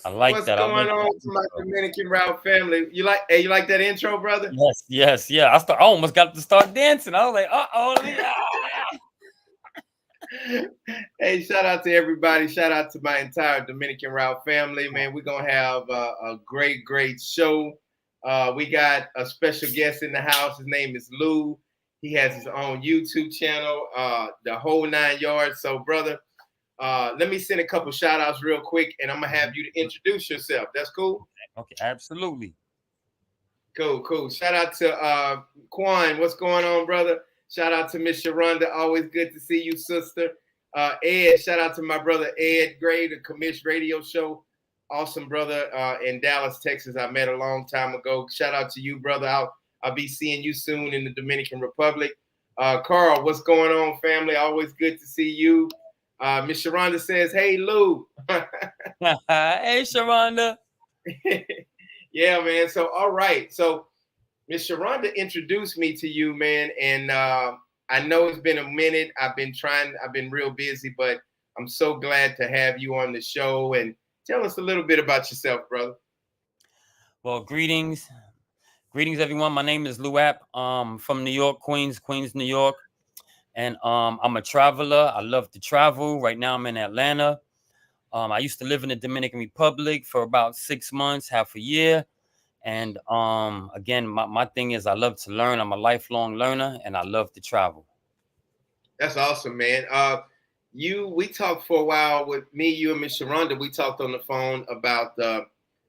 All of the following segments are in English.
I like What's that. I going like on that to my intro. Dominican route family? You like that intro, brother? Yes, yes, yeah. I almost got to start dancing. I was like, Hey, shout out to everybody. Shout out to my entire Dominican route family, man. We're gonna have a great show. We got a special guest in the house. His name is Lou. He has his own YouTube channel, the whole 9 yards. So, brother, let me send a couple shout outs real quick, and I'm gonna have you to introduce yourself. That's cool. okay, absolutely. Cool. Shout out to Quan. What's going on, brother? Shout out to Miss Sharonda. Always good to see you, sister. Ed, shout out to my brother Ed Gray, the Commish Radio Show. Awesome brother in Dallas, Texas. I met a long time ago. Shout out to you, brother. I'll be seeing you soon in the Dominican Republic. Carl, what's going on, family? Always good to see you. Miss Sharonda says, "Hey, Lou." Hey, Sharonda. Yeah, man. So, all right. So, Miss Sharonda introduced me to you, man, and I know it's been a minute. I've been real busy, but I'm so glad to have you on the show. And tell us a little bit about yourself, brother. Well, greetings, everyone. My name is Lou App. From New York, Queens, New York, and I'm a traveler. I love to travel. Right now, I'm in Atlanta. I used to live in the Dominican Republic for about 6 months, half a year. And again, my thing is I love to learn. I'm a lifelong learner and I love to travel. That's awesome, man. We talked for a while with me, you, and Miss Sharonda. We talked on the phone about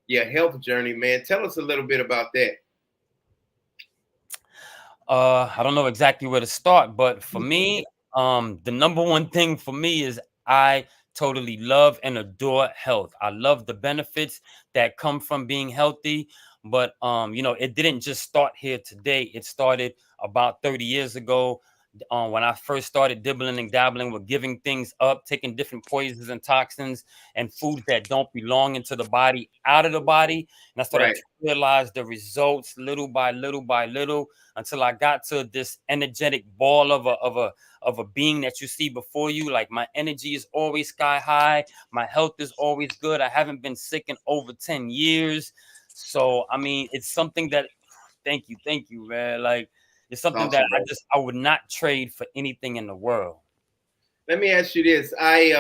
your health journey, man. Tell us a little bit about that. I don't know exactly where to start, but for me, the number one thing for me is I totally love and adore health. I love the benefits that come from being healthy, but it didn't just start here today. It started about 30 years ago. When I first started dibbling and dabbling with giving things up, taking different poisons and toxins and foods that don't belong into the body out of the body. And I started Right. to realize the results little by little until I got to this energetic ball of a being that you see before you. Like my energy is always sky high. My health is always good. I haven't been sick in over 10 years. So I mean, it's something that thank you, man. Like it's That's something that awesome, bro. I would not trade for anything in the world. Let me ask you this. I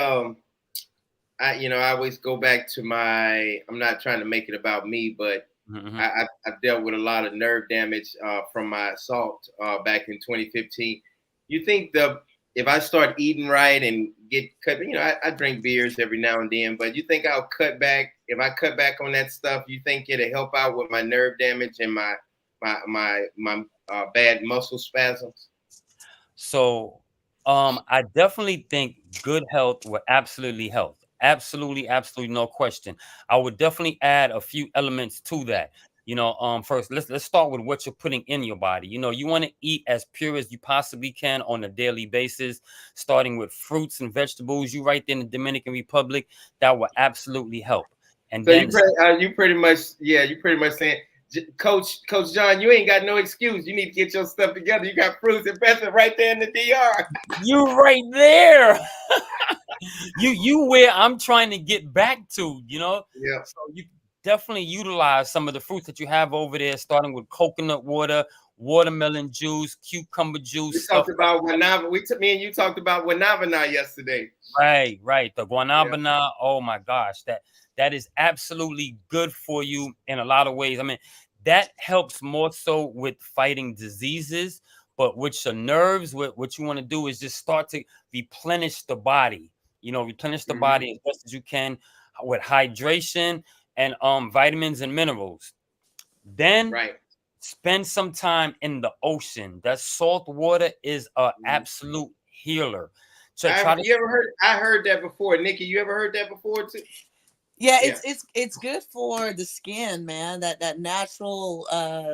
always go back to my. I'm not trying to make it about me, but Hmm. I've dealt with a lot of nerve damage from my assault back in 2015. You think if I start eating right and get cut, I drink beers every now and then, but you think I'll cut back? If I cut back on that stuff, you think it'll help out with my nerve damage and my bad muscle spasms? So I definitely think good health will absolutely help. Absolutely, no question. I would definitely add a few elements to that. First let's start with what you're putting in your body. You want to eat as pure as you possibly can on a daily basis, starting with fruits and vegetables. You right there in the Dominican Republic, that will absolutely help. And So then you pretty much, yeah, you pretty much saying, Coach John, you ain't got no excuse. You need to get your stuff together. You got fruits and vegetables right there in the DR. you right there. You where I'm trying to get back to. Yeah. So you definitely utilize some of the fruits that you have over there, starting with coconut water, watermelon juice, cucumber We juice, stuff talked about Wanava. Me and you talked about Wanavana yesterday. right. The Yeah. guanabana, oh my gosh, that is absolutely good for you in a lot of ways. I mean, that helps more so with fighting diseases, but with your nerves, what you want to do is just start to replenish the body. Replenish the Hmm. body as best as you can with hydration and vitamins and minerals. Then Right. spend some time in the ocean. That salt water is a Mhm. absolute healer. Try to You ever heard? I heard that before, Nikki. You ever heard that before too? Yeah, Yeah. it's good for the skin, man. That natural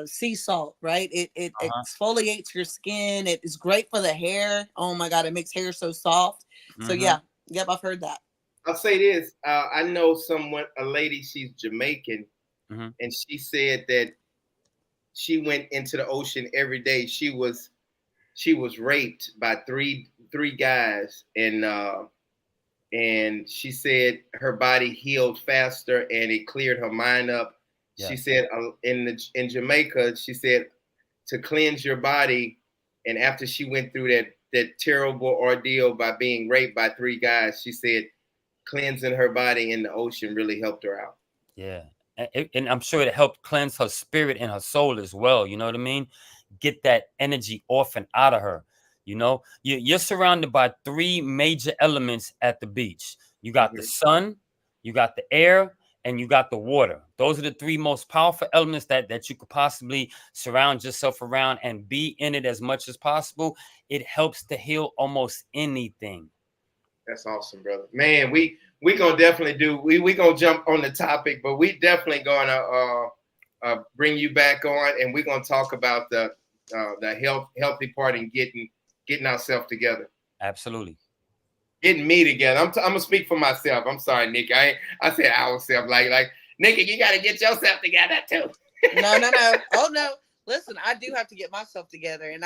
sea salt, right? It uh-huh. exfoliates your skin. It is great for the hair. Oh my god, it makes hair so soft. So Hmm. yeah, yep, I've heard that. I'll say this. I know a lady. She's Jamaican, Hmm. and she said that she went into the ocean every day. She was raped by three guys, and and she said her body healed faster and it cleared her mind up. She Yes. said in Jamaica, she said to cleanse your body, and after she went through that terrible ordeal by being raped by 3 guys, she said cleansing her body in the ocean really helped her out. Yeah. And I'm sure it helped cleanse her spirit and her soul as well. You know what I mean? Get that energy off and out of her. You know, you're surrounded by 3 major elements at the beach. You got the Mhm. sun, you got the air, and you got the water. Those are the 3 most powerful elements that you could possibly surround yourself around and be in it as much as possible. It helps to heal almost anything. That's awesome, brother. Man, we gonna definitely do. We gonna jump on the topic, but we definitely gonna bring you back on, and we're gonna talk about the healthy part and getting ourselves together, Absolutely. getting me together. I'm gonna speak for myself. I'm sorry, Nikki. I said ourselves like Nikki. You got to get yourself together too. No. Oh no. Listen, I do have to get myself together, and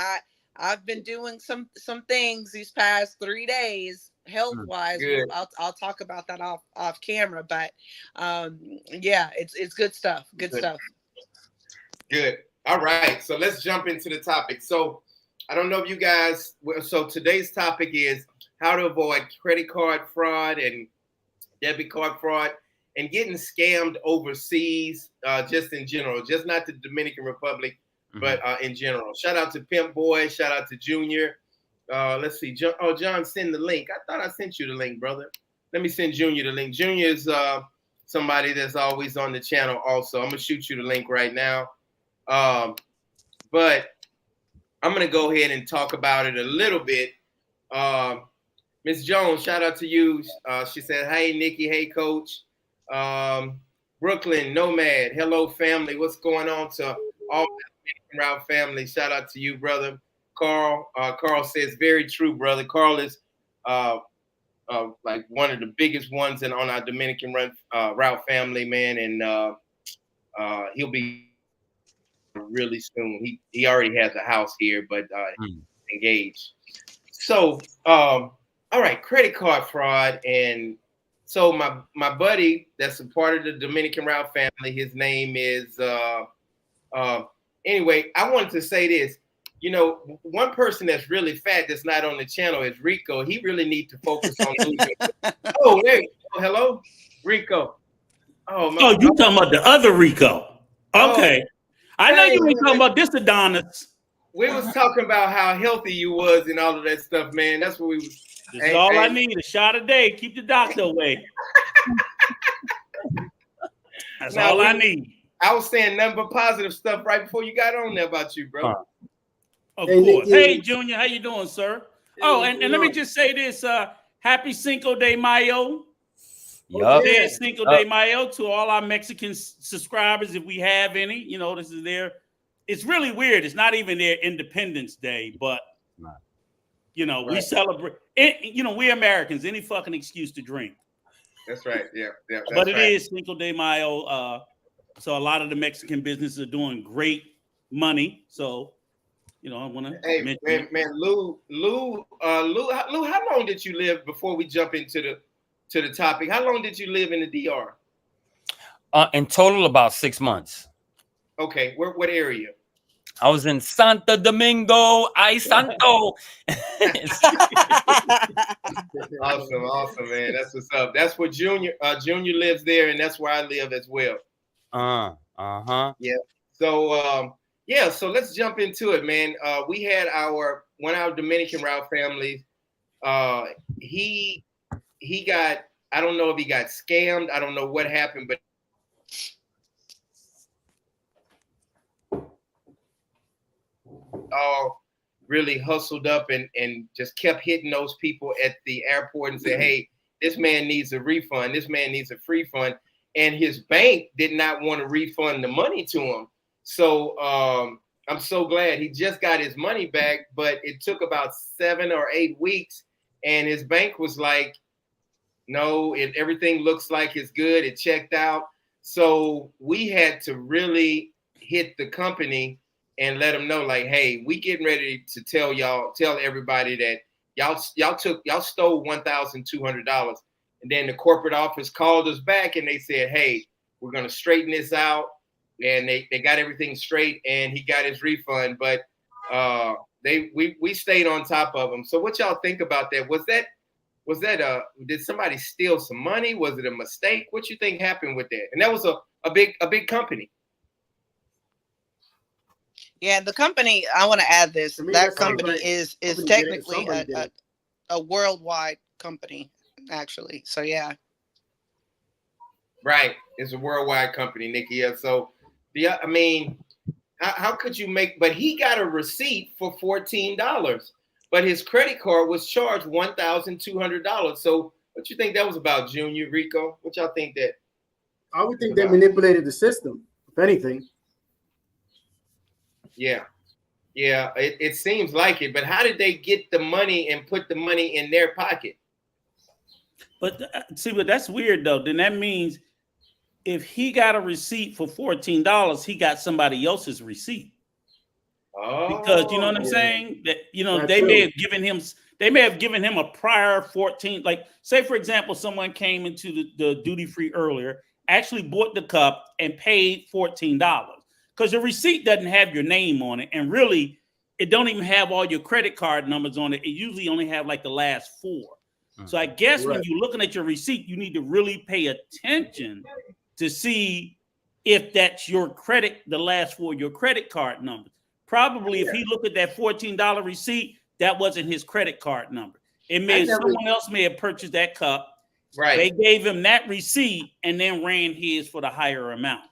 I've been doing some things these past 3 days health wise. Good. I'll talk about that off camera, but yeah, it's good stuff. Good stuff. Good. All right. So let's jump into the topic. So I don't know if you guys. So today's topic is how to avoid credit card fraud and debit card fraud and getting scammed overseas, just in general, just not the Dominican Republic, but in general. Shout out to Pimp Boy. Shout out to Junior. Let's see. John, send the link. I thought I sent you the link, brother. Let me send Junior the link. Junior is somebody that's always on the channel also. I'm going to shoot you the link right now. But I'm going to go ahead and talk about it a little bit. Miss Jones, shout out to you. She said, hey, Nikki. Hey, Coach. Brooklyn, Nomad. Hello, family. What's going on to all the Route family? Shout out to you, brother. Carl. Carl says, very true, brother. Carl is like one of the biggest ones on our Dominican Route family, man. And he'll be really soon. He already has a house here, but engaged. So, all right, credit card fraud. And so my buddy that's a part of the Dominican Route family, his name is anyway, I wanted to say this. You know, one person that's really fat that's not on the channel is Rico. He really needs to focus on losing. Oh, hey, hello, Rico. Oh, you talking about the other Rico? Okay, I know you ain't talking about this Adonis. We was talking about how healthy you was and all of that stuff, man. That's what we was. This is all I need, a shot a day. Keep the doctor away. That's all I need. I was saying nothing but positive stuff right before you got on there about you, bro. Of course. Hey, Junior, how you doing, sir? Oh, and let me just say this. Happy Cinco de Mayo. Yup. Cinco de Mayo to all our Mexican subscribers, if we have any. You know, this is their. It's really weird. It's not even their Independence Day, but you know, we celebrate. You know, we Americans. Any fucking excuse to drink. That's right. Yeah. But it is Cinco de Mayo. So a lot of the Mexican businesses are doing great money. So, you know, I want to mention. Man, Lou, how long did you live before we jump into the topic? How long did you live in the DR? In total, about 6 months. Okay, what area? I was in Santo Domingo, Ay Santo. Awesome, man. That's what's up. That's where Junior lives there, and that's where I live as well. Yeah. So so let's jump into it, man. We had one of our Dominican Route families. He got, I don't know if he got scammed. I don't know what happened, but all really hustled up and just kept hitting those people at the airport and said, hey, this man needs a refund. This man needs a free fund. And his bank did not want to refund the money to him. So I'm so glad he just got his money back, but it took about 7 or 8 weeks. And his bank was like, no, everything looks like it's good. It checked out. So we had to really hit the company and let them know, like, hey, we getting ready to tell everybody that y'all stole $1,200. And then the corporate office called us back and they said, hey, we're going to straighten this out. And they got everything straight and he got his refund. But we stayed on top of him. So what y'all think about that? Was that did somebody steal some money? Was it a mistake? What you think happened with that? And that was a big company. Yeah, the company, I want to add this. That company like is technically a worldwide company, actually. So yeah. Right. It's a worldwide company, Nikki. Yeah. So I mean, how could you make, but he got a receipt for $14, but his credit card was charged $1,200. So what you think that was about, Junior, Rico? What y'all think that? I would think they manipulated the system, if anything. Yeah. Yeah, it seems like it. But how did they get the money and put the money in their pocket? But but that's weird, though. Then that means if he got a receipt for $14, he got somebody else's receipt. Oh, because you know what I'm saying? That they may have given him a prior 14. Like, say for example, someone came into the duty free earlier, actually bought the cup and paid $14 because your receipt doesn't have your name on it, and really, it don't even have all your credit card numbers on it. It usually only have like the last 4. So I guess when you're looking at your receipt, you need to really pay attention to see if that's your credit, the last 4 of your credit card numbers. Probably if he looked at that $14 receipt, that wasn't his credit card number. Someone else may have purchased that cup. Right. They gave him that receipt and then ran his for the higher amount.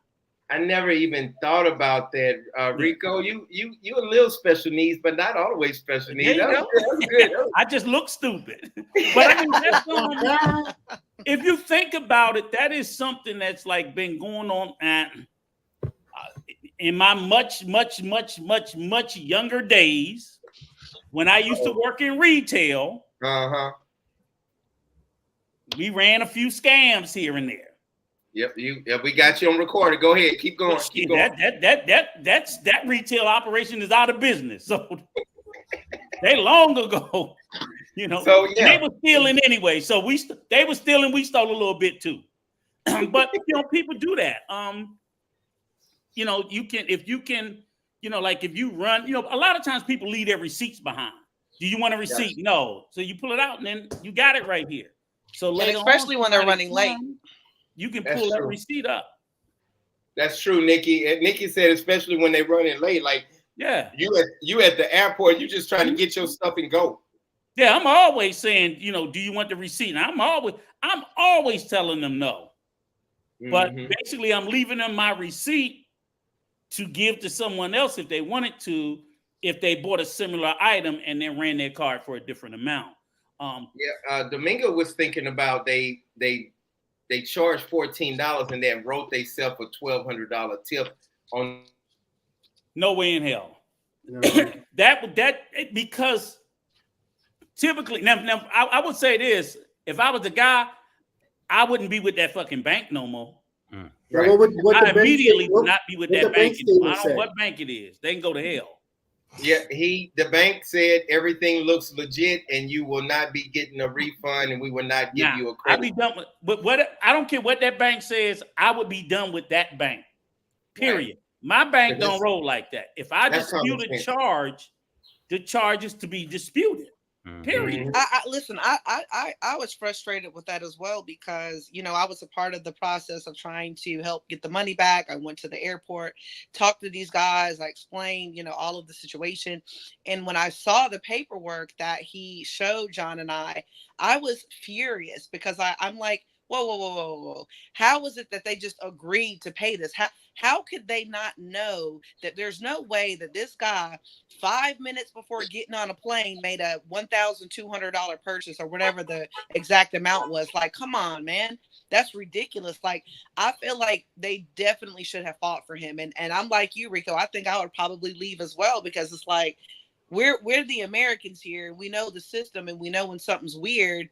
I never even thought about that, Rico. You a little special needs, but not always special needs. That was good. I just look stupid. But I mean, if you think about it, that is something that's like been going on in my much younger days when I used to work in retail. We ran a few scams here and there. Yep, we got you on recorder. Go ahead, keep going. Keep going. That retail operation is out of business. So they long ago, So they were stealing anyway. So they were stealing. We stole a little bit too. But people do that. If you run, a lot of times people leave their receipts behind. Do you want a receipt? Yes. No. So you pull it out and then you got it right here. So especially when they're running late. You can pull that receipt up. That's true, Nikki. And Nikki said, especially when they're running late, like you at the airport, you just trying to get your stuff and go. Yeah, I'm always saying, do you want the receipt? And I'm always telling them no. But basically, I'm leaving them my receipt to give to someone else if they wanted to, if they bought a similar item and then ran their card for a different amount. Domingo was thinking about they charged $14 and then wrote themselves a $1,200 tip on. No way in hell. that because typically now I would say this: if I was the guy, I wouldn't be with that fucking bank no more. Right. I immediately would not be with that bank anymore. I don't know what bank it is. They can go to hell. Yeah, the bank said everything looks legit and you will not be getting a refund and we will not give you a credit. I'll be done with, but I don't care what that bank says, I would be done with that bank. Period. Right. My bank don't roll like that. If I dispute a charge, the charge is to be disputed. Period. Listen, I was frustrated with that as well because, I was a part of the process of trying to help get the money back. I went to the airport, talked to these guys. I explained, all of the situation. And when I saw the paperwork that he showed John and I was furious because I'm like, whoa. How was it that they just agreed to pay this? How could they not know that there's no way that this guy 5 minutes before getting on a plane made a $1,200 purchase or whatever the exact amount was? Like, come on, man. That's ridiculous. Like, I feel like they definitely should have fought for him. And I'm like you, Rico. I think I would probably leave as well because it's like, we're the Americans here. We know the system and we know when something's weird,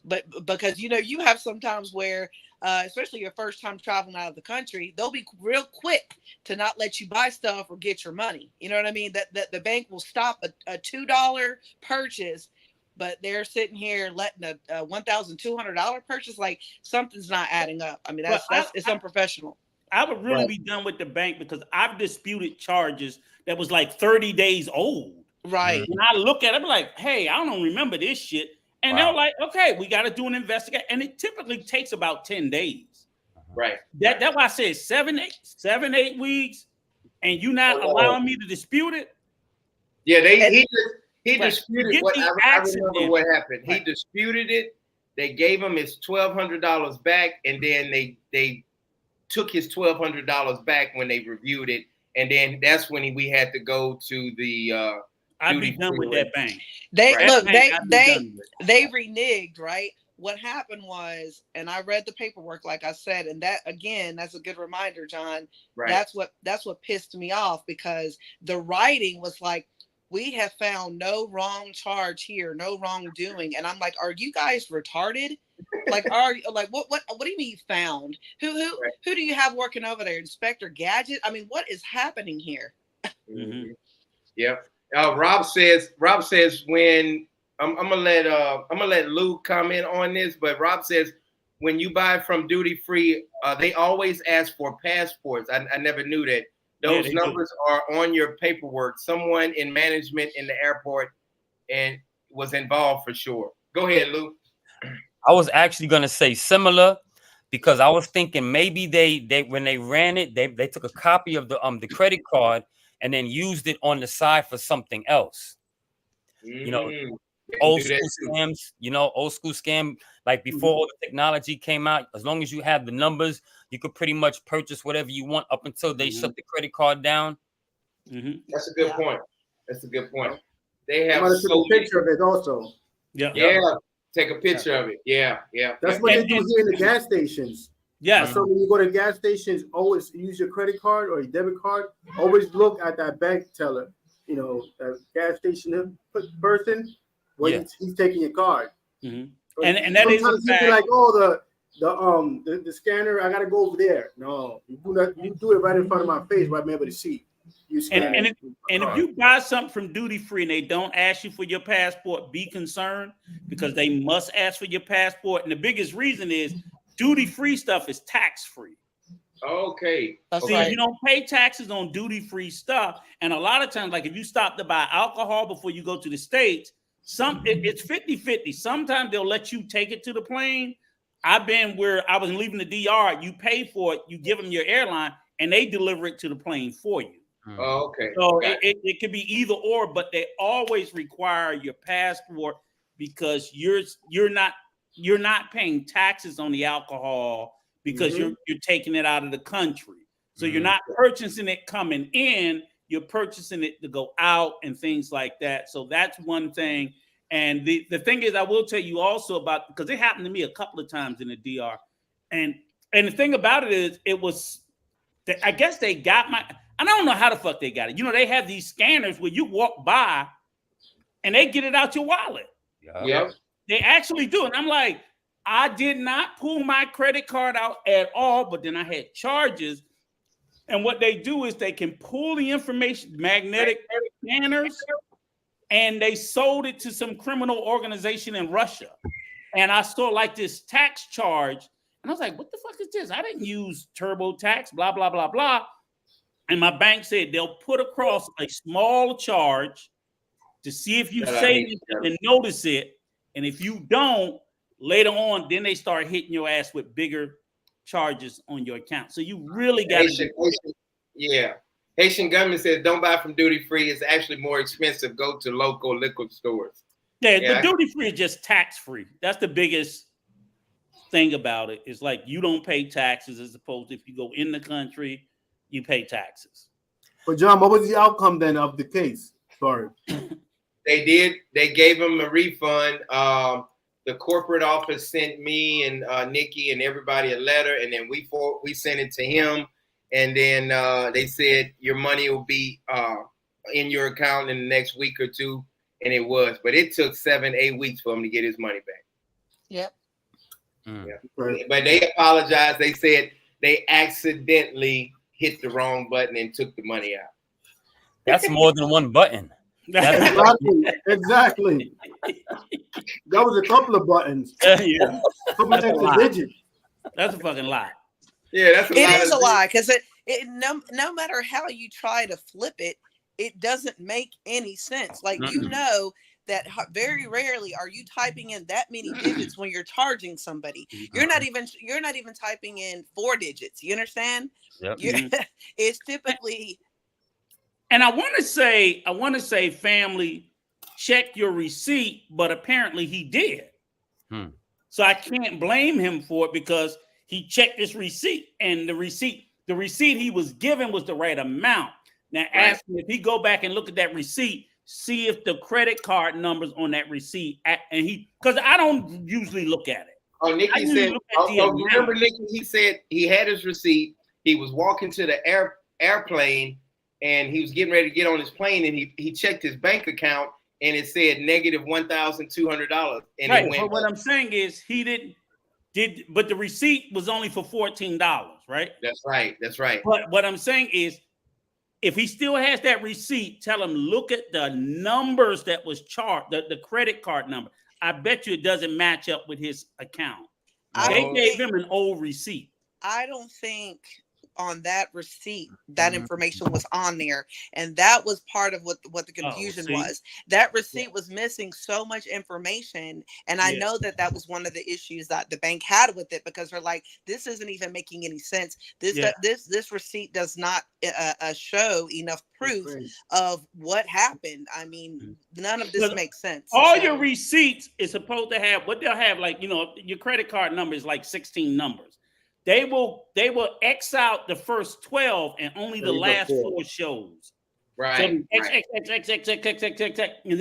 but because, you have sometimes where, especially your first time traveling out of the country, they'll be real quick to not let you buy stuff or get your money. You know what I mean? That the bank will stop a $2 purchase but they're sitting here letting a $1,200 purchase. Like something's not adding up. I mean, it's unprofessional. I would really be done with the bank because I've disputed charges that was like 30 days old. Right. When I look at it, I'm like, hey, I don't remember this shit. And they're like, okay, we got to do an investigation. And it typically takes about 10 days. Right. That's why I said 7-8 weeks, and you not allowing me to dispute it. Yeah, he disputed what I remember what happened. Right. He disputed it. They gave him his $1,200 back, and then they took his $1,200 back when they reviewed it, and then that's when we had to go to the I'd be done with that bank. They They reneged, right? What happened was, and I read the paperwork, like I said, and that again, that's a good reminder, John. Right. That's what pissed me off, because the writing was like, we have found no wrong charge here, no wrongdoing. And I'm like, are you guys retarded? Like, what do you mean found? Who do you have working over there? Inspector Gadget? I mean, what is happening here? Mm-hmm. Yep. Rob says when I'm gonna let Luke comment on this, but Rob says when you buy from duty free, they always ask for passports. I never knew that. Those numbers are on your paperwork. Someone in management in the airport and was involved for sure. Go ahead, Luke. I was actually gonna say similar, because I was thinking maybe they when they ran it, they took a copy of the credit card and then used it on the side for something else. You know, old school scams. You know, old school scam. Like before all the technology came out, as long as you have the numbers, you could pretty much purchase whatever you want up until they shut the credit card down. That's a good point. That's a good point. They have a picture of it also. Yeah. Take a picture of it. Yeah. That's what they do here in the gas stations. Yeah. So when you go to gas stations, always use your credit card or your debit card. Always look at that bank teller. You know, that gas station person when he's taking your card. And that is a fact. Like, oh, the scanner, I gotta go over there. No, you do that. You do it right in front of my face, where I'm able to see. And if you buy something from duty free and they don't ask you for your passport, be concerned, because they must ask for your passport. And the biggest reason is duty free stuff is tax free. Okay. See, you don't pay taxes on duty free stuff. And a lot of times, like if you stop to buy alcohol before you go to the States, it's 50-50. Sometimes they'll let you take it to the plane. I've been where I was leaving the DR, you pay for it, you give them your airline, and they deliver it to the plane for you. Oh, okay. So it could be either or, but they always require your passport, because you're not paying taxes on the alcohol, because you're taking it out of the country. So you're not purchasing it coming in, you're purchasing it to go out and things like that. So that's one thing. And the thing is, I will tell you also about, because it happened to me a couple of times in the DR. And the thing about it is, it was, I guess they got I don't know how the fuck they got it. You know, they have these scanners where you walk by and they get it out your wallet. Yeah. They actually do. And I'm like, I did not pull my credit card out at all, but then I had charges. And what they do is they can pull the information, magnetic scanners, and they sold it to some criminal organization in Russia. And I saw like this tax charge, and I was like, what the fuck is this? I didn't use TurboTax, blah, blah, blah, blah. And my bank said they'll put across a small charge to see if you save it and notice it. And if you don't, later on, then they start hitting your ass with bigger charges on your account. So you really got to. Haitian government says don't buy from duty free. It's actually more expensive. Go to local liquor stores. Yeah, the duty free is just tax free. That's the biggest thing about it. It's like you don't pay taxes, as opposed to if you go in the country, you pay taxes. But John, what was the outcome then of the case? Sorry. They gave him a refund. The corporate office sent me and Nikki and everybody a letter, and then we sent it to him. And then they said your money will be in your account in the next week or two, and it was. But it took 7-8 weeks for him to get his money back. Yep. Yeah. But they apologized. They said they accidentally hit the wrong button and took the money out. That's more than one button. Exactly. That was a couple of buttons. Yeah, Couple of extra digits. That's a fucking lie. Yeah, that's a It lot is of a lie because no matter how you try to flip it, it doesn't make any sense. Like you know that very rarely are you typing in that many digits when you're charging somebody. You're not even typing in 4 digits. You understand? Yep. It's typically. And I want to say, family, check your receipt, but apparently he did. So I can't blame him for it because he checked his receipt, and the receipt he was given was the right amount. Now ask him if he go back and look at that receipt, see if the credit card numbers on that receipt, and because I don't usually look at it. Oh, Nikki said. Remember, Nikki? He said he had his receipt. He was walking to the airplane, and he was getting ready to get on his plane, and he checked his bank account, and it said negative $1,200. And right. But what I'm saying is he but the receipt was only for $14, right? That's right. That's right. But what I'm saying is, if he still has that receipt, tell him look at the numbers that was charged, the credit card number. I bet you it doesn't match up with his account. They gave him an old receipt. I don't think on that receipt that information was on there, and that was part of what the confusion was. That receipt was missing so much information, and I know that was one of the issues that the bank had with it, because they're like, this isn't even making any sense. This receipt does not show enough proof of what happened. I mean, none of this makes sense. All your receipts is supposed to have what they'll have, like, your credit card number is like 16 numbers. They will X out the first 12 and only the last 4 shows. Right. So X, and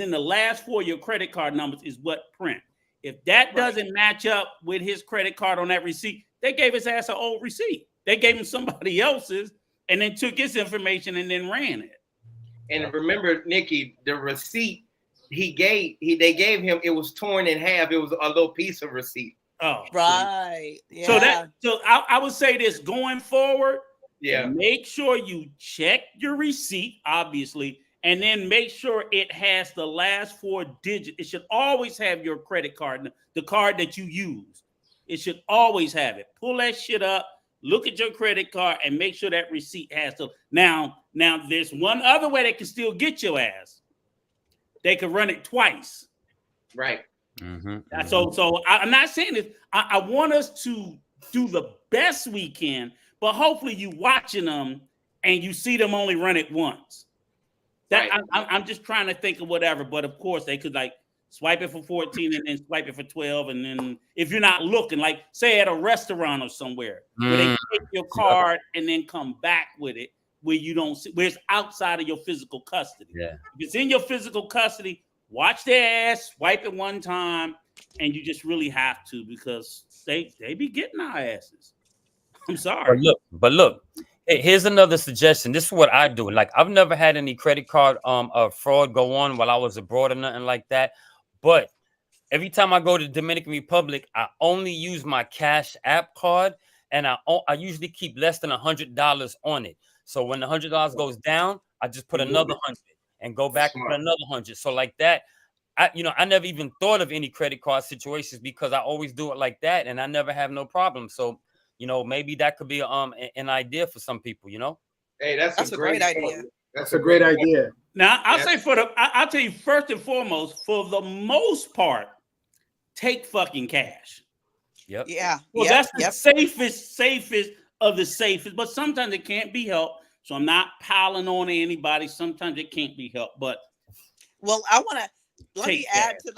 then the last 4 of your credit card numbers is what print. If that doesn't match up with his credit card on that receipt, they gave his ass an old receipt. They gave him somebody else's and then took his information and then ran it. And remember, Nikki, the receipt they gave him, it was torn in half. It was a little piece of receipt. Oh, right. Yeah. So I would say this going forward. Yeah. Make sure you check your receipt, obviously, and then make sure it has the last 4 digits. It should always have your credit card, the card that you use. It should always have it. Pull that shit up, look at your credit card, and make sure that receipt has to. Now there's one other way they can still get your ass. They could run it twice. Right. So I'm not saying this. I want us to do the best we can, but hopefully you watching them and you see them only run it once. I'm just trying to think of whatever, but of course they could like swipe it for 14 and then swipe it for 12, and then if you're not looking, like say at a restaurant or somewhere where they take your card and then come back with it, where you don't see, where it's outside of your physical custody. Yeah. If it's in your physical custody, watch their ass, swipe it one time, and you just really have to, because they be getting our asses. I'm sorry. But look, here's another suggestion. This is what I do. Like, I've never had any credit card fraud go on while I was abroad or nothing like that. But every time I go to the Dominican Republic, I only use my Cash App card, and I usually keep less than $100 on it. So when the $100 goes down, I just put another 100 and go back and put another 100. So like that, I never even thought of any credit card situations because I always do it like that, and I never have no problem. So, maybe that could be an idea for some people. Hey, that's a great idea. That's a great idea. Now, I'll tell you first and foremost, for the most part, take fucking cash. Yep. Yeah. Well, that's the safest of the safest, but sometimes it can't be helped. So I'm not piling on to anybody. Sometimes it can't be helped, but let me add to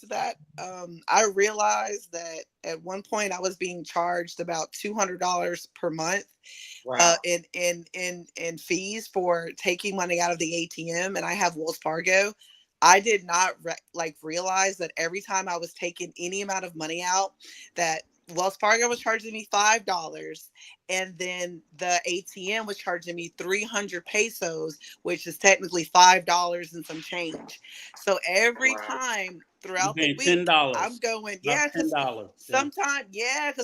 that. I realized that at one point I was being charged about $200 per month in fees for taking money out of the ATM, and I have Wells Fargo. I did not realize that every time I was taking any amount of money out, that Wells Fargo was charging me $5, and then the ATM was charging me 300 pesos, which is technically $5 and some change. So every time throughout the week, $10. I'm going, because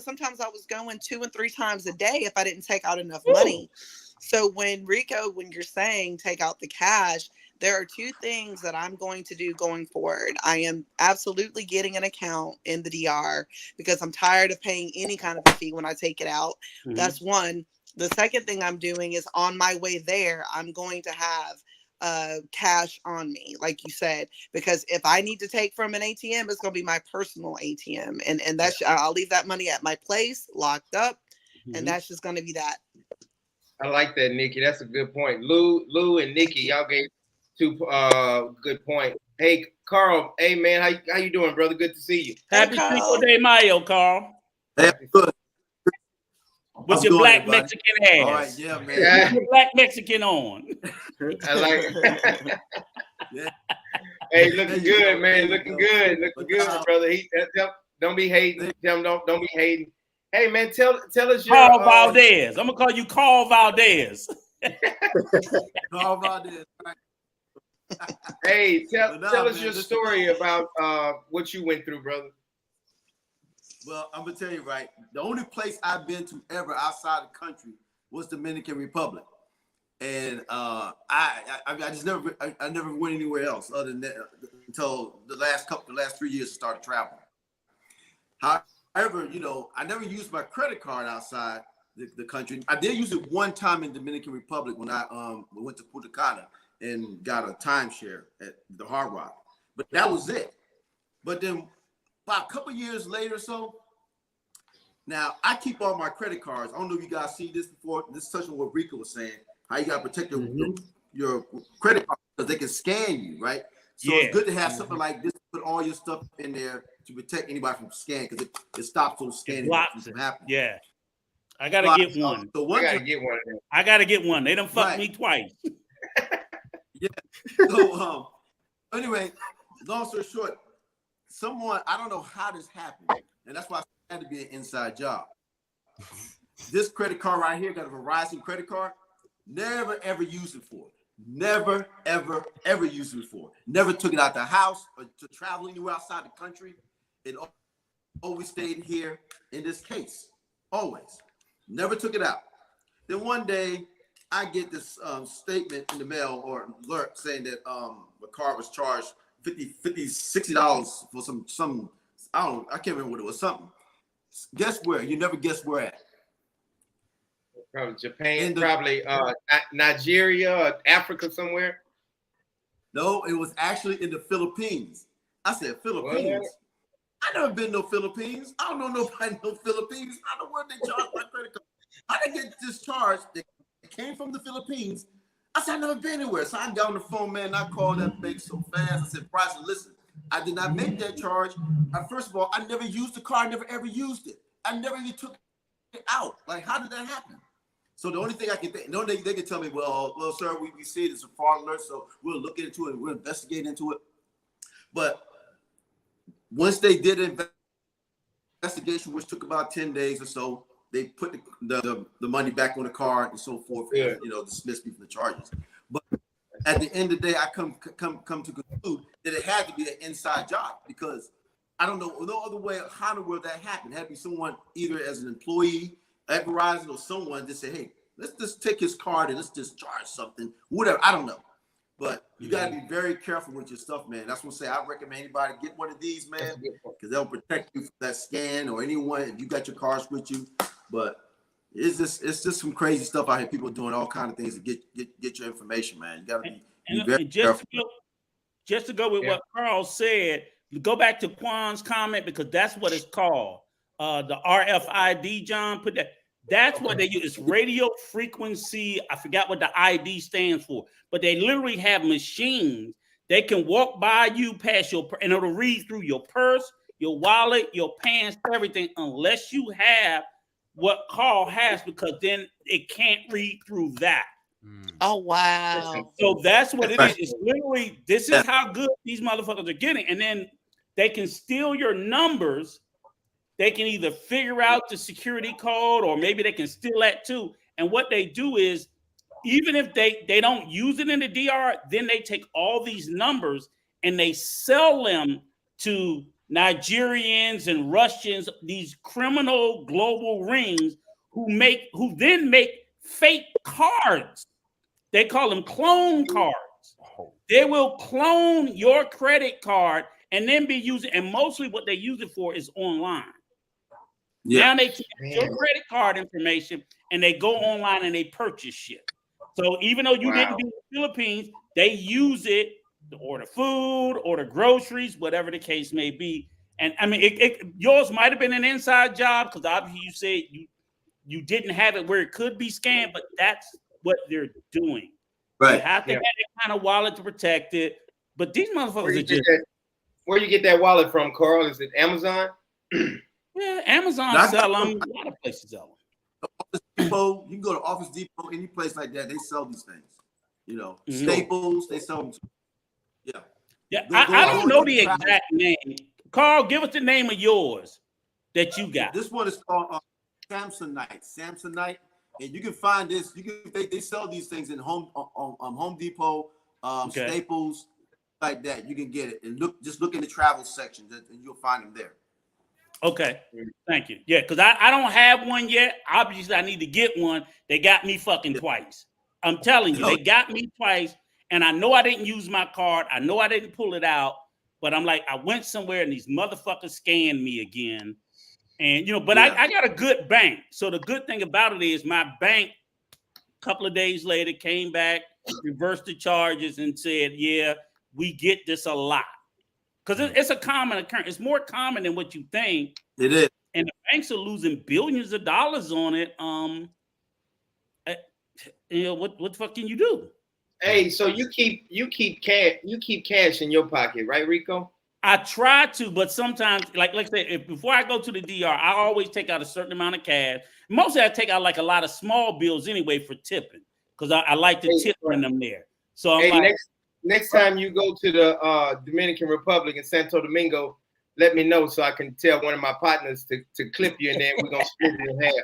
sometimes I was going 2 and 3 times a day if I didn't take out enough money. So when you're saying take out the cash, there are two things that I'm going to do going forward. I am absolutely getting an account in the DR because I'm tired of paying any kind of a fee when I take it out. Mhm. That's one. The second thing I'm doing is on my way there, I'm going to have cash on me, like you said, because if I need to take from an ATM, it's going to be my personal ATM. And that's, I'll leave that money at my place locked up. And that's just going to be that. I like that, Nikki. That's a good point. Lou and Nikki, y'all gave two good points. Hey, Carl. Hey, man, how you doing, brother? Good to see you. Happy Cinco de Mayo, Carl. Hey, good. With your black Mexican ass. All right, yeah, man. Yeah. With your black Mexican on. I like it. Yeah. Hey, looking good, man. Looking good, brother. Don't be hating. Don't be hating. Hey, man, tell us your Carl Valdez. I'm gonna call you Carl Valdez. Carl Valdez. Right. Hey, tell us man, your story about what you went through, brother. Well, I'm gonna tell you, right. The only place I've been to ever outside the country was Dominican Republic, and I just never went anywhere else other than that until the last 3 years I started traveling. However, I never used my credit card outside the country. I did use it one time in Dominican Republic when I went to Punta Cana and got a timeshare at the Hard Rock, but that was it. But then about a couple years later or so, now I keep all my credit cards. I don't know if you guys see this before. This is touching what Rika was saying, how you got to protect your credit card because they can scan you, right? So it's good to have something like this, put all your stuff in there to protect anybody from scanning because it stops those scanning from happening. Yeah. I got to get one. So I got to get one. I got to get one. They done fucked me twice. Yeah. So anyway, long story short, someone, I don't know how this happened, and that's why it had to be an inside job. This credit card right here got a Verizon credit card. Never ever used it for. Never ever ever used it before. Never took it out the house or to travel anywhere outside the country. It always stayed here in this case. Always. Never took it out. Then one day I get this statement in the mail or alert saying that the card was charged $60 for some I can't remember what it was, something. Guess where? You never guess where at. Probably Japan, probably Nigeria or Africa somewhere. No, it was actually in the Philippines. I said Philippines. What? I never been to no Philippines. I don't know nobody in no Philippines. I don't know where they charge my credit card. I didn't get discharged. It came from the Philippines. I said, I've never been anywhere. So I got on the phone, man, and I called that bank so fast. I said, Bryson, listen, I did not make that charge. First of all, I never used the card. I never ever used it. I never even took it out. Like, how did that happen? So the only thing I can think, they can tell me, well, sir, we see it as a fraud alert, so we'll look into it. We'll investigate into it. But once they did an investigation, which took about 10 days or so, they put the money back on the card and so forth, and, dismissed me from the charges. But at the end of the day, I come to conclude that it had to be an inside job because I don't know no other way how in the world that happened. It had to be someone either as an employee at Verizon or someone just say, hey, let's just take his card and let's just charge something, whatever. I don't know. But you got to be very careful with your stuff, man. That's what I say. I recommend anybody get one of these, man, because they'll protect you from that scan or anyone if you got your cards with you. But it's just some crazy stuff out here. People doing all kind of things to get your information, man. You got to be very careful. Just to go with what Carl said, go back to Quan's comment because that's what it's called. The RFID, John, put that. That's what they use. It's radio frequency. I forgot what the ID stands for, but they literally have machines. They can walk by you past and it'll read through your purse, your wallet, your pants, everything, unless you have what Carl has, because then it can't read through that. Oh, wow. So that's what it is. It's literally, this is how good these motherfuckers are getting. And then they can steal your numbers. They can either figure out the security code or maybe they can steal that too. And what they do is, even if they don't use it in the DR, then they take all these numbers and they sell them to Nigerians and Russians, these criminal global rings who then make fake cards. They call them clone cards. They will clone your credit card and then be using, and mostly what they use it for is online. Yeah. Now they take your credit card information and they go online and they purchase shit. So even though you didn't be in the Philippines, they use it to order food, order groceries, whatever the case may be. And I mean, yours might have been an inside job because obviously you said you didn't have it where it could be scanned, but that's what they're doing. Right. You have to have that kind of wallet to protect it. But these motherfuckers are just... Where you get that wallet from, Carl? Is it Amazon? Yeah, Amazon sell them. A lot of places sell them. Office Depot, you can go to Office Depot, any place like that, they sell these things. You know, Staples, they sell them too. Yeah. Yeah, I don't know the exact name. Carl, give us the name of yours that you got. This one is called Samsonite. And you can find this. They sell these things in Home Depot, Staples, like that. You can get it and look in the travel section and you'll find them there. Okay, thank you. Yeah, because I don't have one yet. Obviously, I need to get one. They got me fucking twice. I'm telling you, they got me twice. And I know I didn't use my card. I know I didn't pull it out. But I'm like, I went somewhere and these motherfuckers scanned me again. And, but I got a good bank. So the good thing about it is my bank, a couple of days later, came back, reversed the charges and said, yeah, we get this a lot. Because it's a common occurrence. It's more common than what you think. It is. And the banks are losing billions of dollars on it. What the fuck can you do? Hey, so you keep cash in your pocket, right, Rico? I try to, but sometimes, like I said, before I go to the DR, I always take out a certain amount of cash. Mostly I take out like a lot of small bills anyway for tipping because I like to tip in them there. So I'm next time you go to the Dominican Republic in Santo Domingo, let me know so I can tell one of my partners to clip you and then we're gonna split you in half.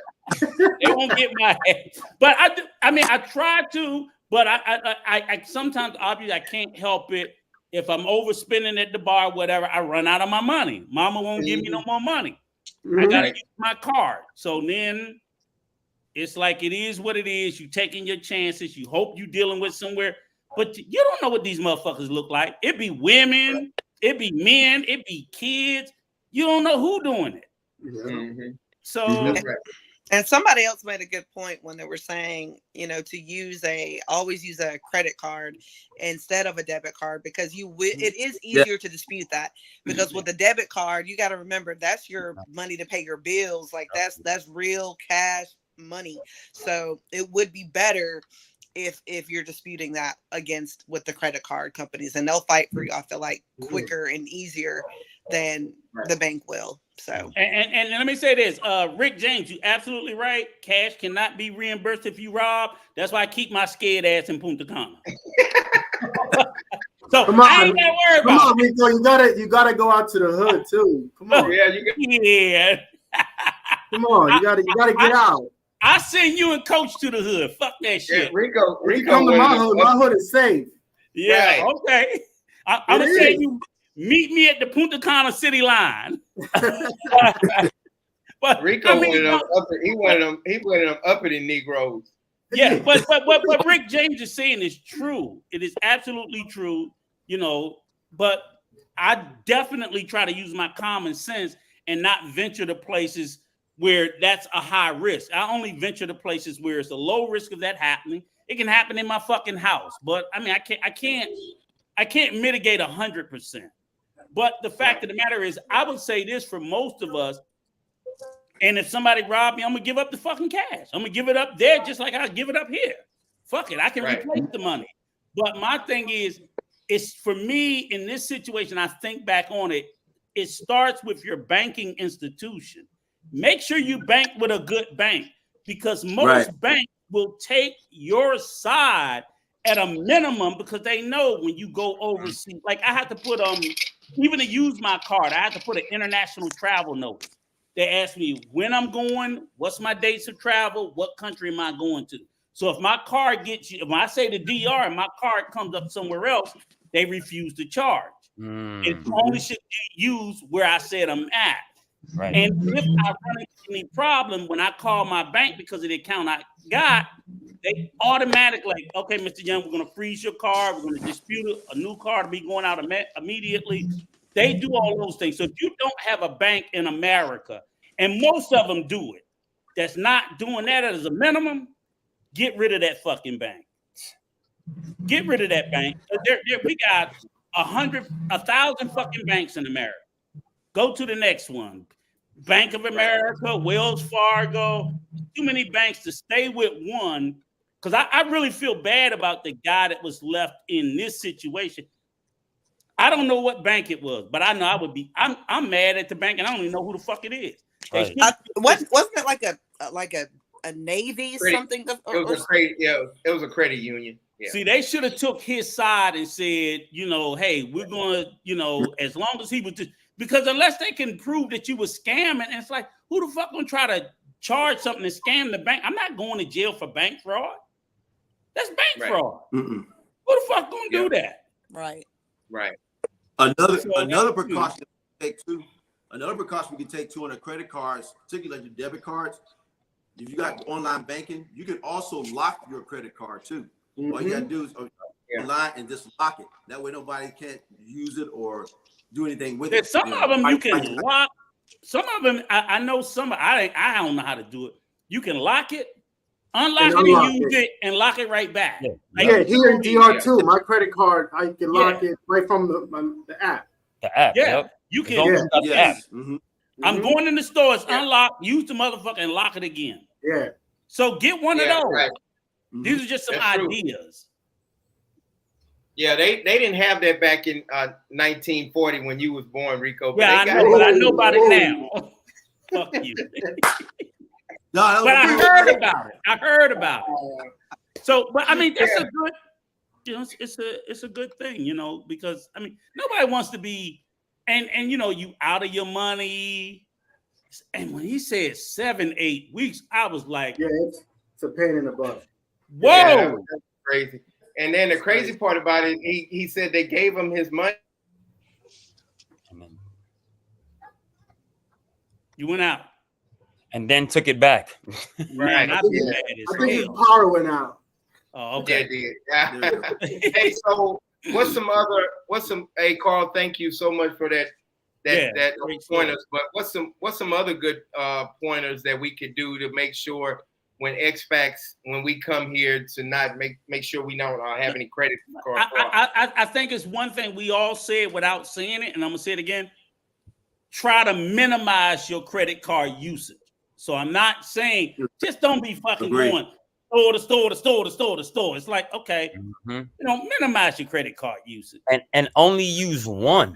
They won't get my head. But I try to, but I sometimes obviously I can't help it. If I'm overspending at the bar, whatever, I run out of my money. Mama won't give me no more money. I gotta use my card. So then it's like it is what it is. You taking your chances. You hope you dealing with somewhere, but you don't know what these motherfuckers look like. It be women, it be men, it be kids. You don't know who doing it. Mm-hmm. So. And somebody else made a good point when they were saying, to always use a credit card instead of a debit card because it is easier to dispute that because with the debit card, you got to remember that's your money to pay your bills. Like that's real cash money. So it would be better if you're disputing that with the credit card companies and they'll fight for you. I feel like quicker and easier than the bank will. So and let me say this, Rick James, you absolutely right. Cash cannot be reimbursed if you rob. That's why I keep my scared ass in Punta Cana. So come on, I ain't gotta worry about. Come on, Rico, you gotta go out to the hood too. Come on, Come on, you gotta get out. I send you and Coach to the hood. Fuck that shit. Yeah, Rico, come to my hood. My hood is safe. Yeah, right. Okay. I'm gonna tell you. Meet me at the Punta Cana city line. But Rico wanted them uppity Negroes. Yeah, but what Rick James is saying is true. It is absolutely true, but I definitely try to use my common sense and not venture to places where that's a high risk. I only venture to places where it's a low risk of that happening. It can happen in my fucking house, but I mean, I can't mitigate 100%. But the fact of the matter is, I would say this for most of us. And if somebody robbed me, I'm gonna give up the fucking cash. I'm gonna give it up there just like I give it up here. Fuck it, I can replace the money. But my thing is, it's for me in this situation. I think back on it. It starts with your banking institution. Make sure you bank with a good bank because most banks will take your side at a minimum because they know when you go overseas. Like I had to put even to use my card, I had to put an international travel notice. They ask me when I'm going, what's my dates of travel, what country am I going to? So if my card gets you, if I say the DR and my card comes up somewhere else, they refuse to charge. It only should be used where I said I'm at. Right. And if I run into any problem when I call my bank because of the account I got, They automatically like, okay, Mr. Young, we're gonna freeze your card. We're gonna dispute a new card to be going out immediately. They do all those things. So if you don't have a bank in America, and most of them do it, that's not doing that as a minimum, get rid of that fucking bank. Get rid of that bank. We got 1,000 fucking banks in America. Go to the next one. Bank of America, Wells Fargo. Too many banks to stay with one. Because I really feel bad about the guy that was left in this situation. I don't know what bank it was, but I know I would be. I'm mad at the bank, and I don't even know who the fuck it is. Right. Wasn't it like a Navy something? It was a credit union. Yeah. See, they should have took his side and said, hey, we're going to, as long as he was just, because unless they can prove that you were scamming, and it's like, who the fuck gonna try to charge something and scam the bank? I'm not going to jail for bank fraud. That's bank fraud. Mm-mm. Who the fuck gonna do that? Right. Another precaution we take too. Another precaution we can take too on the credit cards, particularly your debit cards. If you got online banking, you can also lock your credit card too. Mm-hmm. All you gotta do is online and just lock it. That way nobody can't use it or do anything with it. Some of them you can lock. Some of them I know some. I don't know how to do it. You can lock it, unlock it, and use it, and lock it right back. Here in DR too, my credit card, I can lock it right from the app. The app. Yeah, yep. you can. The app. Mm-hmm. I'm going in the stores, unlock, use the motherfucker, and lock it again. Yeah. So get one of those. Right. These are just some ideas. Yeah, they didn't have that back in 1940 when you was born, Rico. But I know about it now. Fuck you. No, but I heard about it. So, but I mean, that's a good, it's a good thing, because I mean, nobody wants to be, and you out of your money. And when he said 7-8 weeks, I was like, yeah, it's a pain in the butt. Whoa, yeah, that's crazy. And then the crazy part about it, he said they gave him his money. You went out. And then took it back. Right. I think his power went out. Oh, okay. Yeah, Hey, so what's some hey Carl, thank you so much for that pointers. But what's some other good pointers that we could do to make sure when when we come here to not make sure we don't have any credit card fraud? I think it's one thing we all said without saying it, and I'm gonna say it again. Try to minimize your credit card usage. So I'm not saying just don't be fucking going store to store. It's like, okay, minimize your credit card usage. And only use one.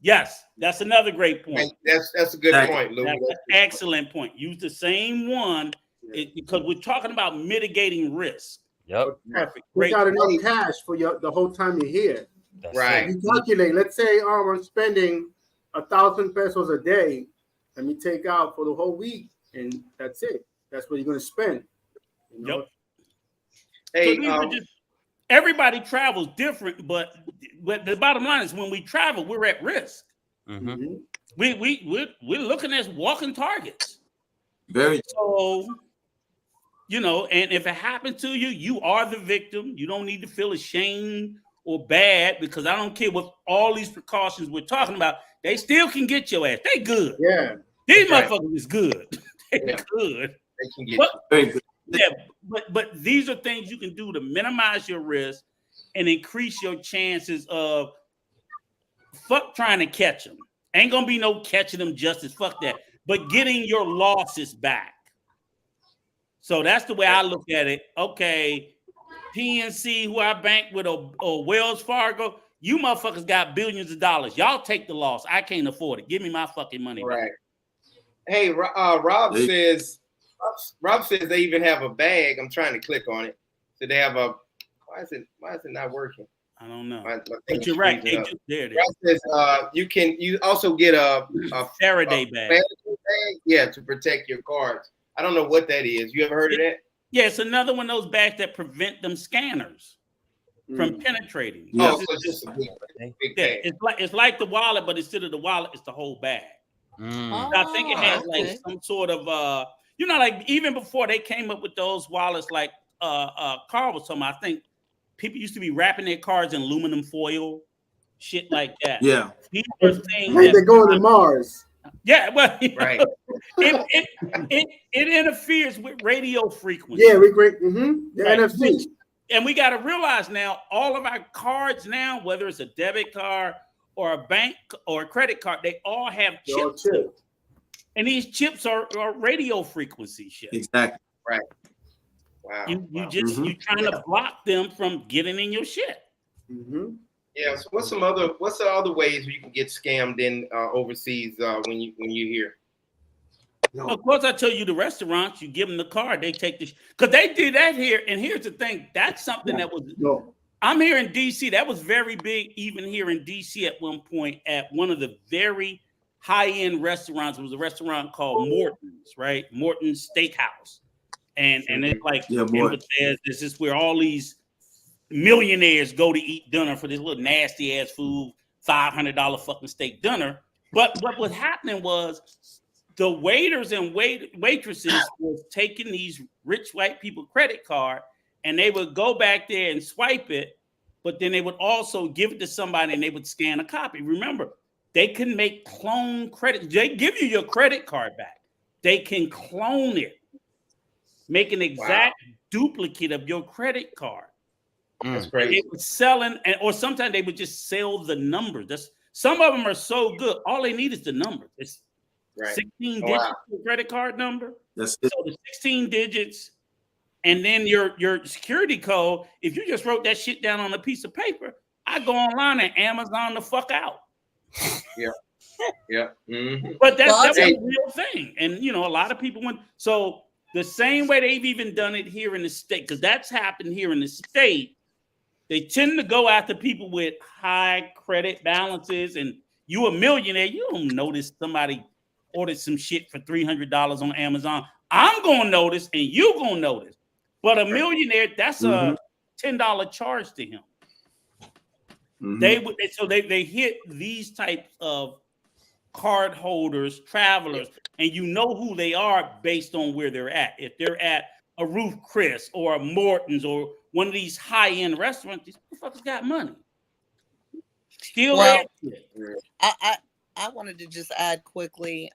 Yes, that's another great point. That's a good point, Lou. That's an excellent point. Use the same one because we're talking about mitigating risk. Yep. Perfect. You got enough cash for the whole time you're here. That's right. You calculate, let's say I'm spending 1,000 pesos a day. Let me take out for the whole week, and that's it. That's what you're going to spend. Yep. Hey, so everybody travels different, but the bottom line is when we travel, we're at risk. Mm-hmm. We're looking at walking targets. Very. So, and if it happens to you, you are the victim. You don't need to feel ashamed or bad because I don't care what all these precautions we're talking about. They still can get your ass. They good. Yeah. These motherfuckers is good. They're good. They can get very good. Yeah, but these are things you can do to minimize your risk and increase your chances of fuck trying to catch them. Ain't gonna be no catching them justice. Fuck that. But getting your losses back. So that's the way I look at it. Okay, PNC, who I bank with, or Wells Fargo, you motherfuckers got billions of dollars. Y'all take the loss. I can't afford it. Give me my fucking money back. Right. Hey, Rob says they even have a bag. I'm trying to click on it. So they have a. Why is it not working? I don't know. But you're right. There it is. Rob says you also get a Faraday bag. Yeah, to protect your cards. I don't know what that is. You ever heard of that? Yeah, it's another one of those bags that prevent them scanners from penetrating. Oh, so just a big bag. It's like the wallet, but instead of the wallet, it's the whole bag. I think it has like some sort of like even before they came up with those wallets, like Carl was talking about, I think people used to be wrapping their cards in aluminum foil, shit like that. Yeah. These are things Like they're going to Mars. Yeah, well, Right. it interferes with radio frequency. Yeah, we great. The Right. NFC. And we got to realize now, all of our cards now, whether it's a debit card or a bank or a credit card, they all have chips. And these chips are radio frequency shit. Exactly. Right. Wow. You trying to block them from getting in your shit. Yeah. So what's the other ways you can get scammed in overseas when you here? No. Of course, I tell you, the restaurants, you give them the card, they take the because they did that here. And here's the thing: that's something that was. I'm here in DC. That was very big, even here in DC at one point at one of the very high-end restaurants. It was a restaurant called Morton's, right? Morton's Steakhouse, and it's like this is where all these millionaires go to eat dinner for this little nasty ass food, $500 fucking steak dinner. But what was happening was the waiters and waitresses was taking these rich white people credit card and they would go back there and swipe it, but then they would also give it to somebody and they would scan a copy. Remember, they can make clone credit. They give you your credit card back. They can clone it, make an exact duplicate of your credit card. That's crazy. They were selling, or sometimes they would just sell the numbers. Some of them are so good. All they need is the number. It's 16 digits credit card number. So the 16 digits, and then your security code. If you just wrote that shit down on a piece of paper, I go online and Amazon the fuck out. Yeah. But that's a real thing, and a lot of people went. So the same way they've even done it here in the state, because that's happened here in the state. They tend to go after people with high credit balances, and you a millionaire, you don't notice somebody ordered some shit for $300 on Amazon. I'm gonna notice, and you gonna notice. But a millionaire, that's a $10 charge to him. They hit these types of card holders, travelers, and you know who they are based on where they're at. If they're at a Ruth Chris or a Morton's or one of these high-end restaurants, these motherfuckers got money. Still, I wanted to just add quickly,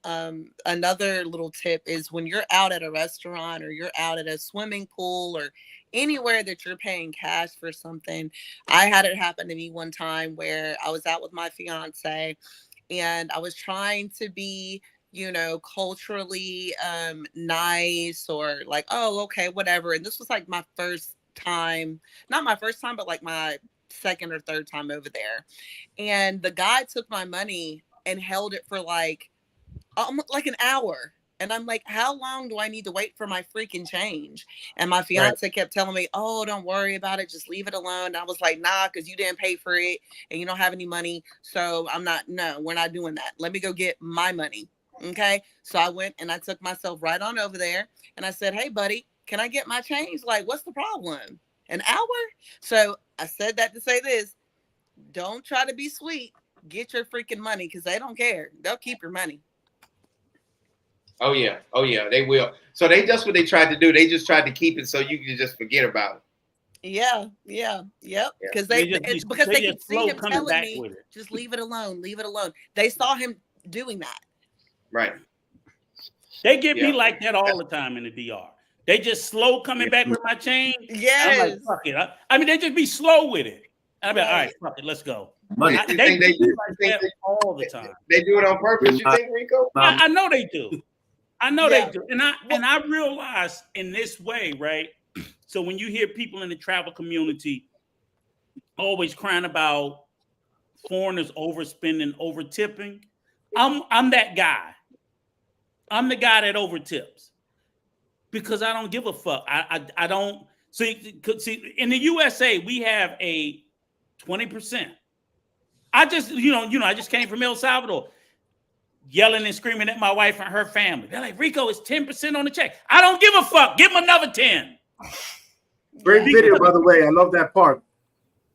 another little tip is when you're out at a restaurant or you're out at a swimming pool or anywhere that you're paying cash for something. I had it happen to me one time where I was out with my fiance and I was trying to be, culturally nice or like, oh, okay, whatever. And this was like my first time, not my first time, but like my second or third time over there. And the guy took my money and held it for like an hour. And I'm like, how long do I need to wait for my freaking change? And my fiance kept telling me, oh, don't worry about it. Just leave it alone. And I was like, nah, because you didn't pay for it and you don't have any money. So we're not doing that. Let me go get my money. Okay. So I went and I took myself right on over there and I said, hey, buddy, can I get my change? Like, what's the problem? An hour? So I said that to say this. Don't try to be sweet. Get your freaking money because they don't care. They'll keep your money. Oh yeah, they will. So that's what they tried to do. They just tried to keep it so you can just forget about it. Yep. Because they could see him telling me, just leave it alone. They saw him doing that. Right. They get me like that all the time in the DR. They just slow coming back with my change. Yes. I'm like, fuck it. I mean, they just be slow with it. I'll be like, all right, fuck it, let's go. They do like that all the time. They do it on purpose, you think, Rico? I know they do. They do. And I realize in this way, right? So when you hear people in the travel community always crying about foreigners overspending, over tipping, I'm that guy. I'm the guy that over tips because I don't give a fuck. I don't see in the USA we have a 20%. I just I just came from El Salvador, yelling and screaming at my wife and her family. They're like, Rico, it's 10% on the check. I don't give a fuck. Give them another 10. Great video, by the way. I love that part.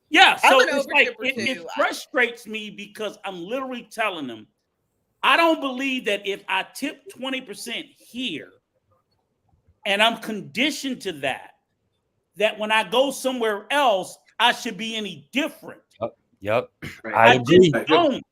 Yeah, so it's like it frustrates me because I'm literally telling them, I don't believe that if I tip 20% here and I'm conditioned to that, that when I go somewhere else, I should be any different. Yep. Right. I agree. just don't.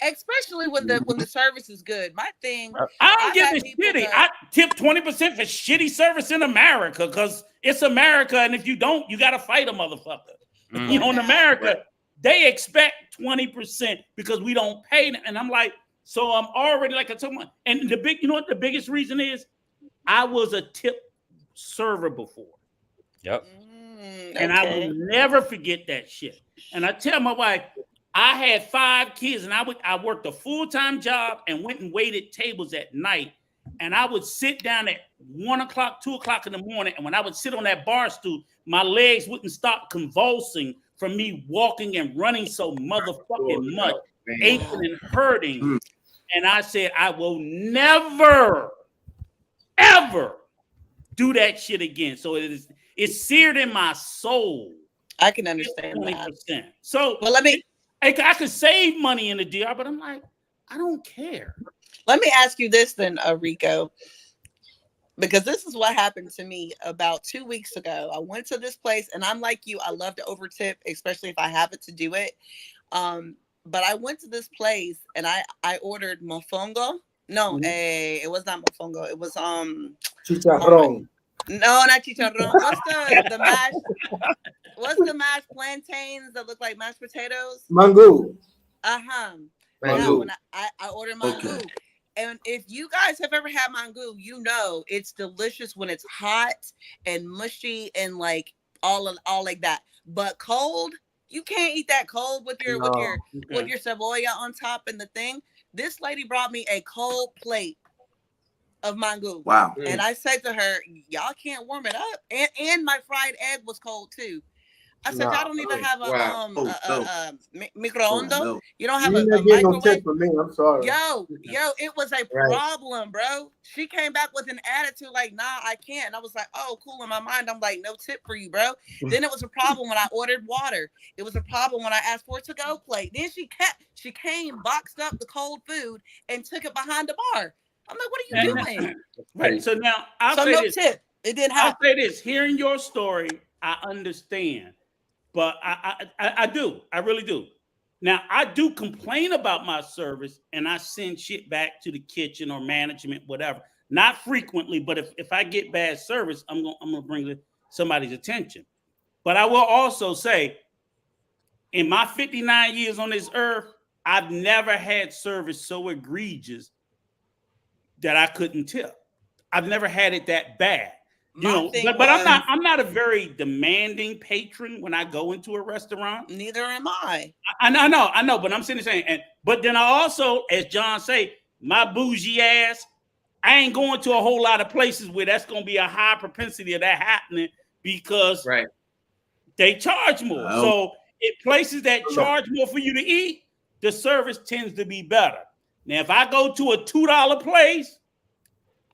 Especially when the service is good. My thing, I don't I've give had a people shitty. that- I tip 20% for shitty service in America because it's America, and if you don't, you got to fight a motherfucker. You know, in America, they expect 20% because we don't pay them. And I'm like, so I'm already like a someone. And you know what the biggest reason is? I was a tip server before. Yep. And I will never forget that shit. And I tell my wife, I had 5 kids, and I worked a full-time job and went and waited tables at night. And I would sit down at 1 o'clock, 2 o'clock in the morning. And when I would sit on that bar stool, my legs wouldn't stop convulsing from me walking and running so motherfucking much, aching and hurting. And I said, I will never, ever do that shit again. So it's seared in my soul. I can understand 20%. That. So well, I could save money in the DR, but I'm like, I don't care. Let me ask you this then, Rico, because this is what happened to me about 2 weeks ago. I went to this place, and I'm like you. I love to overtip, especially if I have it to do it. But I went to this place, and I ordered mofongo. No, it was not mofongo. It was chicharrón. No, not chicharrón. What's the mashed? What's the mashed plantains that look like mashed potatoes? Mango. Mango. I ordered mango. Okay. And if you guys have ever had mango, you know it's delicious when it's hot and mushy and like all like that. But cold, you can't eat that cold with your cebolla on top and the thing. This lady brought me a cold plate of mango. Wow. And I said to her, y'all can't warm it up. And my fried egg was cold too. I said, y'all don't even have a microondas. No. You don't have a microwave. No tip for me. I'm sorry. Yo, it was a problem, bro. She came back with an attitude like, nah, I can't. And I was like, oh, cool. In my mind, I'm like, no tip for you, bro. Then it was a problem when I ordered water. It was a problem when I asked for a to-go plate. Then she came, boxed up the cold food, and took it behind the bar. I'm like, what are you doing? Right. So now I'll say no this. Tip. It didn't happen. I'll say this. Hearing your story, I understand. But I do. I really do. Now, I do complain about my service, and I send shit back to the kitchen or management, whatever. Not frequently, but if I get bad service, I'm gonna bring it to somebody's attention. But I will also say, in my 59 years on this earth, I've never had service so egregious that I couldn't tip. I've never had it that bad. You know, but I'm not a very demanding patron when I go into a restaurant. Neither am I. I know, but I'm sitting there saying, but then I also, as John say, my bougie ass, I ain't going to a whole lot of places where that's going to be a high propensity of that happening because they charge more. Oh. So in places that charge more for you to eat, the service tends to be better. Now, if I go to a $2 place,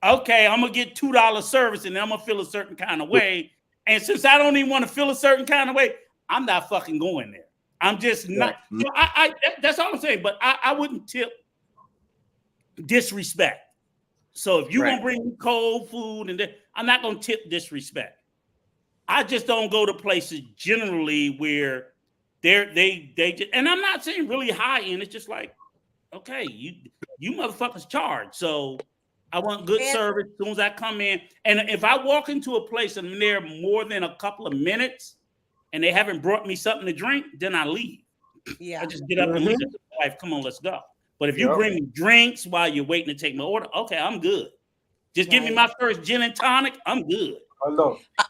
okay, I'm going to get $2 service and then I'm going to feel a certain kind of way. And since I don't even want to feel a certain kind of way, I'm not fucking going there. I'm just not. So that's all I'm saying. But I wouldn't tip disrespect. So if you're going to bring me cold food, and I'm not going to tip disrespect. I just don't go to places generally where they just, and I'm not saying really high end. It's just like, okay, you motherfuckers charge. So I want good service as soon as I come in. And if I walk into a place and I'm there more than a couple of minutes and they haven't brought me something to drink, then I leave. Yeah. I just get up and look at the wife, come on, let's go. But if you bring me drinks while you're waiting to take my order, okay, I'm good. Just give me my first gin and tonic, I'm good.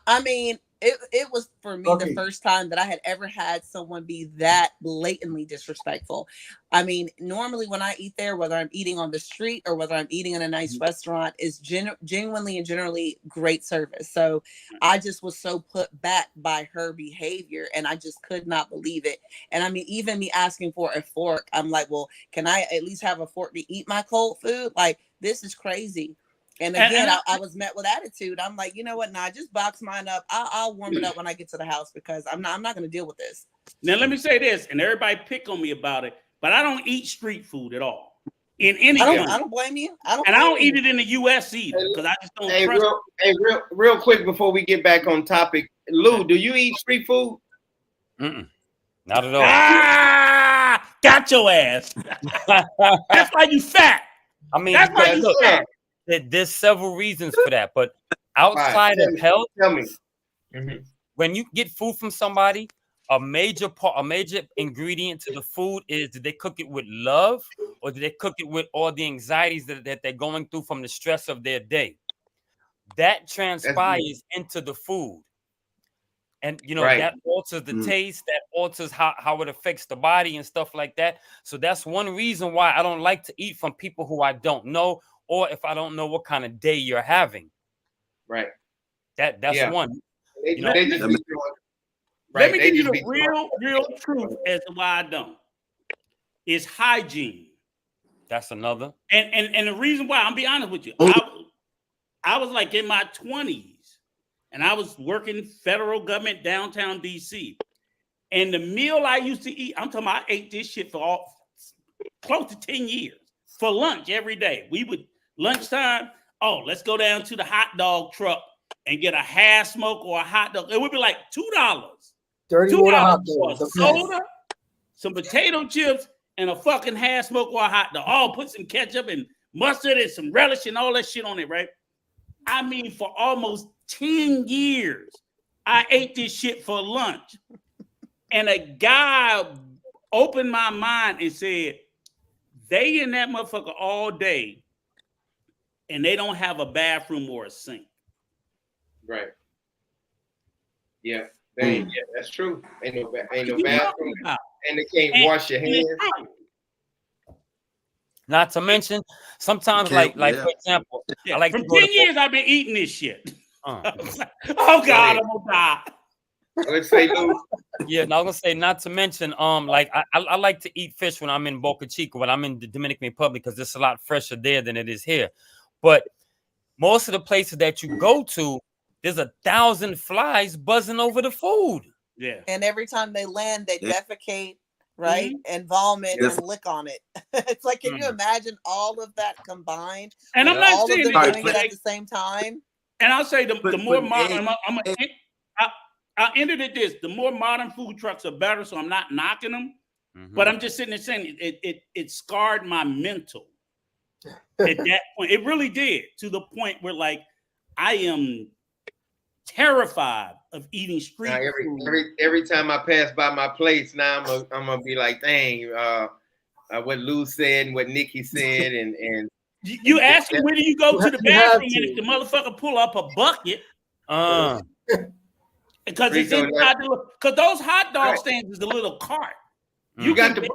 I mean, it was for me the first time that I had ever had someone be that blatantly disrespectful. I mean, normally when I eat there, whether I'm eating on the street or whether I'm eating in a nice restaurant, is genuinely and generally great service. So I just was so put back by her behavior and I just could not believe it. And I mean, even me asking for a fork, I'm like, well, can I at least have a fork to eat my cold food? Like, this is crazy. And again, I was met with attitude. I'm like, you know what? Nah, just box mine up. I'll warm it up when I get to the house because I'm not going to deal with this. Now, let me say this, and everybody pick on me about it, but I don't eat street food at all. In any I don't blame you. I don't eat it in the U.S. either because I just don't trust real quick before we get back on topic, Lou, do you eat street food? Mm-mm. Not at all. Got your ass. That's why you fat. I mean, That's why because you fat. there's several reasons for that, but outside of health, tell me. when you get food from somebody, a major ingredient to the food is, did they cook it with love, or did they cook it with all the anxieties that they're going through from the stress of their day? That transpires into the food. And that alters the taste, that alters how it affects the body and stuff like that. So that's one reason why I don't like to eat from people who I don't know, or if I don't know what kind of day you're having. Right. That's one. Let me give you the real truth as to why I don't. It's hygiene. That's another. And the reason why, I'll be honest with you, I was like in my 20s. And I was working federal government downtown DC. And the meal I used to eat, I'm talking about, I ate this shit for close to 10 years for lunch every day. We would, lunchtime, let's go down to the hot dog truck and get a half smoke or a hot dog. It would be like $2. Dirty water hot dog. A soda, some potato chips, and a fucking half smoke or a hot dog. Put some ketchup and mustard and some relish and all that shit on it, right? I mean, for almost 10 years, I ate this shit for lunch. And a guy opened my mind and said, they in that motherfucker all day, and they don't have a bathroom or a sink. Right. Yeah. That's true. Ain't no bathroom. And they can't wash your hands. Not to mention, sometimes, like for example, I like from 10 years I've been eating this shit. Oh God, I'm gonna die. Let's say Lou. Yeah, no, I'm gonna say, not to mention, like I like to eat fish when I'm in Boca Chica, when I'm in the Dominican Republic, because it's a lot fresher there than it is here. But most of the places that you go to, there's 1,000 flies buzzing over the food. Yeah. And every time they land, they defecate, right? And vomit and lick on it. It's like, can you imagine all of that combined? And I'm not all saying of them doing it at the same time. And I'll say the more modern, I'll end it at this: the more modern food trucks are better. So I'm not knocking them, but I'm just sitting there saying it scarred my mental at that point. It really did, to the point where like I am terrified of eating street food. Every time I pass by my place, now I'm gonna be like, dang, what Lou said and what Nikki said, and you ask him, where do you go to the bathroom? And if the motherfucker pull up a bucket, because it's inside because those hot dog stands is a little cart. I got your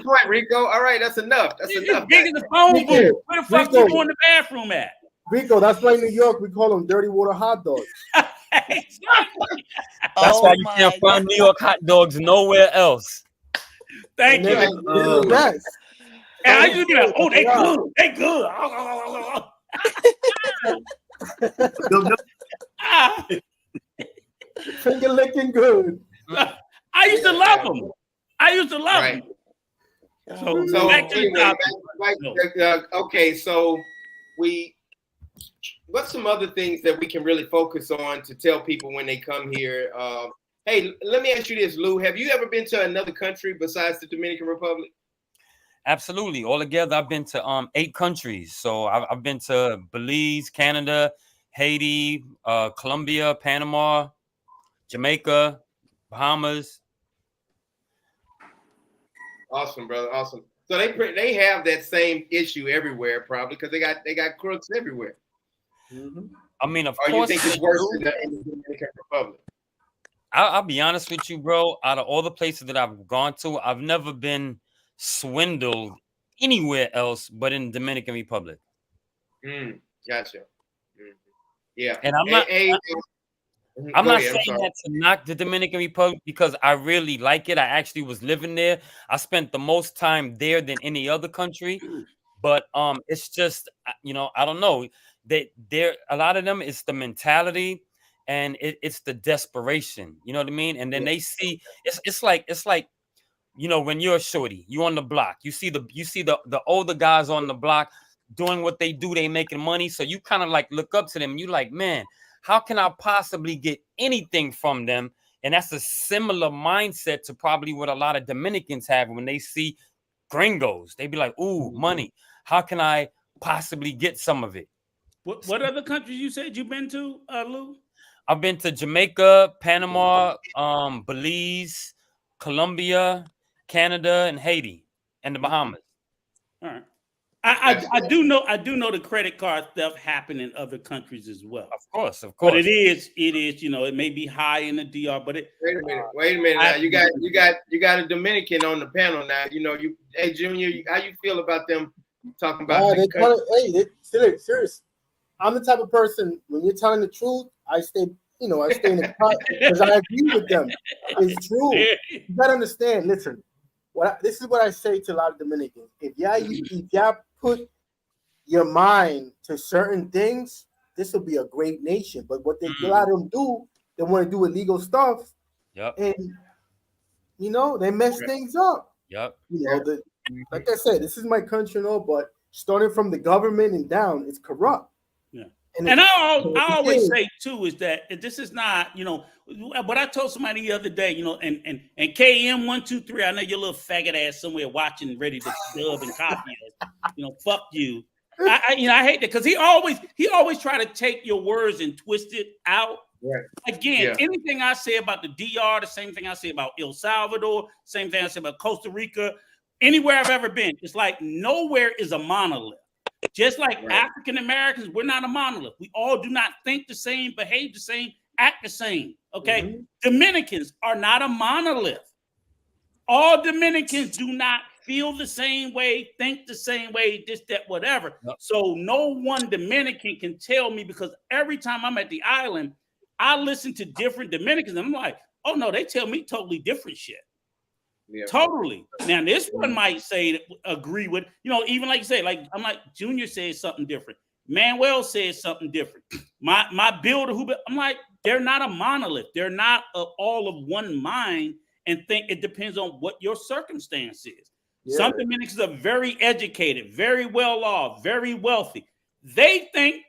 point, Rico. All right, that's enough. That's enough. Big as a phone booth. Where the fuck you go in the bathroom at? Rico, that's why in New York we call them dirty water hot dogs. That's why you can't find New York hot dogs nowhere else. Thank you. And I just be like, they good. They good. Finger licking good. I used to love them. So back to the topic. Okay, so what's some other things that we can really focus on to tell people when they come here? Hey, let me ask you this, Lou. Have you ever been to another country besides the Dominican Republic? Absolutely. Altogether, I've been to 8 countries. So I've been to Belize, Canada, Haiti, Colombia, Panama, Jamaica, Bahamas. Awesome, brother. Awesome. So they have that same issue everywhere, probably, because they got crooks everywhere. I mean, of course. Or you think it's worse in the Dominican Republic? I'll be honest with you, bro. Out of all the places that I've gone to, I've never been swindled anywhere else but in the Dominican Republic. Gotcha. Yeah. And I'm not saying that to knock the Dominican Republic, because I really like it. I actually was living there. I spent the most time there than any other country. But it's just, I don't know. They're a lot of them, it's the mentality and it's the desperation. You know what I mean? And then they see it's like when you're a shorty, you on the block, you see the older guys on the block doing what they do, they making money. So you kind of like look up to them. You like, man, how can I possibly get anything from them? And that's a similar mindset to probably what a lot of Dominicans have when they see gringos. They be like, ooh, money. How can I possibly get some of it? What other countries you said you've been to, Lou? I've been to Jamaica, Panama, Belize, Colombia, Canada, and Haiti, and the Bahamas. All right. I do know the credit card stuff happen in other countries as well. Of course. But it is, it may be high in the DR, but wait a minute now. You got a Dominican on the panel now. Hey Junior, how you feel about them talking about serious. I'm the type of person, when you're telling the truth, I stay in the cut because I agree with them. It's true. You gotta understand, listen. This is what I say to a lot of Dominicans. If y'all put your mind to certain things, this will be a great nation. But what a lot of them do, they want to do illegal stuff. Yep. And they mess things up. Yep. Like I said, this is my country, but starting from the government and down, it's corrupt. Yeah. And I always say too is that this is not, what I told somebody the other day, and KM123, I know your little faggot ass somewhere watching, ready to dub and copy us. Fuck you. I hate that because he always try to take your words and twist it out. Right. Again, anything I say about the DR, the same thing I say about El Salvador, same thing I say about Costa Rica, anywhere I've ever been, it's like nowhere is a monolith. Just like African Americans, we're not a monolith. We all do not think the same, behave the same, act the same. Okay. Mm-hmm. Dominicans are not a monolith. All Dominicans do not feel the same way, think the same way, this, that, whatever. Yep. So no one Dominican can tell me, because every time I'm at the island, I listen to different Dominicans and I'm like, oh no, they tell me totally different shit. Yeah. Totally. Now this one might say agree with, even like you say, like I'm like Junior says something different. Manuel says something different. My builder I'm like, they're not a monolith. They're not all of one mind and think it depends on what your circumstance is. Yeah. Some Dominicans are very educated, very well off, very wealthy. They think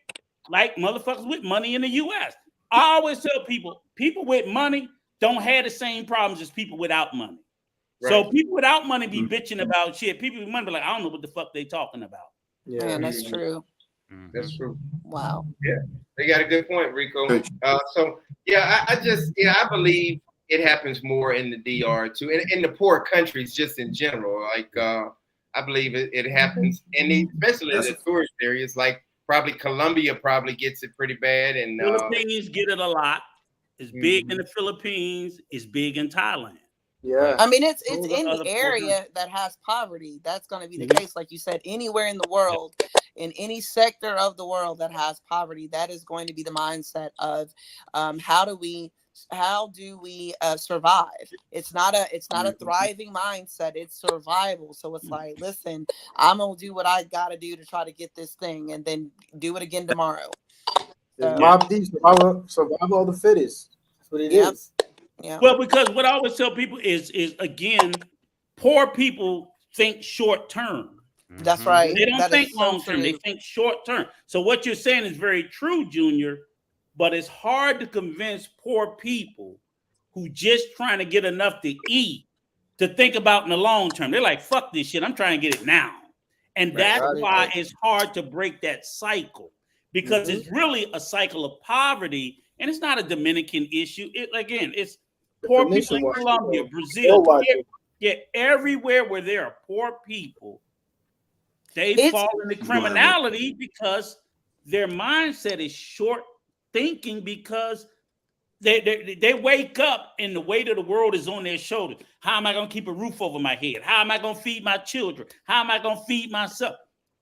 like motherfuckers with money in the US. I always tell people with money don't have the same problems as people without money. Right. So people without money be bitching about shit. People with money be like, I don't know what the fuck they talking about. Yeah, man, that's true. That's true. Wow. Yeah, they got a good point, Rico. I believe it happens more in the DR too, and in the poor countries just in general. Like I believe it happens, especially in the tourist areas. Like probably Colombia probably gets it pretty bad, and Philippines get it a lot. It's big in the Philippines. It's big in Thailand. Yeah, I mean it's any area that has poverty. That's going to be the case, like you said. Anywhere in the world, in any sector of the world that has poverty, that is going to be the mindset of how do we survive. It's not a thriving mindset. It's survival. So it's like, listen, I'm gonna do what I gotta do to try to get this thing, and then do it again tomorrow. Survival of the fittest. That's what it is. Yeah. Well, because what I always tell people is again, poor people think short term. That's right. They don't think long term. They think short term. So what you're saying is very true, Junior. But it's hard to convince poor people who just trying to get enough to eat to think about in the long term. They're like, fuck this shit. I'm trying to get it now. And that's why it's hard to break that cycle, because it's really a cycle of poverty. And it's not a Dominican issue. It's poor people in Colombia, Brazil. Everywhere where there are poor people, they fall into criminality because their mindset is short thinking, because they wake up and the weight of the world is on their shoulders. How am I going to keep a roof over my head? How am I going to feed my children? How am I going to feed myself?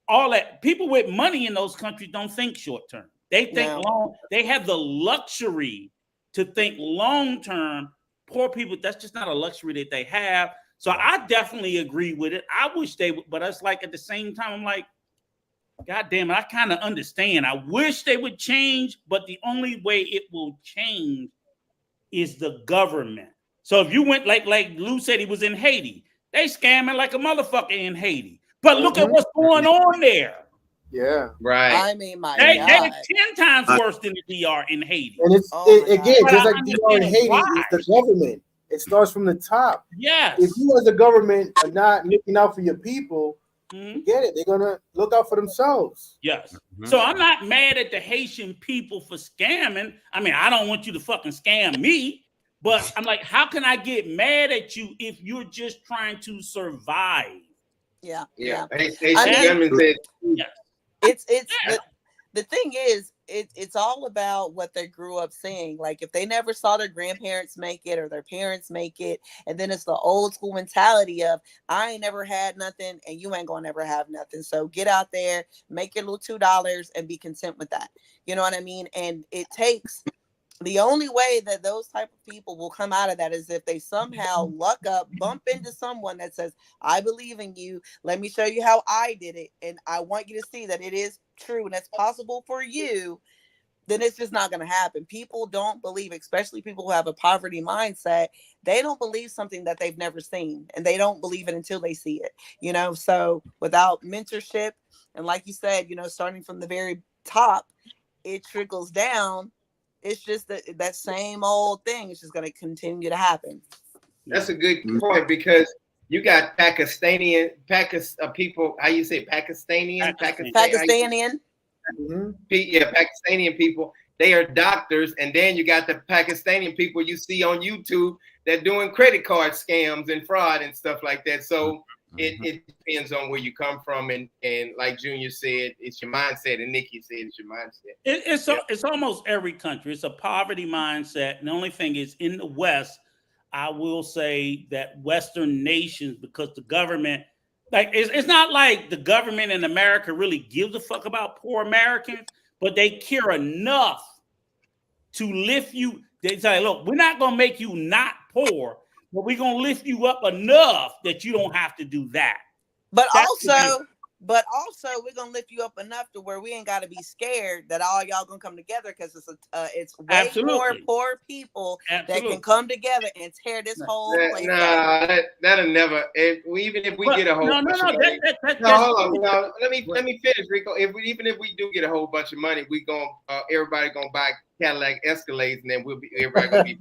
All that. People with money in those countries don't think short term. They think long. They have the luxury to think long term. Poor people, that's just not a luxury that they have. So I definitely agree with it. I wish they would, but it's like at the same time, I'm like, God damn it, I kind of understand. I wish they would change, but the only way it will change is the government. So if you went like Lou said, he was in Haiti. They scamming like a motherfucker in Haiti. But look at what's going on there. Yeah. Right. I mean, my They're God. 10 times worse than the DR in Haiti. And it's Oh my again, God. just But I like DR in understand Haiti, why. it's the government. It starts from the top. Yes. If you as a government are not looking out for your people, Mhm. forget it. They're gonna look out for themselves. Yes. Mhm. So I'm not mad at the Haitian people for scamming. I mean, I don't want you to fucking scam me, but I'm like, how can I get mad at you if you're just trying to survive? Yeah. Yeah. Yeah. Haitian I mean, government said, Yes. it's Yeah. the thing is, it's all about what they grew up seeing. Like if they never saw their grandparents make it or their parents make it, and then it's the old school mentality of I ain't never had nothing and you ain't gonna never have nothing. So get out there, make your little $2 and be content with that. You know what I mean? And it takes the only way that those type of people will come out of that is if they somehow luck up, bump into someone that says, I believe in you. Let me show you how I did it. And I want you to see that it is true and it's possible for you. Then it's just not going to happen. People don't believe, especially people who have a poverty mindset. They don't believe something that they've never seen and they don't believe it until they see it, you know? So without mentorship, and like you said, you know, starting from the very top, it trickles down. It's just that same old thing. It's just going to continue to happen. that's a good point because you got people. How you say Pakistanian? Pakistani. Mhm. Yeah, Pakistani people. They are doctors, and then you got the Pakistani people you see on YouTube that doing credit card scams and fraud and stuff like that. So it depends on where you come from, and like Junior said, it's your mindset, and Nikki said it's your mindset. It's almost every country. It's a poverty mindset. And the only thing is in the West, I will say that Western nations, because the government, like it's not like the government in America really gives a fuck about poor Americans, but they care enough to lift you. They say, look, we're not gonna make you not poor, but we're gonna lift you up enough that you don't have to do that. But That's also, we're gonna lift you up enough to where we ain't got to be scared that all y'all gonna come together because it's way more poor people that can come together and tear this whole place up. That'll never. Even if we get a whole bunch of money. Hold on. No, let me finish, Rico. Even if we do get a whole bunch of money, we everybody gonna buy Cadillac Escalades, and then everybody gonna be.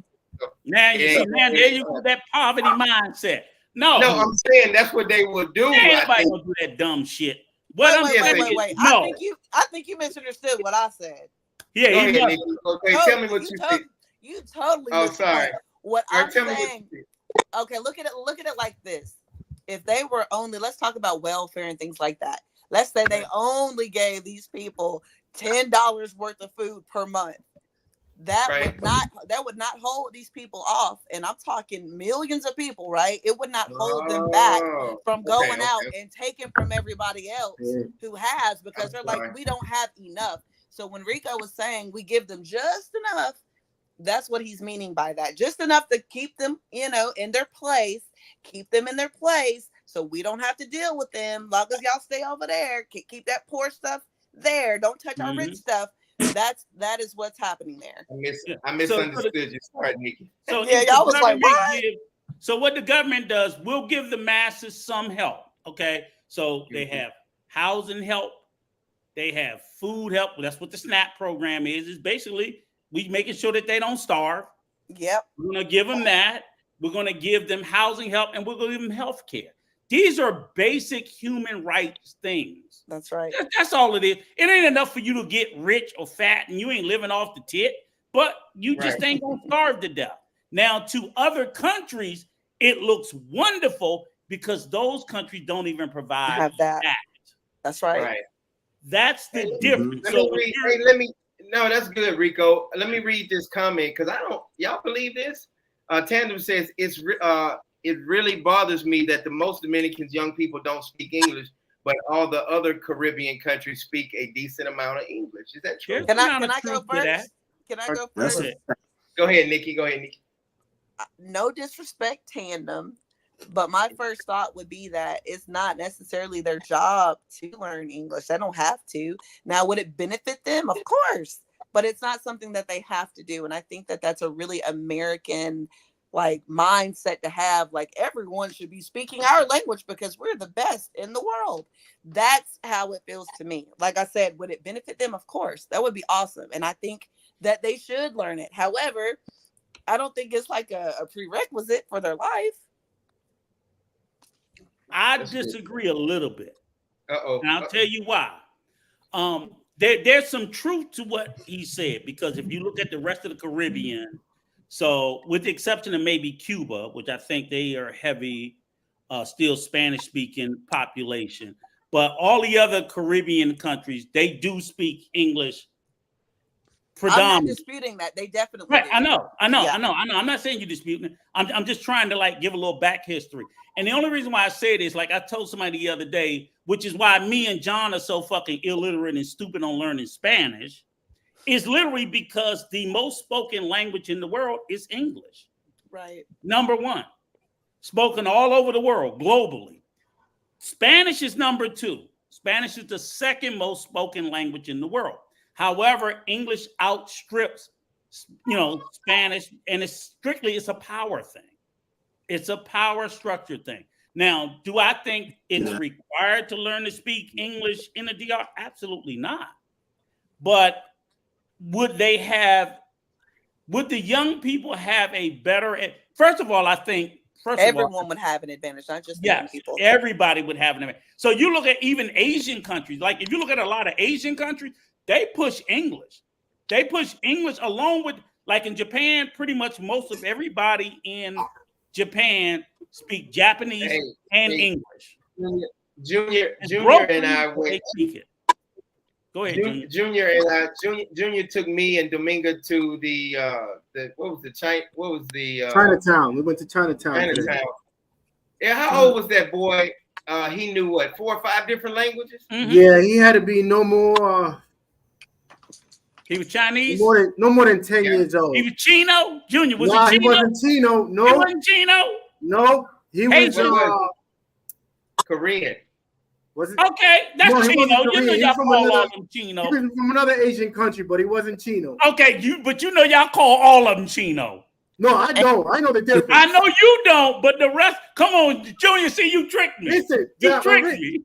Man, there you go, that poverty mindset. No, I'm saying that's what they will do. Anybody gonna do that dumb shit. Wait. No. I think you misunderstood what I said. Yeah, go ahead, Nick. Okay, tell me what you said. You totally. Oh, sorry. What I'm saying. Okay, look at it like this. If they were only, let's talk about welfare and things like that. Let's say they only gave these people $10 worth of food per month. That would not hold these people off, and I'm talking millions of people, right? It would not hold them back from going out and taking from everybody else who has, because they're like, we don't have enough. So when Rico was saying we give them just enough, that's what he's meaning by that. Just enough to keep them, in their place, so we don't have to deal with them. Long as y'all stay over there, keep that poor stuff there. Don't touch our rich stuff. That is what's happening there. I misunderstood you. Sorry, Nikki. So yeah, y'all was like, what? So what the government does, we'll give the masses some help. Okay, so they have housing help, they have food help. That's what the SNAP program is. Is basically we making sure that they don't starve. Yep. We're gonna give them that. We're gonna give them housing help, and we're gonna give them health care. These are basic human rights things. That's right. That's all it is. It ain't enough for you to get rich or fat and you ain't living off the tit, but you just ain't gonna starve to death. Now, to other countries, it looks wonderful because those countries don't even provide that. That's right. That's the difference. No, that's good, Rico. Let me read this comment because y'all believe this? Tandem says it really bothers me that the most Dominicans young people don't speak English, but all the other Caribbean countries speak a decent amount of English. Is that true? Can I go first? Can I go first? Go ahead, Nikki. No disrespect, Tandem, but my first thought would be that it's not necessarily their job to learn English. They don't have to. Now, would it benefit them? Of course, but it's not something that they have to do. And I think that that's a really American like mindset to have. Like everyone should be speaking our language because we're the best in the world. That's how it feels to me. Like I said, would it benefit them? Of course, that would be awesome, and I think that they should learn it. However, I don't think it's like a prerequisite for their life. I disagree a little bit. Uh-oh. And I'll tell you why. There's some truth to what he said, because if you look at the rest of the Caribbean, so with the exception of maybe Cuba, which I think they are heavy, still Spanish-speaking population, but all the other Caribbean countries, they do speak English predominantly. I'm not disputing that. They definitely right. do. I know. I'm not saying you're disputing it. I'm just trying to like give a little back history. And the only reason why I say this, like I told somebody the other day, which is why me and John are so fucking illiterate and stupid on learning Spanish, is literally because the most spoken language in the world is English. Right. Number one, spoken all over the world, globally. Spanish is number two. Spanish is the second most spoken language in the world. However, English outstrips, Spanish, and it's a power thing. It's a power structure thing. Now, do I think it's required to learn to speak English in the DR? Absolutely not. But would the young people have a better, first of all, I think, everyone would have an advantage, not just the young people. Everybody would have an advantage. So you look at even Asian countries, like if you look at a lot of Asian countries, they push English. They push English along with, like in Japan, pretty much most of everybody in Japan speak Japanese and English. Junior and I went. Go ahead, Junior took me and Dominga to the Chinatown. We went to Chinatown. Yeah, how old was that boy? He knew what, 4 or 5 different languages? Mm-hmm. Yeah, he had to be no more. He was Chinese? No more than 10 years old. He was Chino? Junior, was he Chino? He wasn't Chino. No. He wasn't Chino? No. He was Korean. Was it? Okay, that's Chino. You know y'all call all of them Chino. He was from another Asian country, but he wasn't Chino. Okay, but you know y'all call all of them Chino. No, I don't. I know the difference. I know you don't, but the rest, come on, Junior, see, you tricked me. Listen, you tricked me.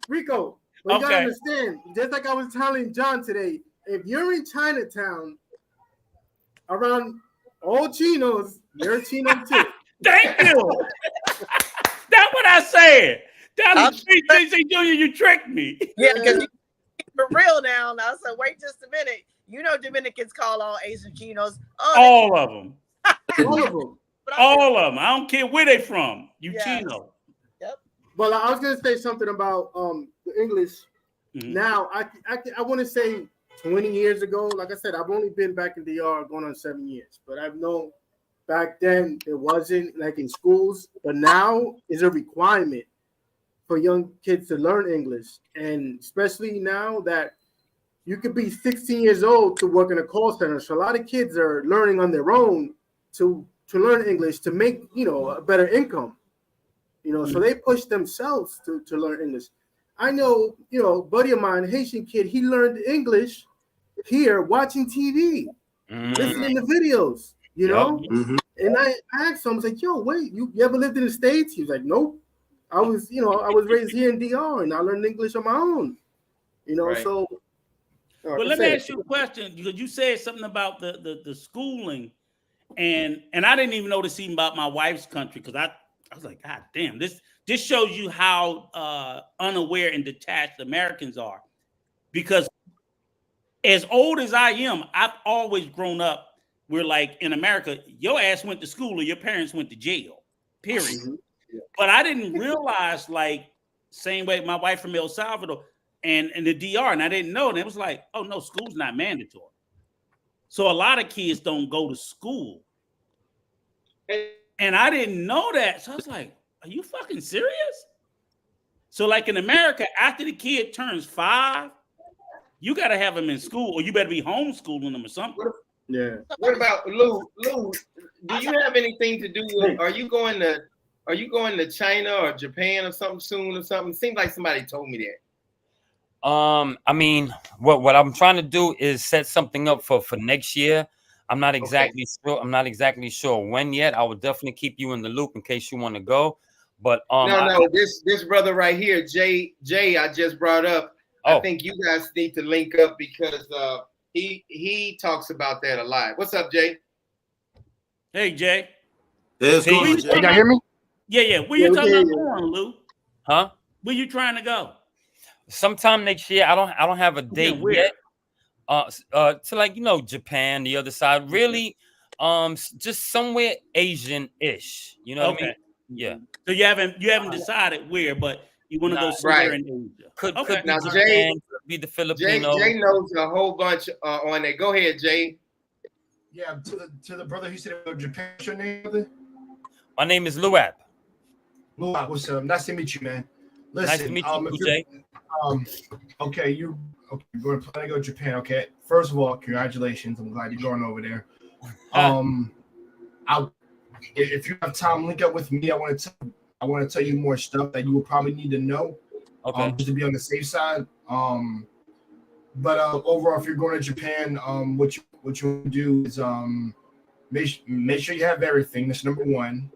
Rico, you gotta understand, just like I was telling John today, if you're in Chinatown around all Chinos, you're a Chino too. Thank you. That's what I said. Junior, you tricked me. Yeah, because you for real now. So wait just a minute. You know Dominicans call all Asian Chinos. All of them. All of them. All of them. I don't care where they from. Chino. Yep. Well, I was gonna say something about the English. Mm-hmm. Now, I want to say 20 years ago, like I said, I've only been back in DR going on 7 years, but I've known back then it wasn't like in schools, but now is a requirement for young kids to learn English, and especially now that you could be 16 years old to work in a call center. So a lot of kids are learning on their own to learn English to make, a better income, so they push themselves to learn English. I know, a buddy of mine, a Haitian kid, he learned English here watching TV, listening to videos, Mm-hmm. And I asked him, I was like, yo, wait, you ever lived in the States? He was like, nope. I was raised here in DR and I learned English on my own, right. So. Well, let me ask you a question, because you said something about the schooling, and I didn't even know this even about my wife's country, because I was like, God damn, this shows you how unaware and detached Americans are. Because as old as I am, I've always grown up where, like, in America, your ass went to school or your parents went to jail, period. Mm-hmm. Yeah. But I didn't realize, like, same way my wife from El Salvador and the DR, and I didn't know. And it was like, oh, no, school's not mandatory. So a lot of kids don't go to school. And I didn't know that. So I was like, are you fucking serious? So, like, in America, after the kid turns 5, you got to have him in school, or you better be homeschooling them or something. Yeah. What about Lou? Lou, do you have anything to do with? Are you going to China or Japan or something soon or something? Seems like somebody told me that. I mean, what I'm trying to do is set something up for next year. I'm not exactly sure. I'm not exactly sure when yet. I will definitely keep you in the loop in case you want to go. But no, this brother right here, Jay, I just brought up. I think you guys need to link up because he talks about that a lot. What's up, Jay? Hey, Jay. Yeah, it's going, Jay. Can y'all hear me? Yeah. Where you talking about going, Lou? Huh? Where you trying to go? Sometime next year. I don't have a date where? yet. To like Japan, the other side. Really, just somewhere Asian-ish. You know what I mean? Yeah. So you haven't decided where, but you want to go somewhere in Asia. Could be now Japan, Jay, could be the Filipino. Jay knows a whole bunch on it. Go ahead, Jay. Yeah, to the brother who said about Japan. What's your name, brother? My name is Luap. Luap, what's up? Nice to meet you, man. Listen, Nice to meet you, Jay. Okay, you're going to plan to go to Japan. Okay, first of all, congratulations. I'm glad you're going over there. If you have time, link up with me. I want to tell you more stuff that you will probably need to know. Okay. Just to be on the safe side. But overall, if you're going to Japan, what you want to do is make sure you have everything. That's number one.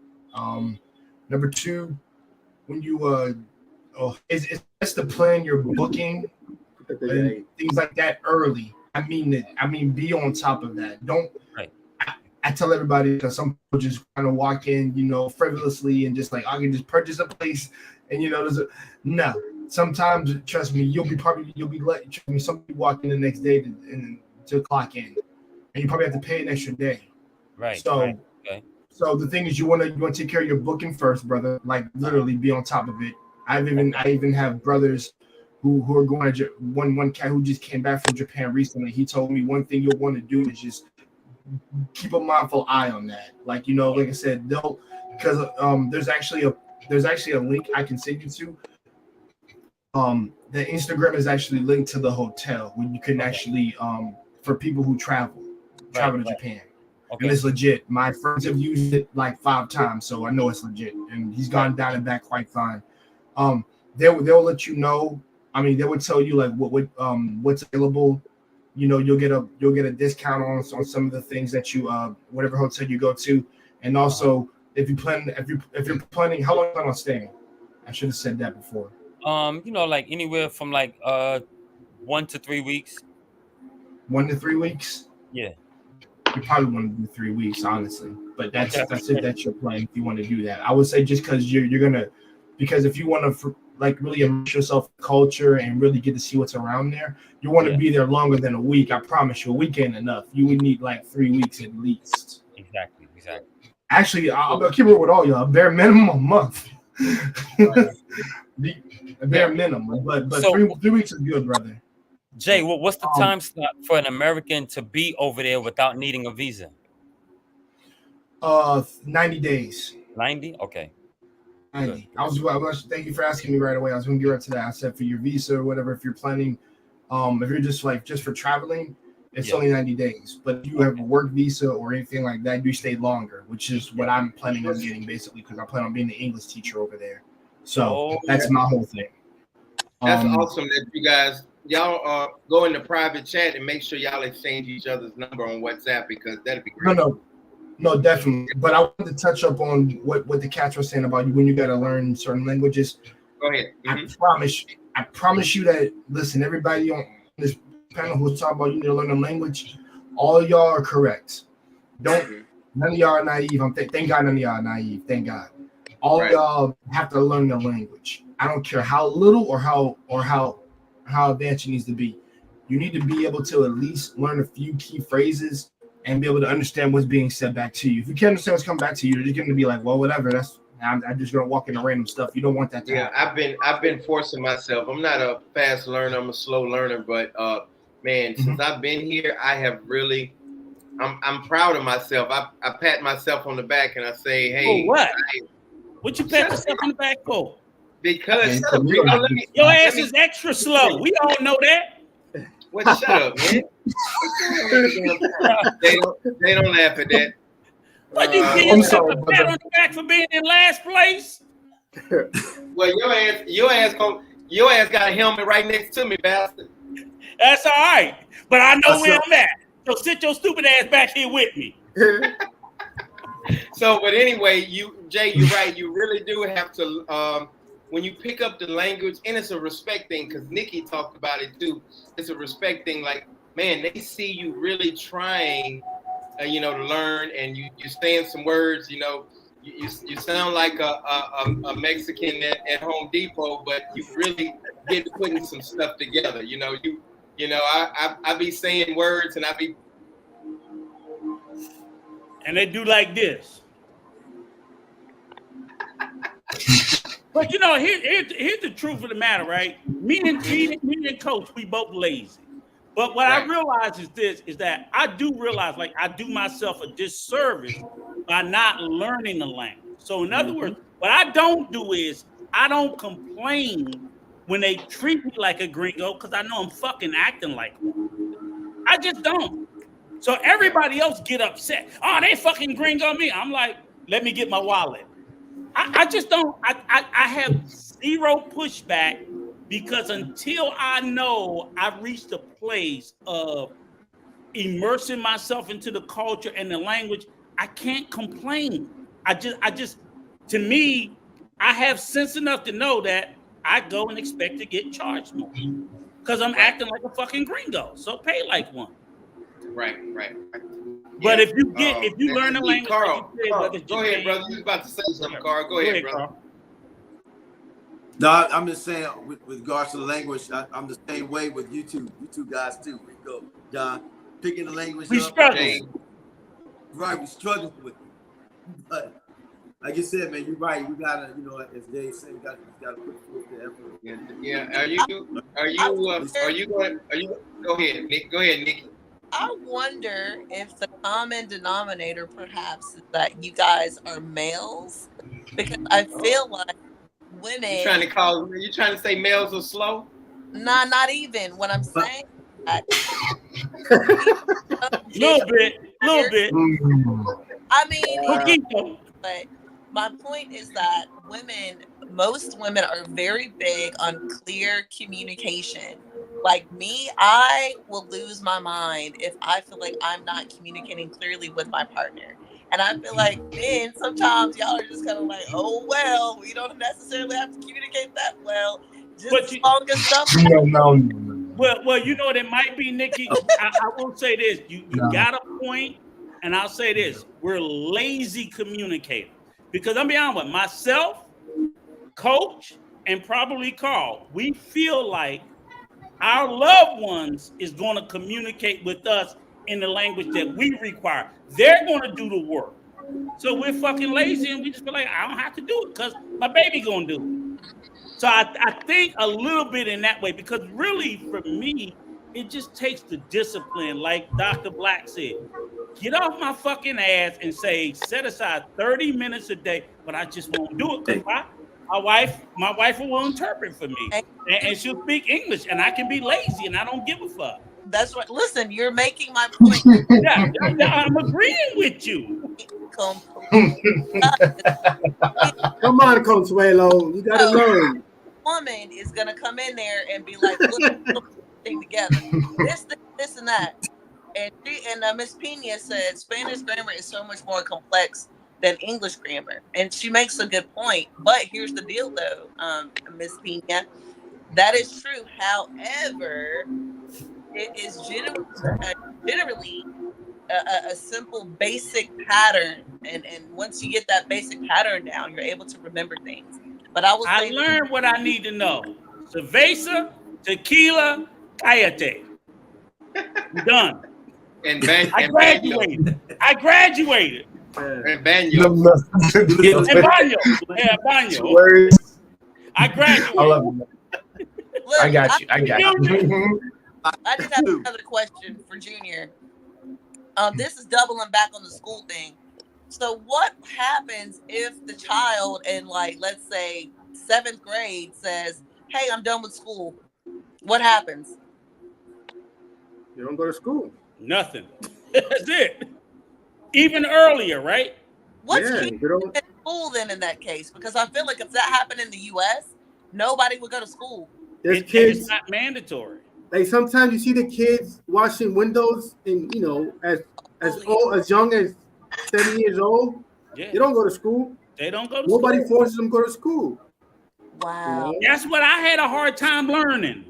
Number two, when you it's best to plan your booking and things like that early. I mean, be on top of that. Don't. Right. I tell everybody because some people just kind of walk in, frivolously and just like I can just purchase a place, and no. Sometimes, trust me, you'll be letting somebody walk in the next day to clock in, and you probably have to pay an extra day. Right. So, right. Okay. So the thing is, you want to take care of your booking first, brother. Like literally, be on top of it. I even have brothers who are going to one cat who just came back from Japan recently. He told me one thing you'll want to do is just keep a mindful eye on that. Like like I said, because there's actually a link I can send you to. The Instagram is actually linked to the hotel where you can actually for people who travel to Japan. Okay. And it's legit. My friends have used it like 5 times, so I know it's legit. And he's gone down and back quite fine. They'll let you know. I mean, they would tell you like what's available. You'll get a discount on some of the things that you whatever hotel you go to, and also if you're planning, how long are you planning on staying? I should have said that before. Like anywhere from like 1 to 3 weeks. 1 to 3 weeks. Yeah. You probably want to do 3 weeks, honestly. But that's it. That's your plan if you want to do that. I would say just because because if you want to like really immerse yourself in culture and really get to see what's around there, you want to be there longer than a week. I promise you, a week ain't enough. You would need like 3 weeks at least. Exactly. Actually, I'll keep it with all y'all. Bare minimum a month. Bare minimum, but so, 3 weeks is good, brother. Jay, what's the time slot for an American to be over there without needing a visa? 90 days. 90? Okay. 90. Thank you for asking me right away. I was going to get right to that. I said for your visa or whatever, if you're planning, if you're just for traveling, it's only 90 days. But if you have a work visa or anything like that, you stay longer, which is what I'm planning on getting basically because I plan on being the English teacher over there. So that's my whole thing. That's awesome that y'all go in the private chat and make sure y'all exchange each other's number on WhatsApp because that'd be great. No, definitely. But I wanted to touch up on what the cats were saying about you when you got to learn certain languages. Go ahead. Mm-hmm. I promise you that. Listen, everybody on this panel who's talking about you need to learn a language, all y'all are correct. None of y'all are naive. Thank God none of y'all are naive. Thank God. All y'all have to learn the language. I don't care how little or how advanced it needs to be. You need to be able to at least learn a few key phrases and be able to understand what's being said back to you. If you can't understand what's coming back to you, you're just going to be like, well, whatever. I'm just going to walk into random stuff. You don't want that to happen. I've been forcing myself. I'm not a fast learner. I'm a slow learner. But since I've been here, I have really. I'm proud of myself. I pat myself on the back and I say, hey, what you pat yourself on the back for? Because your ass is extra slow. We all know that. Well, shut up, man. They don't laugh at that. What you give yourself a pat on the back for being in last place? Well, your ass got a helmet right next to me, bastard. That's all right, but I know where I'm at. So sit your stupid ass back here with me. So, but anyway, Jay, you're right. You really do have to, when you pick up the language, and it's a respect thing, because Nikki talked about it too. It's a respect thing. Like, man, they see you really trying, to learn, and you saying some words. You sound like a Mexican at Home Depot, but you really get putting some stuff together. I be saying words, and I be. And they do like this. But here's the truth of the matter, right? Me and Coach, we both lazy. But what I realize is that I do realize, like, I do myself a disservice by not learning the language. So in other words, what I don't do is I don't complain when they treat me like a gringo because I know I'm fucking acting like one. I just don't. So everybody else get upset. Oh, they fucking gringo me. I'm like, let me get my wallet. I just don't. I have zero pushback because until I know I've reached a place of immersing myself into the culture and the language, I can't complain. I just, to me, I have sense enough to know that I go and expect to get charged more because I'm acting like a fucking gringo. So pay like one. Right. But if you learn the language, Carl, go ahead, brother. You about to say something, Carl? Go ahead, brother. Carl. No, I'm just saying with regards to the language, I'm the same way with you two guys too. We go, John, picking the language we up. Struggle. Right, we struggle with it. But like you said, man, you're right. You gotta, as Dave said, you gotta put forth the effort. Yeah. Are you going? Go ahead, Nick. Go ahead, Nikki. I wonder if the common denominator perhaps is that you guys are males, because I feel like women. You trying to say males are slow? Nah, not even. When I'm saying that. Little bit. I mean, but my point is that most women are very big on clear communication. Like me, I will lose my mind if I feel like I'm not communicating clearly with my partner. And I feel like men, sometimes y'all are just kind of like, oh, well, we don't necessarily have to communicate that well. Just as long as stuff. Well, it might be, Nikki. I will say this. You got a point, and I'll say this. We're lazy communicators. Because I'm being honest with myself, Coach, and probably Carl, we feel like our loved ones is going to communicate with us in the language that we require. They're going to do the work. So we're fucking lazy and we just feel like, I don't have to do it because my baby going to do it. So I think a little bit in that way, because really for me, it just takes the discipline. Like Dr. Black said, get off my fucking ass and say, set aside 30 minutes a day, but I just won't do it because my wife will interpret for me, and she'll speak English, and I can be lazy, and I don't give a fuck. That's right. Listen, you're making my point. Yeah, I'm agreeing with you. Come on, Consuelo, you gotta learn. Woman is gonna come in there and be like, "Look, thing together, this, and that." And Miss Pena said Spanish grammar is so much more complex than English grammar, and she makes a good point. But here's the deal, though, Miss Pena, that is true. However, it is generally a simple, basic pattern, and once you get that basic pattern down, you're able to remember things. But I learned what I need to know: cerveza, tequila, cállate. I'm done. And I graduated. And baño. Baño. I graduated. I love you. Look, I got you. I just have another question for Junior. This is doubling back on the school thing. So what happens if the child in, like, let's say 7th grade says, "Hey, I'm done with school"? What happens? You don't go to school. Nothing. That's it. Even earlier, right? What's in school then in that case? Because I feel like if that happened in the U.S., nobody would go to school. There's kids. It's not mandatory. like sometimes you see the kids washing windows, and as young as 7 years old. Yeah. They don't go to school. They don't go to Nobody school. forces them to go to school. Wow. That's what I had a hard time learning.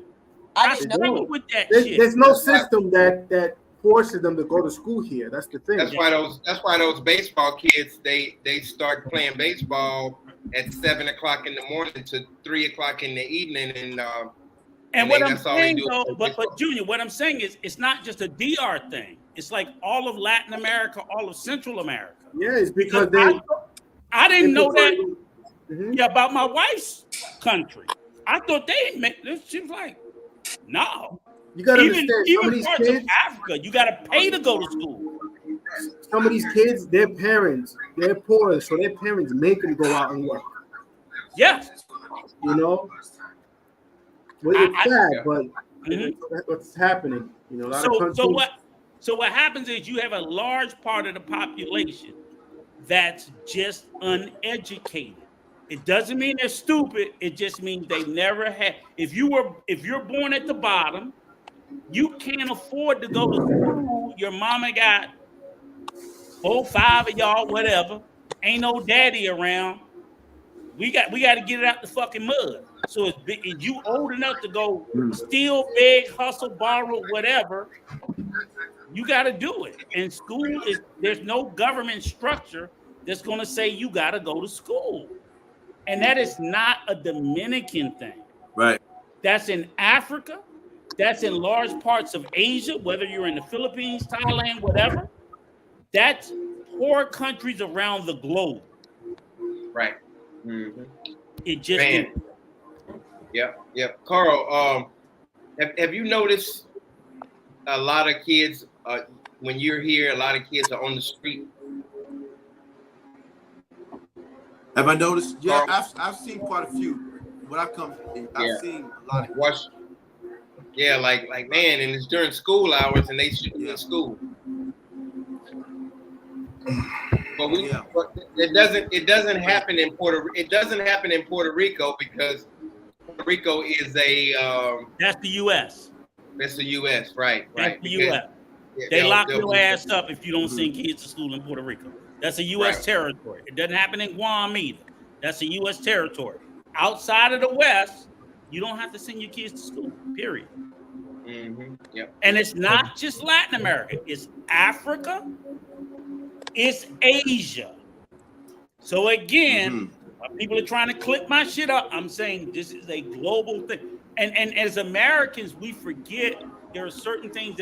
I struggled with that shit. There's no system that forces them to go to school here. That's the thing. That's why those baseball kids they start playing baseball at 7 o'clock in the morning to 3 o'clock in the evening, and what I'm saying though, but Junior, what I'm saying is it's not just a DR thing. It's like all of Latin America, all of Central America. Yeah, it's because I didn't know that about my wife's country. I thought they didn't make this. She was like, no. You gotta even understand, parts of Africa, you gotta pay to go to school. Some of these kids, their parents, they're poor, so their parents make them go out and work. Yes. You know? Well, it's sad, but that's what's happening. You know, a lot of countries. So what happens is you have a large part of the population that's just uneducated. It doesn't mean they're stupid. It just means they never had. If you're born at the bottom, you can't afford to go to school. Your mama got 4, 5 of y'all, whatever. Ain't no daddy around. We got to get it out the fucking mud. So if you old enough to go steal, beg, hustle, borrow, whatever, you got to do it. And school there's no government structure that's going to say you got to go to school. And that is not a Dominican thing. Right. That's in Africa. That's in large parts of Asia, whether you're in the Philippines, Thailand, whatever. That's poor countries around the globe. Right. Mm-hmm. It just Yep. Carl, have you noticed a lot of kids when you're here? A lot of kids are on the street. Have I noticed? Yeah, I've seen quite a few. When I come, I've seen a lot of. Yeah, like man, and it's during school hours, and they should be in school. But it doesn't happen in Puerto Rico because Puerto Rico is that's the U.S. That's the U.S. Right. That's the U.S. They lock your ass up if you don't send kids to school in Puerto Rico. That's a U.S. territory. It doesn't happen in Guam either. That's a U.S. territory. Outside of the West, you don't have to send your kids to school, period. Mm-hmm. Yep. And it's not just Latin America. It's Africa. It's Asia. So again, people are trying to clip my shit up. I'm saying this is a global thing. And as Americans, we forget there are certain things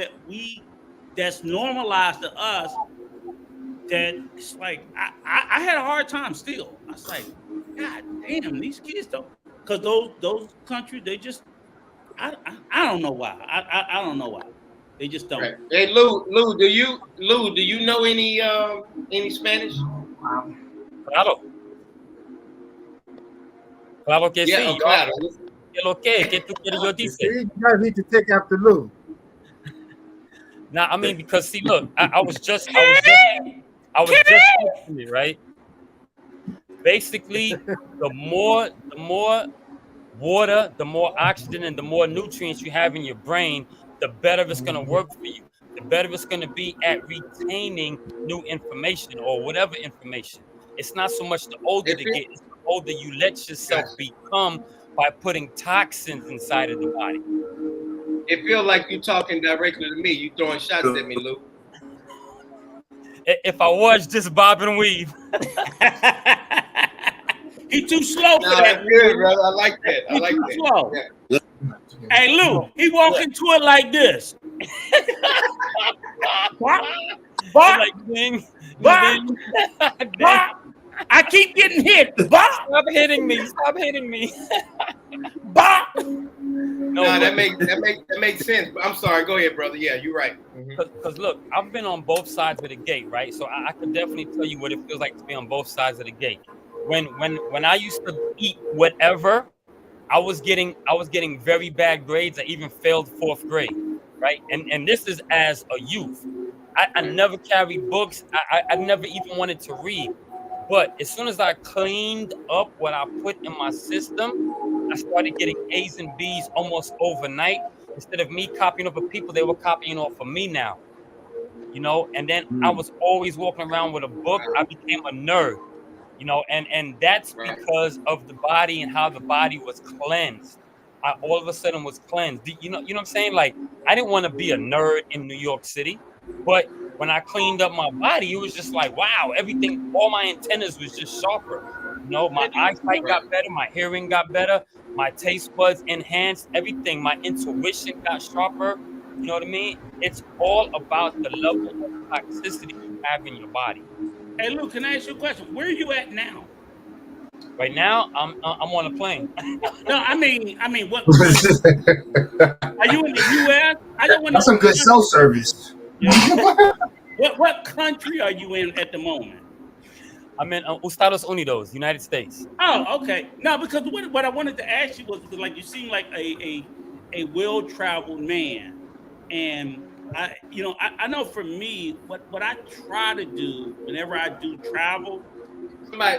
that's normalized to us that it's like, I had a hard time still. I was like, God damn, these kids don't, because those countries, they just, I don't know why. I don't know why. They just don't. Right. Hey Lou, do you know any Spanish? Claro que sí. Claro. ¿Qué lo que? ¿Qué tú quieres yo dice? You guys need to take after Lou. Now, I mean, because see, look, I was just thinking it, right? Basically, the more water, the more oxygen, and the more nutrients you have in your brain, the better it's going to work for you. The better it's going to be at retaining new information or whatever information. It's not so much the older to get, it's the older you let yourself become by putting toxins inside of the body. It feels like you're talking directly to me. You throwing shots at me, Lou. If I was just bob and weave. He too slow for that. That's good, brother. I like that. I like that. Slow. Yeah. Hey, Lou, he walk into it like this. I keep getting hit. Stop hitting me. Stop hitting me. No, that makes sense. I'm sorry. Go ahead, brother. Yeah, you're right. Because look, I've been on both sides of the gate, right? So I can definitely tell you what it feels like to be on both sides of the gate. When I used to eat whatever, I was getting very bad grades. I even failed 4th grade, right? And this is as a youth. I never carried books. I never even wanted to read. But as soon as I cleaned up what I put in my system, I started getting A's and B's almost overnight. instead of me copying off of people, they were copying off of me now. You know, and then I was always walking around with a book. I became a nerd, you know, and that's because of the body and how the body was cleansed. I all of a sudden was cleansed. You know what I'm saying? Like, I didn't want to be a nerd in New York City, but when I cleaned up my body, it was just like, wow, everything, all my antennas was just sharper. You know, my eyesight got better, my hearing got better, my taste buds enhanced, everything, my intuition got sharper. You know what I mean? It's all about the level of toxicity you have in your body. Hey, Luke, can I ask you a question? Where are you at now? Right now, I'm on a plane. No, I mean, what are you in the U.S.? I don't want. That's some good self service. Yeah. What country are you in at the moment? I'm in Estados Unidos, United States. Oh, okay. No, because what I wanted to ask you was because, like, you seem like a well-traveled man, and I know for me, what I try to do whenever I do travel.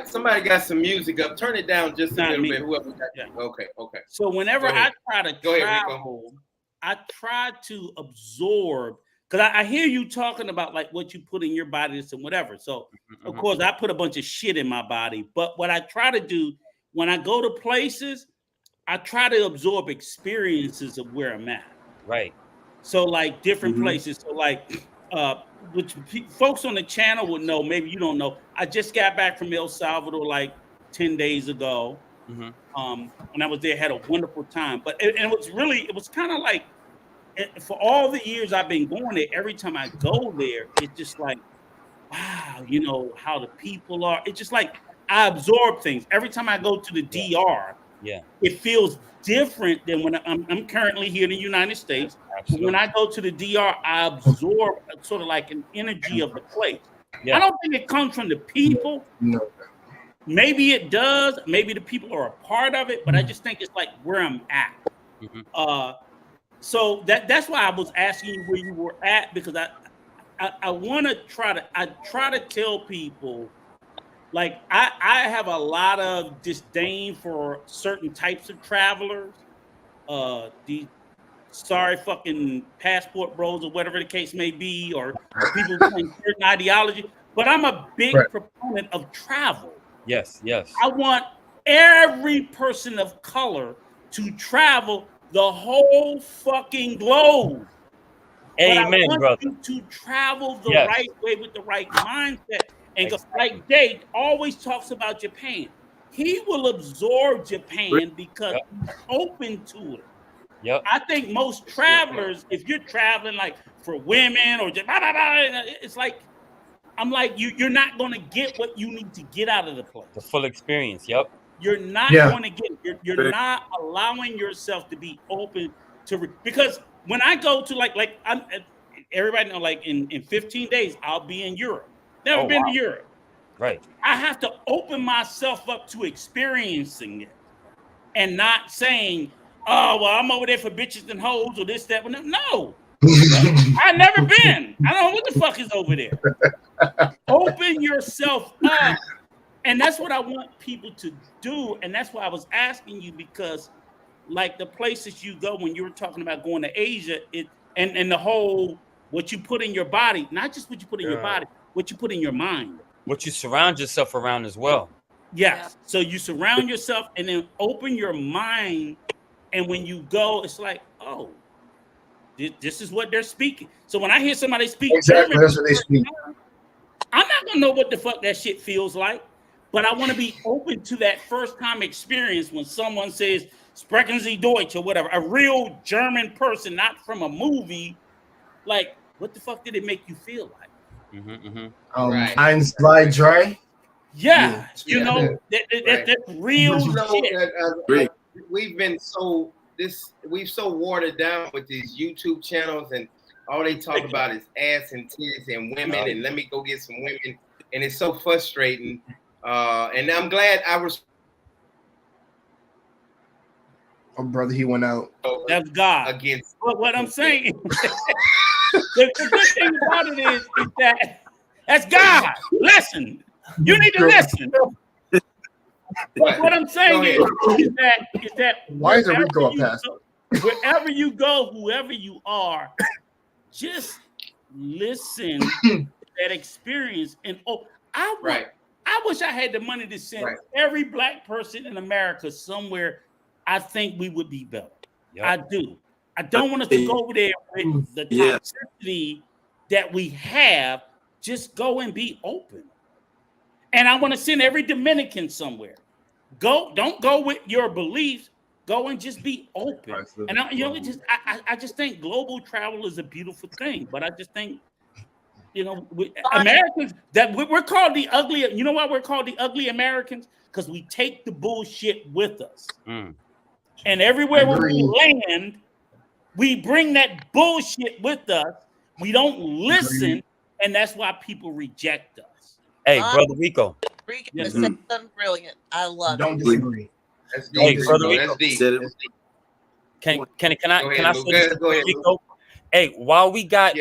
Somebody got some music up. Turn it down just a little bit. Whoever got Okay. So whenever I try to travel, I try to absorb, because I hear you talking about like what you put in your body and whatever. So of course I put a bunch of shit in my body. But what I try to do when I go to places, I try to absorb experiences of where I'm at. Right. So like different places. So like which folks on the channel would know, maybe you don't know. I just got back from El Salvador like 10 days ago. When I was there, had a wonderful time. But it was kind of like, for all the years I've been going there, every time I go there, it's just like, wow, you know, how the people are. It's just like I absorb things. Every time I go to the DR, it feels different than when I'm currently here in the United States. But when I go to the DR, I absorb sort of like an energy of the place. I don't think it comes from the people. No. Maybe it does. Maybe the people are a part of it, but I just think it's like where I'm at. So that's why I was asking you where you were at, because I want to try to tell people, like, I have a lot of disdain for certain types of travelers, the sorry fucking passport bros or whatever the case may be, or people claim certain ideology. But I'm a big proponent of travel. Yes. I want every person of color to travel the whole fucking globe. Amen, but I want brother. you to travel the right way with the right mindset. And like Dave always talks about Japan. He will absorb Japan because he's open to it. I think most travelers, if you're traveling like for women or just it's like, I'm like, you're not going to get what you need to get out of the place. The full experience. You're not going to get. You're not allowing yourself to be open to because when I go to like everybody know, like in 15 days I'll be in Europe. Never been to Europe. Right. I have to open myself up to experiencing it, and not saying, "Oh, well, I'm over there for bitches and hoes or this, that." No. I've never been. I don't know what the fuck is over there. Open yourself up. And that's what I want people to do. And that's why I was asking you, because like the places you go, when you were talking about going to Asia, and the whole, what you put in your body, not just what you put in your body, what you put in your mind. What you surround yourself around as well. Yes. So you surround yourself and then open your mind. And when you go, it's like, oh, this is what they're speaking. So when I hear somebody speak German, that's what they speak. I'm not gonna know what the fuck that shit feels like, but I want to be open to that first time experience when someone says "Sprechen Sie Deutsch" or whatever, a real German person, not from a movie. Like, what the fuck did it make you feel like? Eins, zwei, drei. Yeah, you know, that's real shit. We've so watered down with these YouTube channels, and all they talk about is ass and titties and women, and let me go get some women, and it's so frustrating. And I'm glad I was. Oh, brother, he went out. That's God. Against. But what I'm saying, the good thing about it is that that's God. Listen, you need to listen. What I'm saying is that why is Rico up past? wherever you go, whoever you are, just listen to that experience. And I wish I had the money to send every black person in America somewhere. I think we would be better. Yep. I do. I don't want us to go over there with the toxicity that we have. Just go and be open. And I want to send every Dominican somewhere. Don't go with your beliefs. Go and just be open. And I just think global travel is a beautiful thing. But I just think, Americans, that we're called the ugly. You know why we're called the ugly Americans? Because we take the bullshit with us. And everywhere we land, we bring that bullshit with us. We don't listen, and that's why people reject us. Hey, brother Rico. Rico said something brilliant. I love it. Don't disagree. That's deep. Hey, brother Rico. That's deep. Can I say this, Rico? Hey, while we got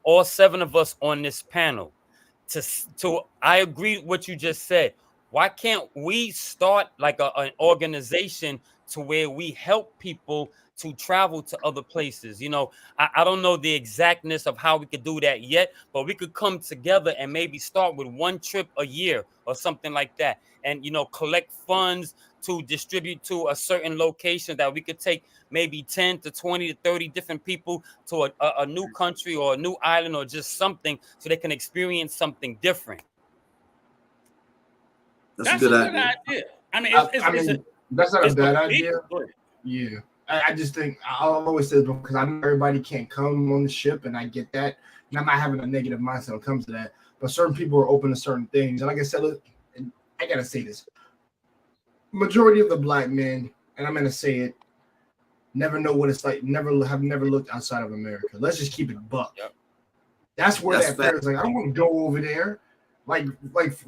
all 7 of us on this panel, I agree with what you just said. Why can't we start like an organization to where we help people to travel to other places? I don't know the exactness of how we could do that yet, but we could come together and maybe start with 1 trip a year or something like that, and collect funds to distribute to a certain location that we could take maybe 10 to 20 to 30 different people to a new country or a new island or just something so they can experience something different. That's a good idea. I mean, that's not a bad idea. Yeah. I just think I'll always say, because I know everybody can't come on the ship, and I get that. And I'm not having a negative mindset when it comes to that. But certain people are open to certain things. And like I said, and I got to say this. Majority of the black men, and I'm going to say it, never know what it's like, never looked outside of America. Let's just keep it buck. Yep. That's where that fear is like, I don't want to go over there. Like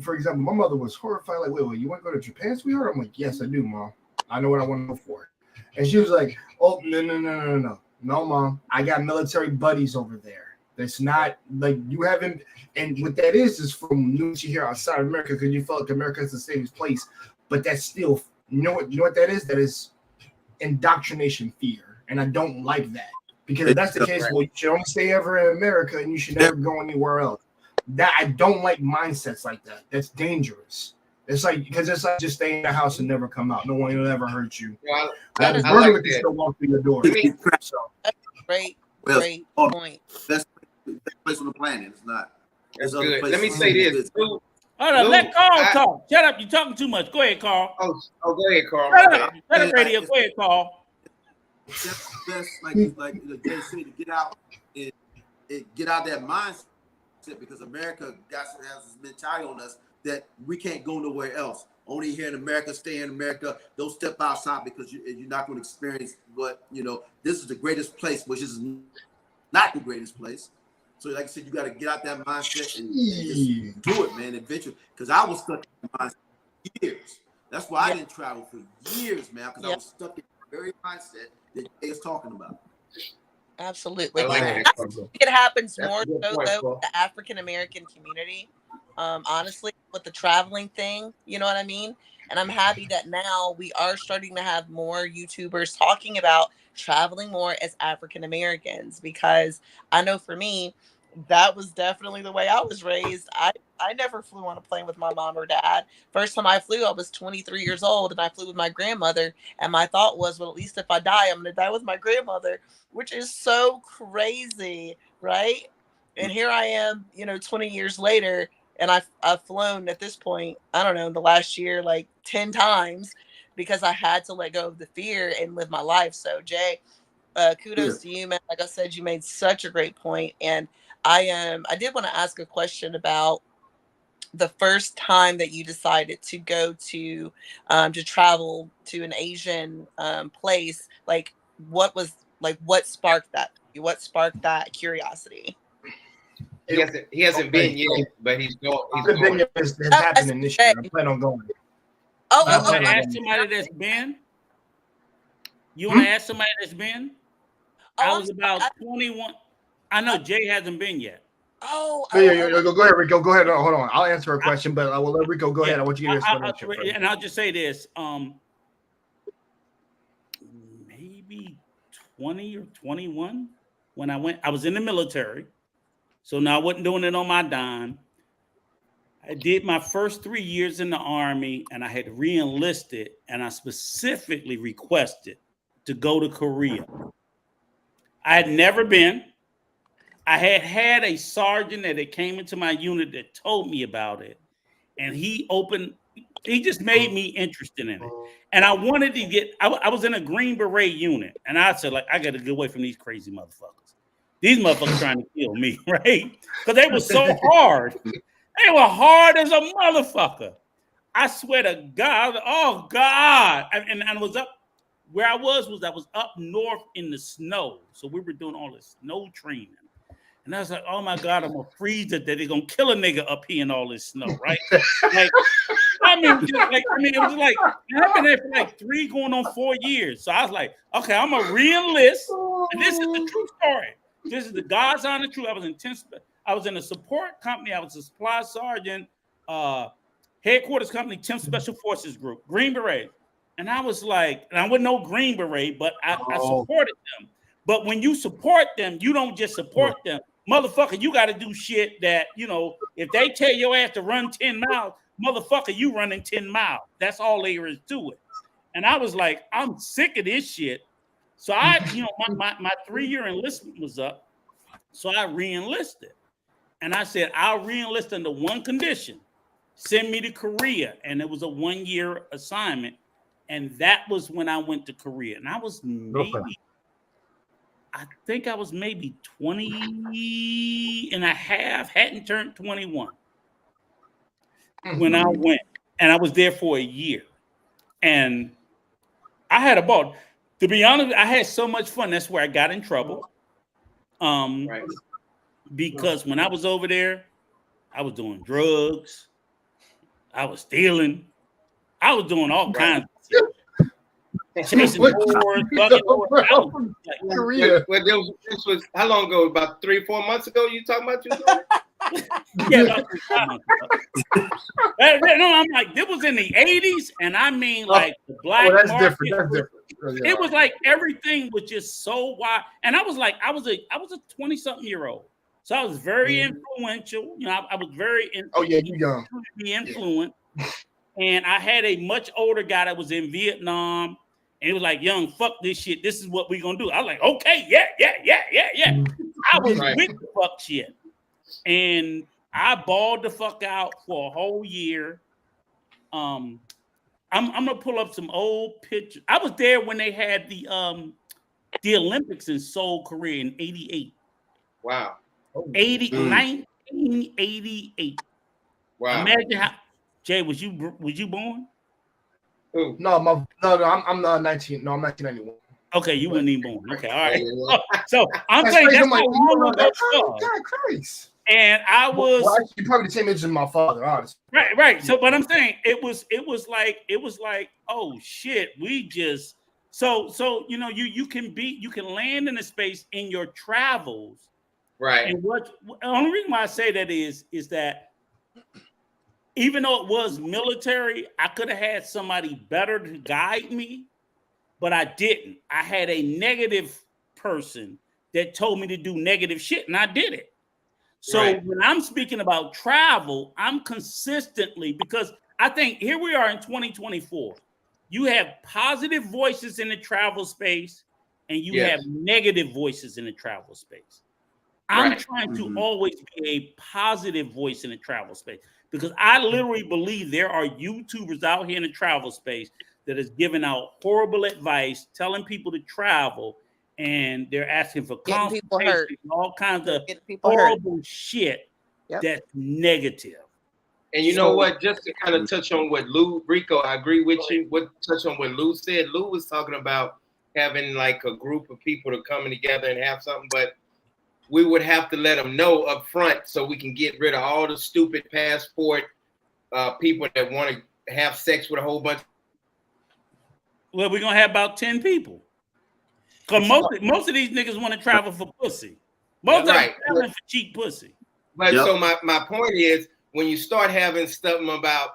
for example, my mother was horrified. Like, wait, you want to go to Japan, sweetheart? I'm like, yes, I do, Mom. I know what I want to go for. And she was like, oh, no, Mom. I got military buddies over there. That's not like you haven't. And what that is from news you hear outside of America, because you felt like America is the safest place. But that's still, you know what that is? That is indoctrination fear. And I don't like that. Because if that's the case, well, you should only stay ever in America and you should never go anywhere else. That I don't like mindsets like that. That's dangerous. It's like because it's like just stay in the house and never come out. No one will ever hurt you. That is murder if you still walk through your door. So. Great point. Best place on the planet. It's not. That's good. Let me say this. Hold on, let Carl talk. Shut up. You're talking too much. Go ahead, Carl. Oh, go ahead, Carl. Shut up, radio. Go ahead, Carl. That's best, like Jay said, to get out and get out that mindset, because America has this mentality on us that we can't go nowhere else. Only here in America, stay in America. Don't step outside because you're not going to experience what, this is the greatest place, which is not the greatest place. So like I said, you got to get out that mindset and just do it, man. Adventure. Because I was stuck in my mindset for years. That's why I didn't travel for years, man, because I was stuck in the very mindset that Jay is talking about. Absolutely. I think it happens more so though with the African American community. Honestly, with the traveling thing, you know what I mean? And I'm happy that now we are starting to have more YouTubers talking about traveling more as African Americans, because I know for me, that was definitely the way I was raised. I never flew on a plane with my mom or dad. First time I flew, I was 23 years old, and I flew with my grandmother. And my thought was, well, at least if I die, I'm going to die with my grandmother, which is so crazy, right? And here I am, 20 years later, and I've flown at this point, I don't know, in the last year, like 10 times, because I had to let go of the fear and live my life. So, Jay, kudos to you, man. Like I said, you made such a great point. And I did want to ask a question about the first time that you decided to go to travel to an Asian place. Like, what sparked that? What sparked that curiosity? He hasn't been yet, but he's going. It's happening this year. I plan on going. You want to ask somebody that's been? You want to ask somebody that's been? I was about 21. I know Jay hasn't been yet. Go ahead, Rico. Go ahead. Hold on. I'll answer a question, but I will let Rico go ahead. I want you to get your explanation. And I'll just say this. Maybe 20 or 21 when I went. I was in the military, so now I wasn't doing it on my dime. I did my first 3 years in the Army, and I had re-enlisted, and I specifically requested to go to Korea. I had never been. I had a sergeant that came into my unit that told me about it, and he just made me interested in it. And I wanted to get, I was in a Green Beret unit, and I said, like, I got to get away from these crazy motherfuckers. These motherfuckers trying to kill me, right? Because they were so hard. They were hard as a motherfucker. I swear to God, oh God. And I was up, where I was up north in the snow. So we were doing all this snow training. And I was like, oh my God, I'm gonna freeze it that they're gonna kill a nigga up here in all this snow, right? Like, it was like, I've been there for like 3 going on 4 years. So I was like, okay, I'm gonna re-enlist. And this is the true story. This is the God's honest truth. I was in a support company. I was a supply sergeant, headquarters company, 10th Special Forces Group, Green Beret. And I was like, and I wasn't no Green Beret, but I supported them. But when you support them, you don't just support them. Motherfucker, you got to do shit that, if they tell your ass to run 10 miles, motherfucker, you running 10 miles. That's all there is to it. And I was like, I'm sick of this shit. So my 3-year enlistment was up. So I re-enlisted. And I said, I'll re-enlist under one condition. Send me to Korea. And it was a 1-year assignment. And that was when I went to Korea. And I was maybe 20 and a half, hadn't turned 21 when I went. And I was there for a year. And I had a ball. To be honest, I had so much fun. That's where I got in trouble. Because when I was over there, I was doing drugs. I was stealing. I was doing all kinds of shit. Chasing whores, bugging whores. This was how long ago? About 3-4 months ago? You talking about you? Yeah, about 3 months ago. No, I'm like, it was in the 80s, and I mean, like the black that's market. different. That's different. It was like everything was just so wild, and I was like, I was a 20-something year old, so I was very influential. I was very you young. Be influenced, and I had a much older guy that was in Vietnam. And he was like, young, fuck this shit. This is what we're going to do. I was like, okay, yeah. I was with the fuck shit. And I balled the fuck out for a whole year. I'm going to pull up some old pictures. I was there when they had the Olympics in Seoul, Korea in 88. Wow. 1988. Wow. Imagine how, Jay, was you born? Ooh. No, I'm 19. No, I'm 1991. Okay, you weren't even born. Okay, all right. So I'm saying that's how long ago it was. God Christ. And I was actually probably the same age as my father, honestly. Right. So, but I'm saying it was like, oh shit, we just so you can land in a space in your travels, right? And the only reason why I say that is that even though it was military, I could have had somebody better to guide me, but I didn't. I had a negative person that told me to do negative shit, and I did it. So when I'm speaking about travel, I'm consistently, because I think here we are in 2024. You have positive voices in the travel space, and you have negative voices in the travel space. I'm trying to always be a positive voice in the travel space, because I literally believe there are YouTubers out here in the travel space that is giving out horrible advice, telling people to travel, and they're asking for consultation, all kinds of horrible shit that's negative. And you know what? Just to kind of touch on what Lou, Rico, I agree with you. Touch on what Lou said. Lou was talking about having like a group of people to come together and have something, but we would have to let them know up front so we can get rid of all the stupid passport people that want to have sex with a whole bunch. Well, we're going to have about 10 people. Because most of these niggas want to travel for pussy. Most of them traveling for cheap pussy. But so my point is, when you start having stuff about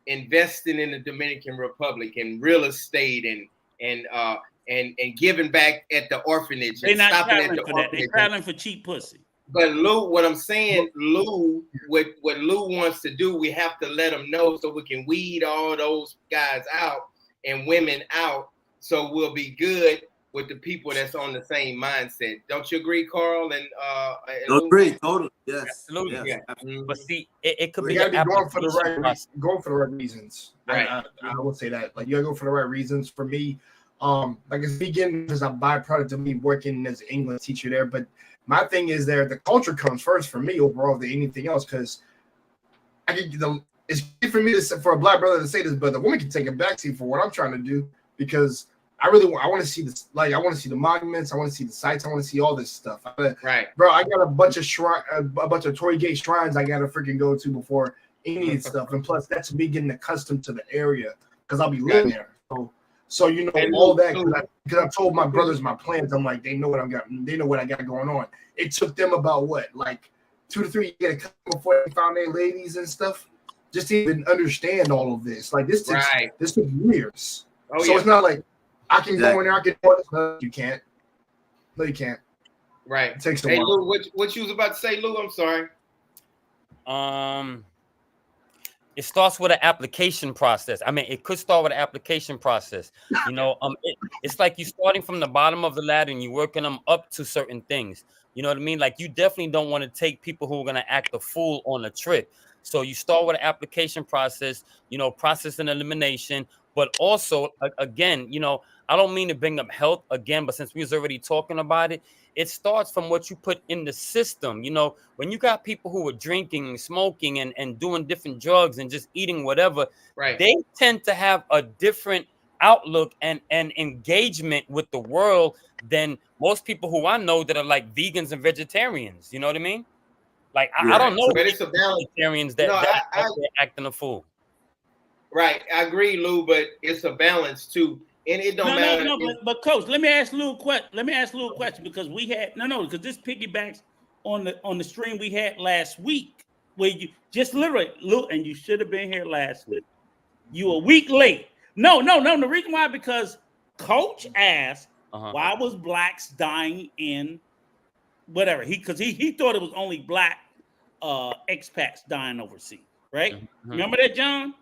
investing in the Dominican Republic and real estate and and giving back at the orphanage. They're and not stopping at traveling the for that. orphanage. They're traveling for cheap pussy. But Lou, what I'm saying, Lou, what Lou wants to do, we have to let him know so we can weed all those guys out and women out, so we'll be good with the people that's on the same mindset. Don't you agree, Carl? And Lou? Agree, totally. Yes, absolutely. Yes. Yeah. But see, it could You be gotta the be going for the application process. going for the right reasons. Right. I would say that. Like you gotta go for the right reasons. For me, like it's beginning as a byproduct of me working as an English teacher there. But my thing is there, the culture comes first for me overall than anything else, because it's easy for me to say, for a black brother to say this, but the woman can take a backseat for what I'm trying to do, because I want to see this. Like I want to see the monuments, I want to see the sites, I want to see all this stuff. Right, bro. I got a bunch of Tory Gate shrines I gotta freaking go to before any of this stuff, and plus that's me getting accustomed to the area because I'll be living there. So you know all that because I told my brothers my plans. I'm like, they know what I got going on. It took them about like 2 to 3 years before they found their ladies and stuff, just to even understand all of this. Like this took years. So it's not like I can go in there, I can do this. No, you can't. No, you can't. Right. It takes a while. Lou, what you was about to say, Lou? I'm sorry. It starts with an application process. I mean, it could start with an application process. You know, it's like you starting from the bottom of the ladder and you working them up to certain things. You know what I mean? Like you definitely don't want to take people who are going to act a fool on a trip. So you start with an application process, you know, process and elimination. But also, again, you know, I don't mean to bring up health again, but since we was already talking about it, it starts from what you put in the system. You know, when you got people who are drinking and smoking and doing different drugs and just eating whatever, they tend to have a different outlook and engagement with the world than most people who I know that are like vegans and vegetarians. You know what I mean? Like, I don't know. But it's a balance. Vegetarians that they're acting a fool. Right. I agree, Lou, but it's a balance too. And it don't matter. No, but Coach, let me ask Lou a question because we had because this piggybacks on the stream we had last week where you just literally Lou, and you should have been here last week. You a week late. No. The reason why, because Coach asked why was blacks dying in whatever he thought it was only black expats dying overseas, right? Remember that, John?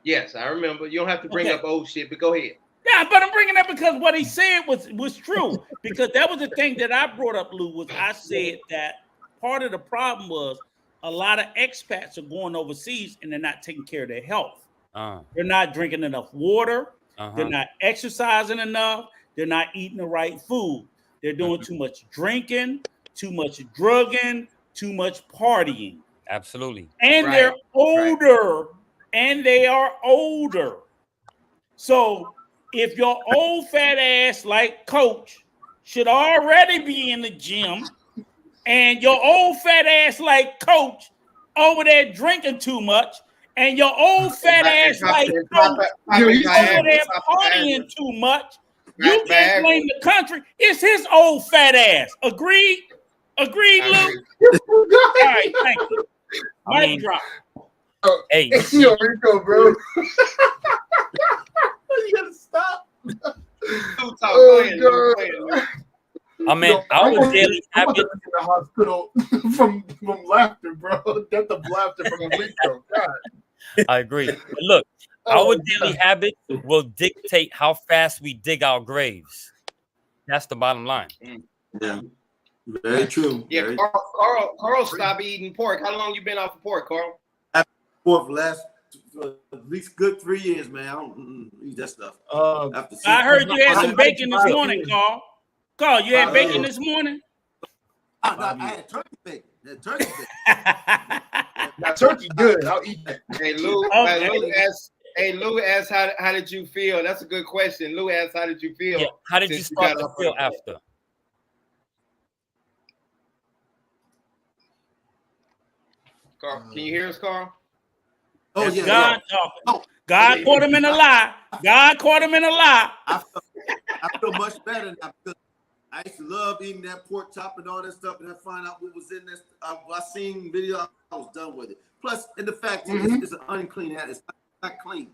Yes, I remember. You don't have to bring up old shit, but go ahead. Yeah, but I'm bringing up because what he said was true. Because that was the thing that I brought up, Lou, was I said that part of the problem was a lot of expats are going overseas and they're not taking care of their health. They're not drinking enough water. They're not exercising enough. They're not eating the right food. They're doing too much drinking, too much drugging, too much partying. Absolutely. And they're older. And they are older. So if your old fat ass like Coach should already be in the gym, and your old fat ass like Coach over there drinking too much, and your old fat ass like Coach over there partying too much, you can't blame the country. It's his old fat ass. Agreed? Agreed, Lou? All right, thank you. Mic drop. Hey, yo, Rico, bro. You gotta stop. Oh, God. I mean, our daily habit in the hospital from laughter, bro. Death of laughter from Rico. God. I agree. But look, our daily habit will dictate how fast we dig our graves. That's the bottom line. Yeah, very true. Yeah, very Carl, stop eating pork. How long you been off of pork, Carl? For the last at least good 3 years, man. I don't eat that stuff. I heard you had some bacon this morning, Carl. Carl, you had bacon this morning? I had turkey bacon. Now turkey good. I'll eat that. Hey, Lou. Lou asked, how did you feel? That's a good question. Lou asked, how did you feel? Yeah. How did you start to feel after? Carl, can you hear us, Carl? Oh, that's yeah. God talking. Oh, God caught him in a lie. God caught him in a lie. I feel much better now because I used to love eating that pork chop and all that stuff, and I find out what was in this. I seen video, I was done with it. Plus, and the fact is, it's an unclean, it's not clean.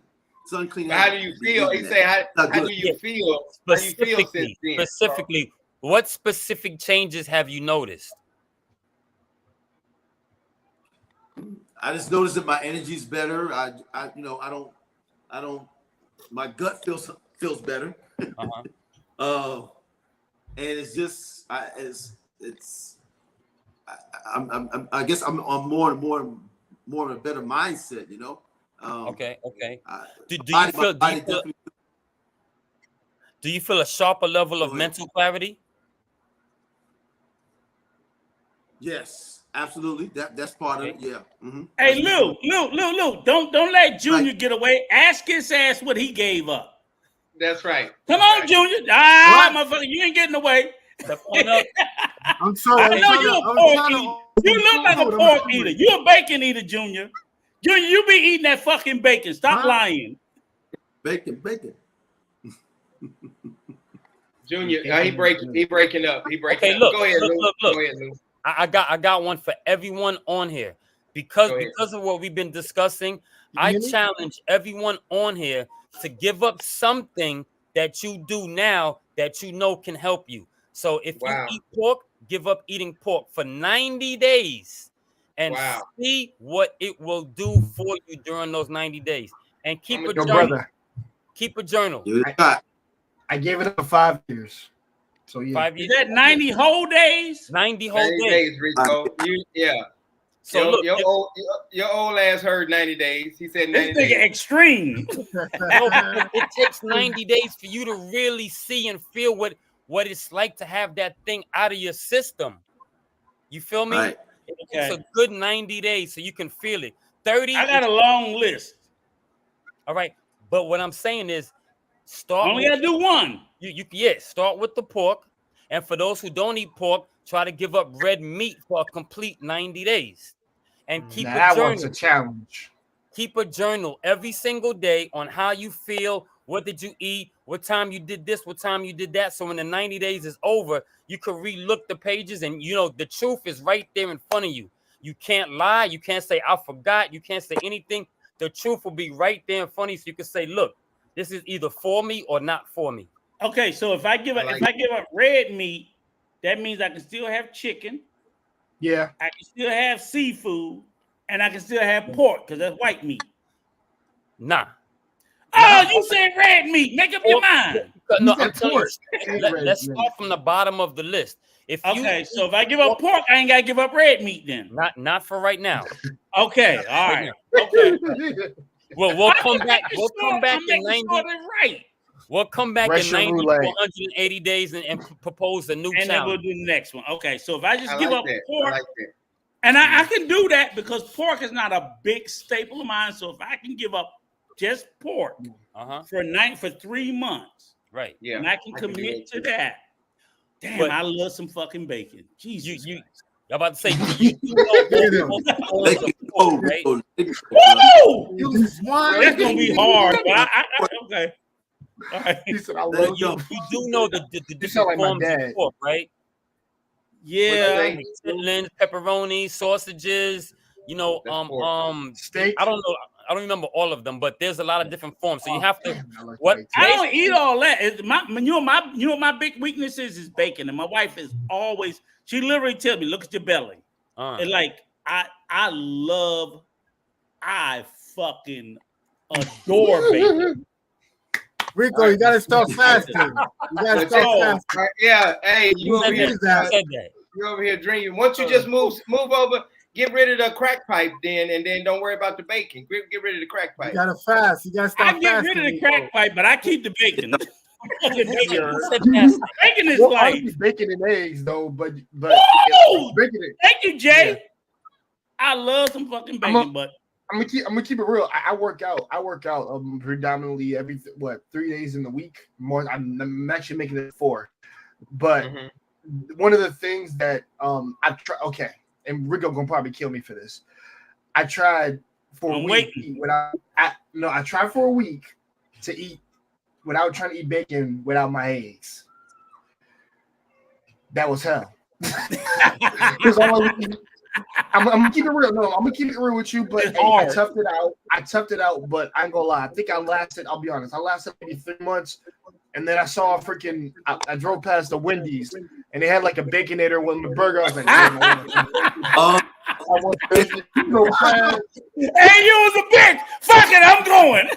It's unclean. How do you feel? He say, how do you feel? How you feel since then? Specifically, what specific changes have you noticed? I just noticed that my energy's better. I don't. My gut feels better. And it's just, I guess I'm on more of a better mindset, you know. Okay. Do you feel a sharper level of mental clarity? Yes, absolutely. That's part of it. Yeah. Mm-hmm. Hey, Lou, don't let Junior get away. Ask his ass what he gave up. That's right. Come on, Junior. Motherfucker, you ain't getting away. I'm sorry. I know you're a pork eater. You look like a pork eater. You're a bacon eater, Junior. Junior, you be eating that fucking bacon. Stop lying. Bacon. Junior, he breaking up. Okay, up. look. Go ahead, Lou. Look. Go ahead, Lou. I got one for everyone on here. Because of what we've been discussing, I challenge everyone on here to give up something that you do now that you know can help you. So if you eat pork, give up eating pork for 90 days and see what it will do for you during those 90 days. And keep a journal. Brother. Keep a journal. I gave it up for 5 years. So yeah. 5 years. Is that 90 whole days? 90 whole days. Rico. So your old ass heard 90 days. He said 90 this nigga days. Extreme. It takes 90 days for you to really see and feel what it's like to have that thing out of your system. You feel me? Right. It's a good 90 days so you can feel it. 30. I got a long list. All right. But what I'm saying is start. Only gotta do one. Start with the pork. And for those who don't eat pork, try to give up red meat for a complete 90 days. And keep a journal. That one's a challenge. Keep a journal every single day on how you feel, what did you eat, what time you did this, what time you did that. So when the 90 days is over, you can re-look the pages and the truth is right there in front of you. You can't lie. You can't say, I forgot. You can't say anything. The truth will be right there in front of you. So you can say, look, this is either for me or not for me. Okay, so if I give up red meat, that means I can still have chicken. Yeah. I can still have seafood, and I can still have pork because that's white meat. Nah. You said red meat. Make up your mind. No, I'm telling you. Let's start from the bottom of the list. So if I give up pork, I ain't gotta give up red meat then. Not for right now. Okay, all right. Okay. We'll come back. We'll come back in 90. Right. We'll come back in 90 to 180 days and propose a new challenge. And then we'll do the next one. Okay, so if I just give up pork, I and I can do that because pork is not a big staple of mine. So if I can give up just pork for 3 months, right? Yeah, and I can commit to that. Damn, I love some fucking bacon. Jesus, I'm about to say, you right? That's gonna be hard. But okay. All right. He said, I love you do know the different forms of pork, right? Yeah. Chitlins, pepperoni, sausages, steak. I don't know. I don't remember all of them, but there's a lot of different forms. So you have to. I don't eat all that. My big weakness is bacon, and my wife is always. She literally tells me, "Look at your belly." And like I fucking adore bacon. Rico, you gotta start fasting. You gotta start fasting. Yeah, hey, you over here drinking. Once you just move over, get rid of the crack pipe, and then don't worry about the bacon. Get rid of the crack pipe. You gotta fast. You gotta start fasting. I get rid of the crack pipe, but I keep the bacon. Bacon is like bacon and eggs, though. But thank you, Jay. Yeah. I love some fucking bacon, but. I'm gonna keep it real. I work out. Predominantly every 3 days in the week. More. I'm actually making it 4. But one of the things that I've tried. Okay, and Rico gonna probably kill me for this. I tried for a week I tried for a week to eat without trying to eat bacon without my eggs. That was hell. I'm gonna keep it real. No, I'm gonna keep it real with you, but hey, I toughed it out. But I ain't gonna lie. I think I lasted. I'll be honest. I lasted maybe 3 months, and then I saw a freaking. I drove past the Wendy's, and they had like a Baconator with the burger. I was like, damn, hey, you was a bitch. Fuck it, I'm going.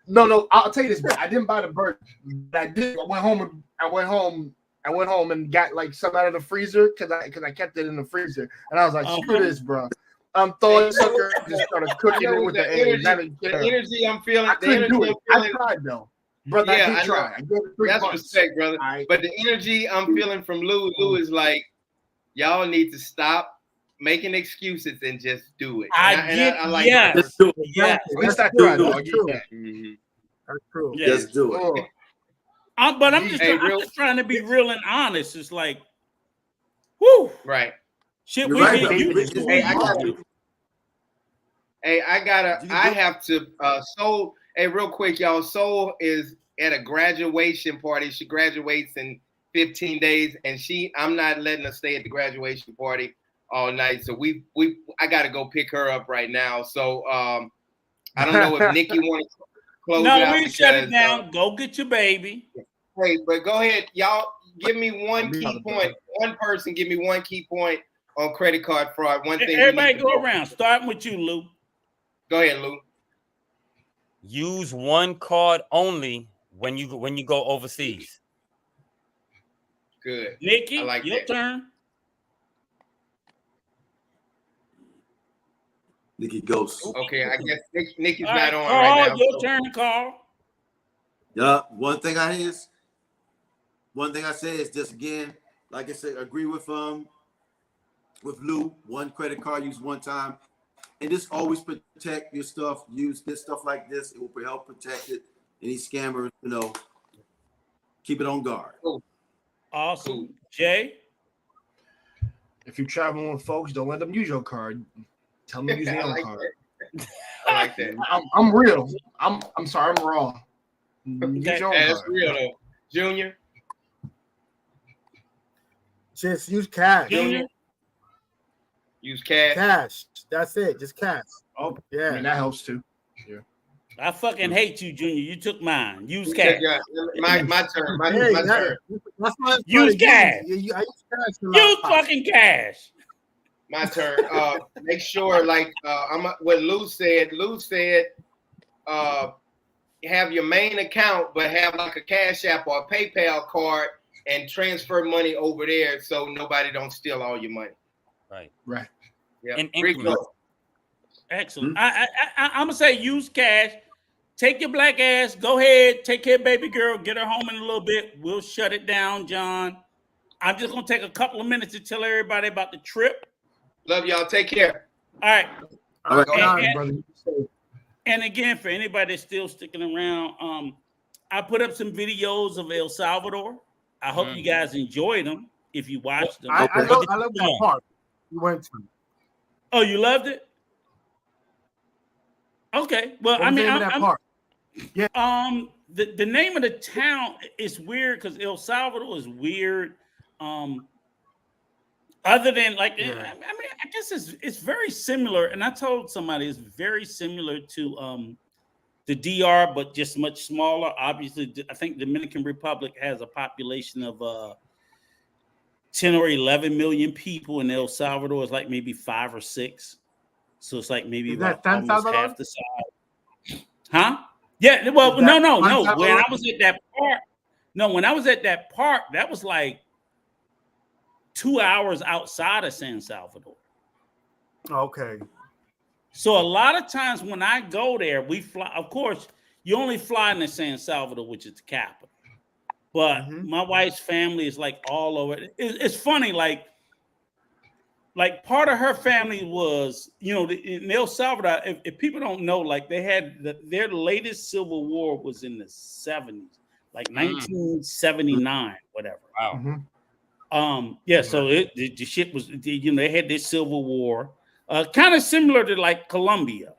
No. I'll tell you this, man. I didn't buy the burger. But I did. I went home and got like some out of the freezer because I kept it in the freezer, and I was like, screw this, bro. I'm throwing sucker. Just started cooking it with the eggs. The energy I'm feeling. I couldn't do it. I tried though, brother. Yeah, I did try. I gave it 3 That's months. respect, brother. But the energy I'm feeling from Lou is like, y'all need to stop making excuses and just do it. I like yes. that. Yes. At least I tried. That's true. Yeah. Just do it. But I'm just trying to be real and honest. It's like, whoo, right. Shit, You're we right, get bro. you. I have to Soul. Hey, real quick, y'all. Soul is at a graduation party. She graduates in 15 days, and I'm not letting her stay at the graduation party all night. So I got to go pick her up right now. So I don't know if Nikki wants to close it out. No, we shut it down. Go get your baby. Hey, but go ahead, y'all. Give me one key point. One person, give me one key point on credit card fraud. One thing. Everybody go around. Starting with you, Lou. Go ahead, Lou. Use one card only when you go overseas. Good. Nikki, I like your that. turn. Nikki Ghost. Okay, I guess Nikki's All not right, on Carl, right now. your turn, Carl. Yeah, one thing I say is just again, like I said, agree with Lou. One credit card used one time, and just always protect your stuff. Use this stuff like this; it will help protect it. Any scammers, keep it on guard. Cool. Awesome, Cool. Jay. If you're traveling with folks, don't let them use your card. Tell them to use their own card. I like that. I'm real. I'm sorry. I'm raw. Use your own That's card. real though. Junior. Just use cash. Junior. Use cash. Cash. That's it. Just cash. Oh, Yeah. I mean, that helps too. I fucking hate you, Junior. You took mine. Use cash. My turn. My Hey, turn. That's why Use cash. I use cash. Use fucking cash. My turn. Make sure, like what Lou said. Lou said, have your main account, but have like a Cash App or a PayPal card and transfer money over there so nobody don't steal all your money. Right. Yeah. In increments. Excellent. I'm gonna say use cash. Take your black ass. Go ahead. Take care of baby girl. Get her home in a little bit. We'll shut it down, John. I'm just gonna take a couple of minutes to tell everybody about the trip. Love y'all. Take care. All right. All right. brother. And again, for anybody that's still sticking around, I put up some videos of El Salvador. I hope you guys enjoyed them. If you watched them, I love that part you went to. Oh, you loved it? Okay. Well, What was the name of that part? The name of the town is weird because El Salvador is weird. Other than like, I mean, I guess it's very similar. And I told somebody it's very similar to the DR, but just much smaller. Obviously, I think Dominican Republic has a population of 10 or 11 million people, and El Salvador is like maybe 5 or 6. So it's like maybe about almost half the size. Huh? Yeah. Well, no. When I was at that park, that was like 2 hours outside of San Salvador. Okay. So a lot of times when I go there, we fly. Of course, you only fly into San Salvador, which is the capital. But my wife's family is like all over. It's funny, like part of her family was, in El Salvador. If people don't know, like they had their latest civil war was in the 70s, like 1979, whatever. Wow. So the shit was, they had this civil war, kind of similar to like Colombia,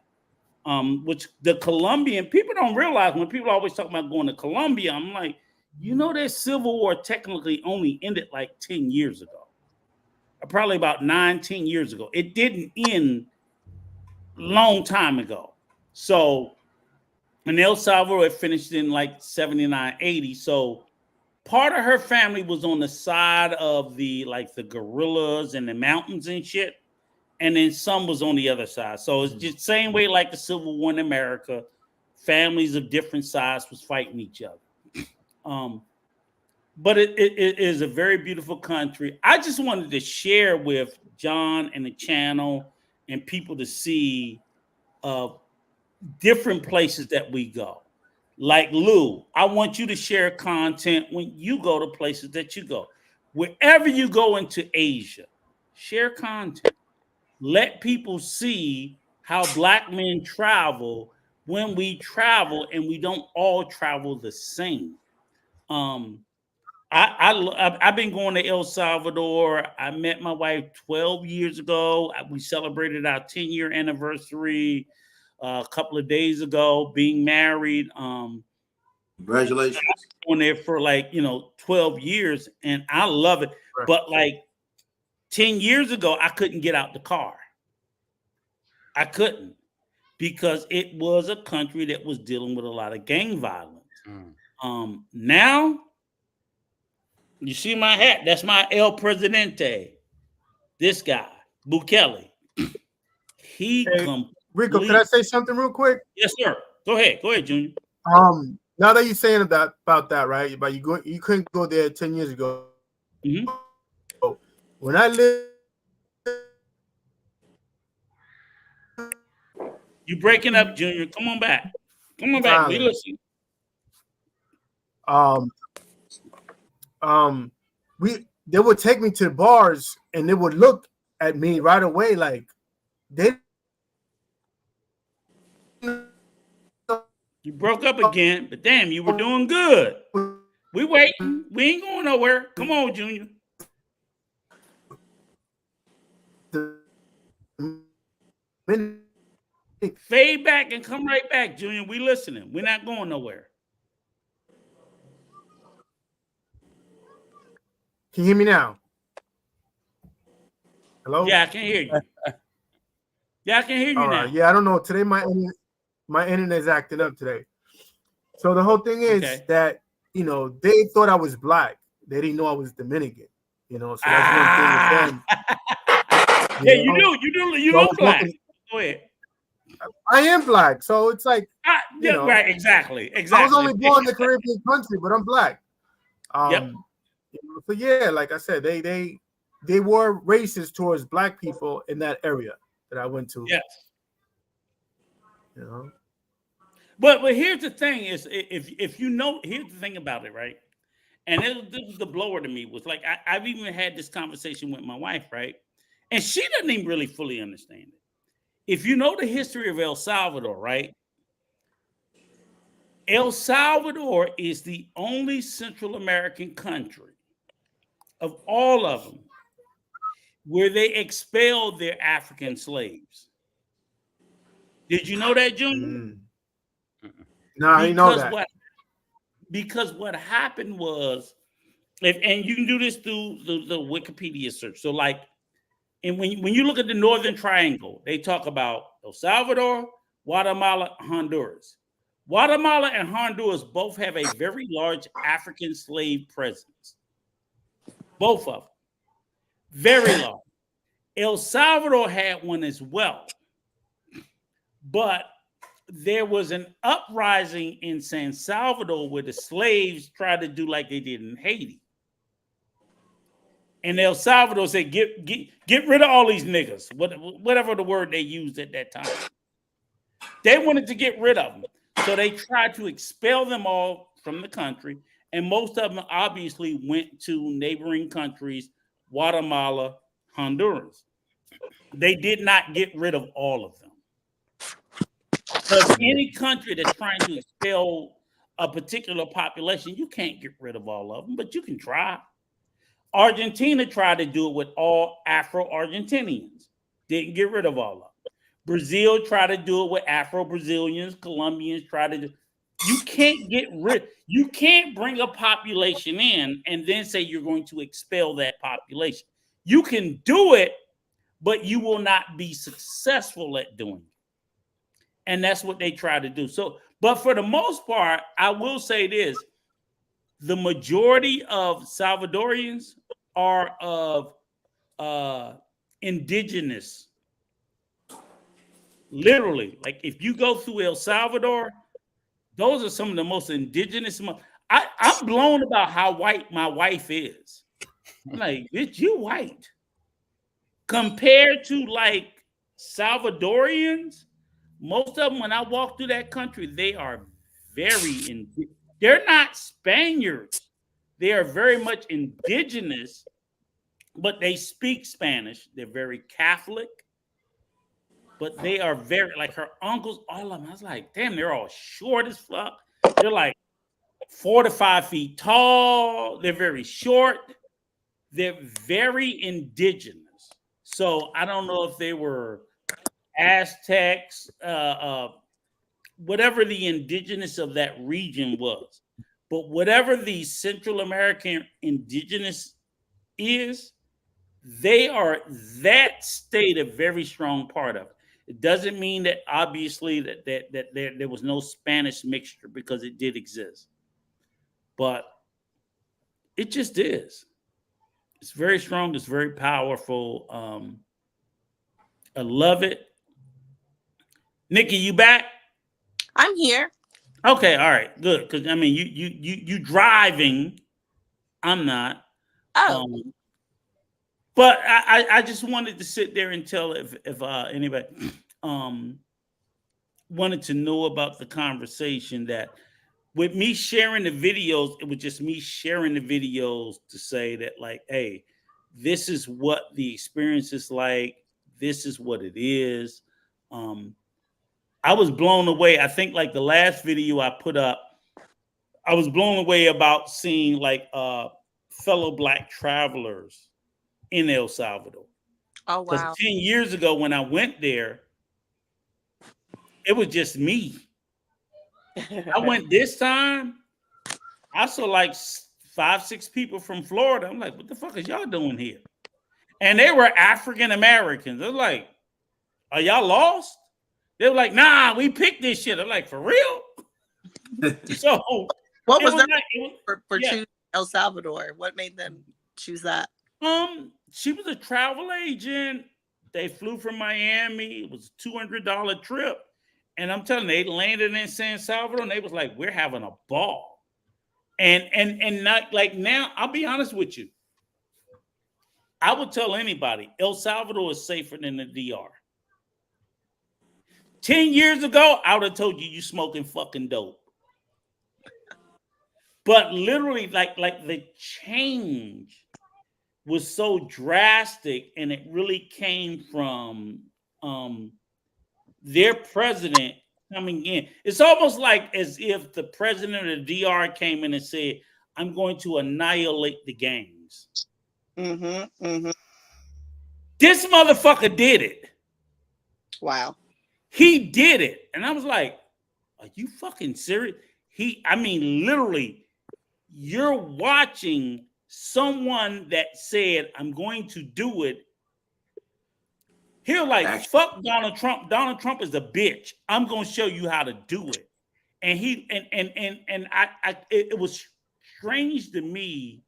which the Colombian people don't realize when people always talk about going to Colombia. I'm like, that civil war technically only ended like 10 years ago. probably about 9-10 years ago. It didn't end long time ago. So in El Salvador, it finished in like 79, 80. So part of her family was on the side of the gorillas and the mountains and shit. And then some was on the other side. So it's just same way like the Civil War in America. Families of different sides was fighting each other. But it is a very beautiful country. I just wanted to share with John and the channel and people to see different places that we go. Like Lou, I want you to share content when you go to places that you go. Wherever you go into Asia, share content. Let people see how Black men travel when we travel, and we don't all travel the same. I've been going to El Salvador. I met my wife 12 years ago. We celebrated our 10-year anniversary a couple of days ago, being married. Congratulations. On there for 12 years, and I love it. Right. But 10 years ago, I couldn't get out the car. I couldn't, because it was a country that was dealing with a lot of gang violence. Now, you see my hat? That's my El Presidente. This guy, Bukele. Rico, can I say something real quick? Yes, sir. Go ahead, Junior. Now that you're saying about that, right? But you couldn't go there 10 years ago. Mm-hmm. When I lived, you breaking up, Junior. Come on back. We listen. They would take me to the bars and they would look at me right away like they. You broke up again, but damn, you were doing good. We waiting. We ain't going nowhere. Come on, Junior. Fade back and come right back, Junior. We listening. We're not going nowhere. Can you hear me now? Hello? Yeah, I can hear you. Yeah, I can hear you now. Yeah, I don't know. Today my internet is acting up today. So the whole thing is that, they thought I was Black. They didn't know I was Dominican. So that's one thing with them. You look Black. Go ahead. I am Black, so it's like right, exactly. I was only born in the Caribbean country, but I'm Black. Yep. So yeah, like I said, they were racist towards Black people in that area that I went to. Yes. But here's the thing: is if you know, here's the thing about it, right? And this was the blower to me, was like I've even had this conversation with my wife, right? And she doesn't even really fully understand it. If you know the history of El Salvador, right? El Salvador is the only Central American country of all of them where they expelled their African slaves. Did you know that, Junior? No, I didn't know that. Because what happened was, and you can do this through the Wikipedia search. So and when you look at the Northern Triangle, they talk about El Salvador, Guatemala, Honduras. Guatemala and Honduras both have a very large African slave presence. Both of them. Very large. El Salvador had one as well. But there was an uprising in San Salvador where the slaves tried to do like they did in Haiti. And El Salvador said, get rid of all these niggas, whatever the word they used at that time. They wanted to get rid of them. So they tried to expel them all from the country. And most of them obviously went to neighboring countries, Guatemala, Honduras. They did not get rid of all of them. Because any country that's trying to expel a particular population, you can't get rid of all of them, but you can try. Argentina tried to do it with all Afro-Argentinians. Didn't get rid of all of them. Brazil tried to do it with Afro-Brazilians. Colombians tried to do. You can't bring a population in and then say you're going to expel that population. You can do it, but you will not be successful at doing it. And that's what they try to do. So, but for the most part, I will say this. The majority of Salvadorians are of indigenous. Literally, like if you go through El Salvador, those are some of the most indigenous. I'm blown about how white my wife is. I'm like, bitch, you white. Compared to like Salvadorians, most of them, when I walk through that country, they are very they're not Spaniards. They are very much indigenous, but they speak Spanish. They're very Catholic, but they are very, like her uncles, all of them. I was like, damn, they're all short as fuck. They're like 4 to 5 feet tall. They're very short. They're very indigenous. So I don't know if they were Aztecs, whatever the indigenous of that region was. But whatever the Central American indigenous is, they are that state a very strong part of it. It doesn't mean that obviously that there was no Spanish mixture, because it did exist. But it just is. It's very strong. It's very powerful. I love it. Nikki, you back? I'm here. Okay, all right, good. Because I mean, you driving. I'm not. Oh. But I just wanted to sit there and tell if anybody wanted to know about the conversation, that with me sharing the videos, it was just me sharing the videos to say that, like, hey, this is what the experience is like. This is what it is. I was blown away. I think like the last video I put up, I was blown away about seeing like fellow Black travelers in El Salvador. Oh, wow. Because 10 years ago when I went there, it was just me. I went this time, I saw like 5, 6 people from Florida. I'm like, what the fuck is y'all doing here? And they were African Americans. They're like, are y'all lost? They were like, nah, we picked this shit. I'm like, for real? So what was that for choosing El Salvador? What made them choose that? She was a travel agent. They flew from Miami. It was a $200 trip. And I'm telling you, they landed in San Salvador and they was like, we're having a ball. And not like now, I'll be honest with you. I would tell anybody, El Salvador is safer than the DR. 10 years ago, I would have told you smoking fucking dope. But literally, like the change was so drastic, and it really came from their president coming in. It's almost like as if the president of the DR came in and said, I'm going to annihilate the gangs. Mm-hmm, mm-hmm. This motherfucker did it. Wow. He did it. And I was like, are you fucking serious? I mean, literally, you're watching someone that said, I'm going to do it. He'll like, fuck Donald Trump. Donald Trump is a bitch. I'm going to show you how to do it. And it was strange to me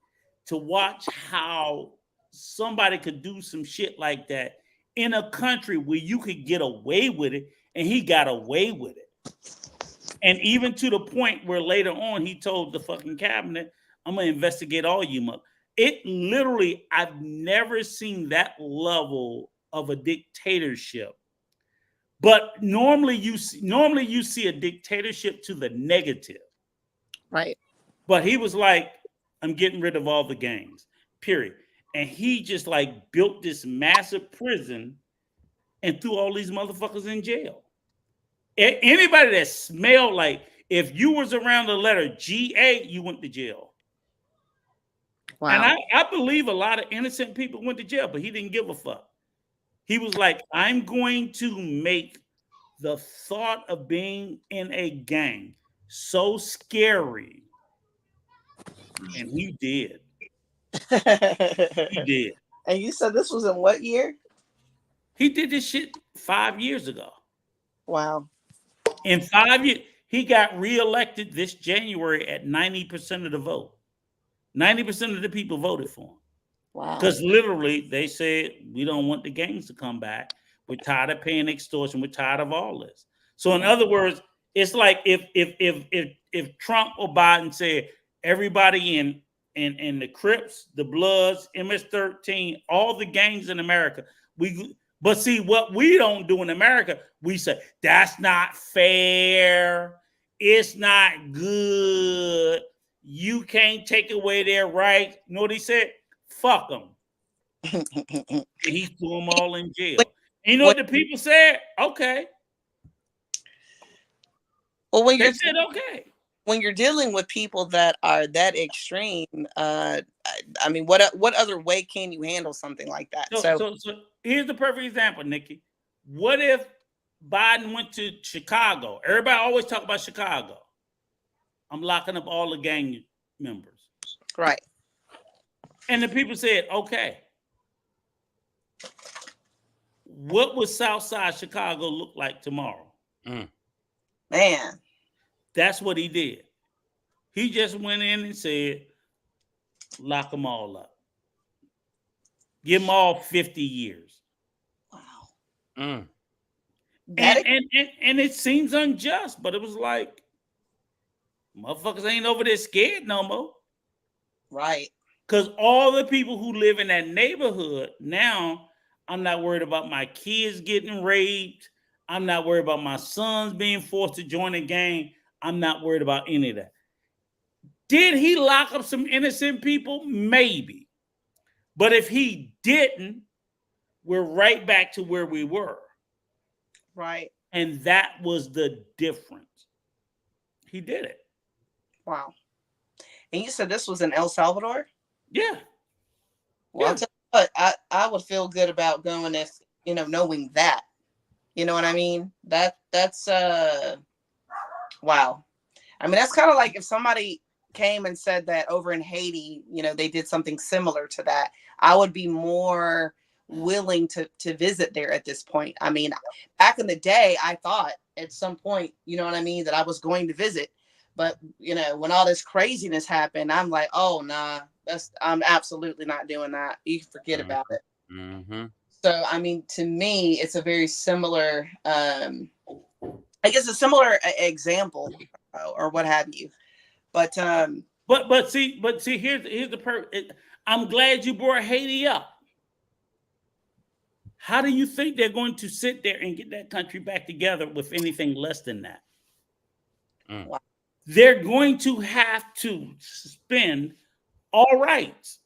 to watch how somebody could do some shit like that in a country where you could get away with it, and he got away with it. And even to the point where later on he told the fucking cabinet, I'm going to investigate all you. It literally, I've never seen that level of a dictatorship. But normally you see a dictatorship to the negative. Right. But he was like, I'm getting rid of all the gangs, period. And he just like built this massive prison and threw all these motherfuckers in jail. Anybody that smelled like, if you was around the letter GA, you went to jail. Wow. And I believe a lot of innocent people went to jail, but he didn't give a fuck. He was like, I'm going to make the thought of being in a gang so scary. And he did. He did. And you said this was in what year? He did this shit 5 years ago. Wow. In 5 years, he got reelected this January at 90% of the vote. 90% of the people voted for him. Wow. Because literally, they said, we don't want the gangs to come back. We're tired of paying extortion. We're tired of all this. So in other words, it's like if Trump or Biden said everybody in the Crips, the Bloods, MS-13, all the gangs in America, but see what we don't do in America, we say that's not fair. It's not good. You can't take away their rights. You know what he said? Fuck them. He threw them all in jail. And you know what the people said? Okay. Well, when they said okay. When you're dealing with people that are that extreme, I mean, what other way can you handle something like that? So here's the perfect example, Nikki. What if Biden went to Chicago? Everybody always talk about Chicago. I'm locking up all the gang members. Right. And the people said, okay. What would Southside Chicago look like tomorrow? Man. That's what he did. He just went in and said, lock them all up. Give them all 50 years. Wow. And it seems unjust, but it was like, motherfuckers ain't over there scared no more. Right. Because all the people who live in that neighborhood, now I'm not worried about my kids getting raped. I'm not worried about my sons being forced to join a gang. I'm not worried about any of that. Did he lock up some innocent people? Maybe. But if he didn't, we're right back to where we were. Right. And that was the difference. He did it. Wow. And you said this was in El Salvador? Yeah. Well, I'll tell you what, I would feel good about going if, knowing that. You know what I mean? That's wow. I mean, that's kind of like if somebody came and said that over in Haiti, they did something similar to that. I would be more willing to visit there at this point. I mean, back in the day, I thought at some point, you know what I mean, that I was going to visit. But, when all this craziness happened, I'm like, oh, nah, I'm absolutely not doing that. You can forget about it. Mm-hmm. So, I mean, to me, it's a very similar, I guess a similar example or what have you. But see, here's the I'm glad you brought Haiti up. How do you think they're going to sit there and get that country back together with anything less than that? Wow. They're going to have to suspend all rights.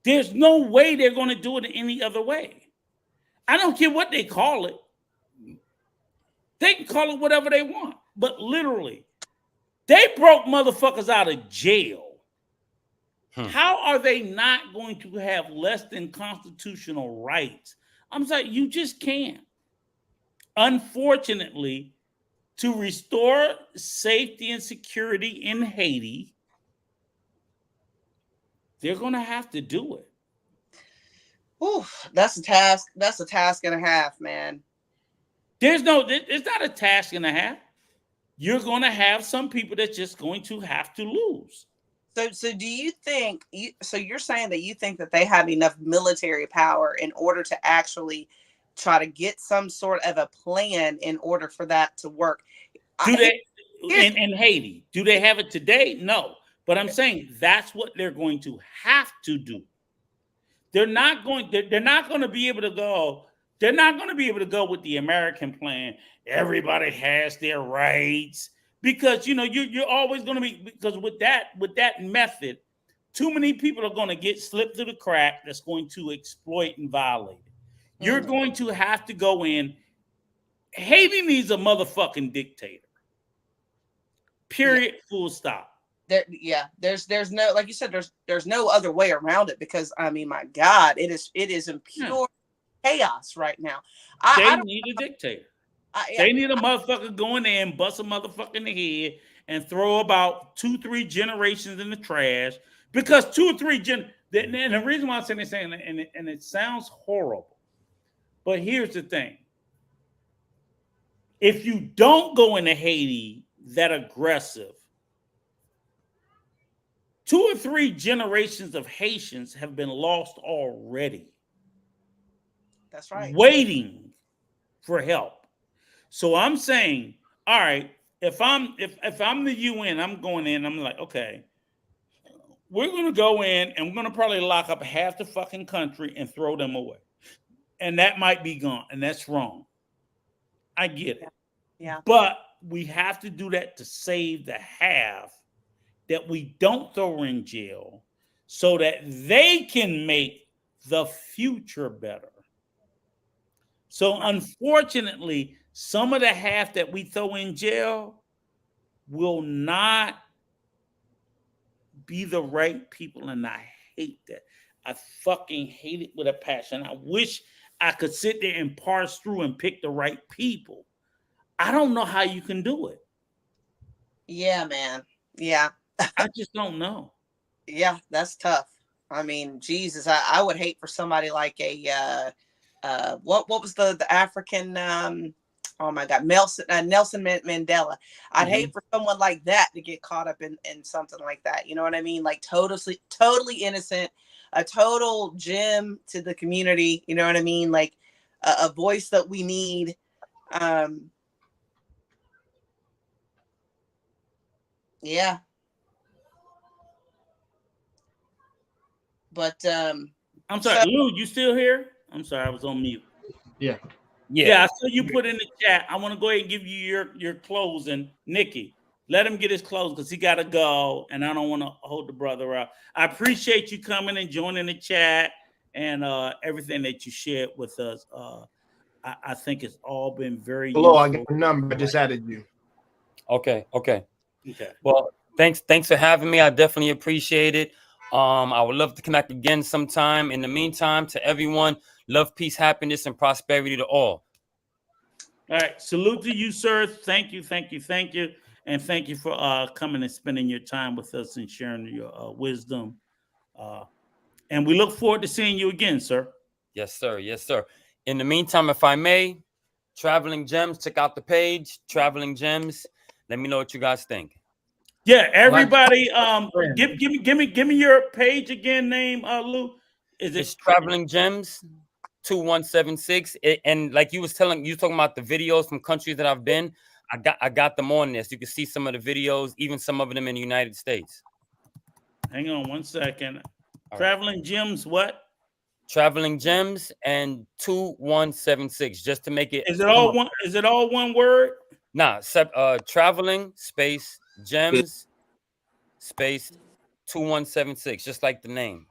There's no way they're going to do it any other way. I don't care what they call it. They can call it whatever they want. But literally, they broke motherfuckers out of jail. How are they not going to have less than constitutional rights? I'm sorry, you just can't. Unfortunately, to restore safety and security in Haiti, they're going to have to do it. Ooh, that's a task. That's a task and a half, man. It's not a task and a half. You're going to have some people that's just going to have to lose. So do you think, you're saying that you think that they have enough military power in order to actually try to get some sort of a plan in order for that to work? In Haiti, do they have it today? No. But I'm saying that's what they're going to have to do. They're not going to be able to go. They're not going to be able to go with the American plan. Everybody has their rights because you're always going to be, because with that method, too many people are going to get slipped through the crack that's going to exploit and violate it. You're going to have to go in. Haiti needs a motherfucking dictator. Period. Yeah. Full stop. There's no, like you said, there's no other way around it because I mean, my God, it is in pure chaos right now. They need a dictator. They need a motherfucker go in there and bust a motherfucker in the head and throw about 2-3 generations in the trash because 2 or 3 And the reason why I'm saying this, and it sounds horrible, but here's the thing. If you don't go into Haiti that aggressive, 2 or 3 generations of Haitians have been lost already. That's right. Waiting for help. So I'm saying, all right, if I'm the UN, I'm going in, I'm like, okay, we're gonna go in and we're gonna probably lock up half the fucking country and throw them away. And that might be gone, and that's wrong. I get it. Yeah. But we have to do that to save the half that we don't throw in jail so that they can make the future better. So unfortunately, some of the half that we throw in jail will not be the right people, and I hate that. I fucking hate it with a passion. I wish I could sit there and parse through and pick the right people. I don't know how you can do it. Yeah, man. Yeah. I just don't know. Yeah, that's tough. I mean, Jesus, I would hate for somebody like a what was the African oh my God, Nelson Mandela. I'd hate for someone like that to get caught up in something like that. You know what I mean? Like totally innocent, a total gem to the community. You know what I mean? Like a voice that we need. Yeah. But I'm sorry, Lou, you still here? I'm sorry, I was on mute. Yeah. Yeah, I saw you put in the chat. I want to go ahead and give you your closing. Nikki, let him get his close because he got to go, and I don't want to hold the brother out. I appreciate you coming and joining the chat and everything that you shared with us. I think it's all been very Hello, useful. I got your number. I just added you. Okay. Well, thanks for having me. I definitely appreciate it. I would love to connect again sometime. In the meantime, to everyone, love, peace, happiness, and prosperity to all. All right. Salute to you, sir. Thank you. And thank you for coming and spending your time with us and sharing your wisdom. And we look forward to seeing you again, sir. Yes, sir. In the meantime, if I may, Traveling Gems, check out the page, Traveling Gems. Let me know what you guys think. Yeah, everybody, give me your page again, name, Lou. It's Traveling Gems 2176. And like you talking about the videos from countries that I've been. I got them on this. You can see some of the videos, even some of them in the United States. Hang on one second. Traveling Gems, what? Traveling Gems and 2176. Just to make it. Is it all one word? Nah, Traveling space Gems space 2176, just like the name.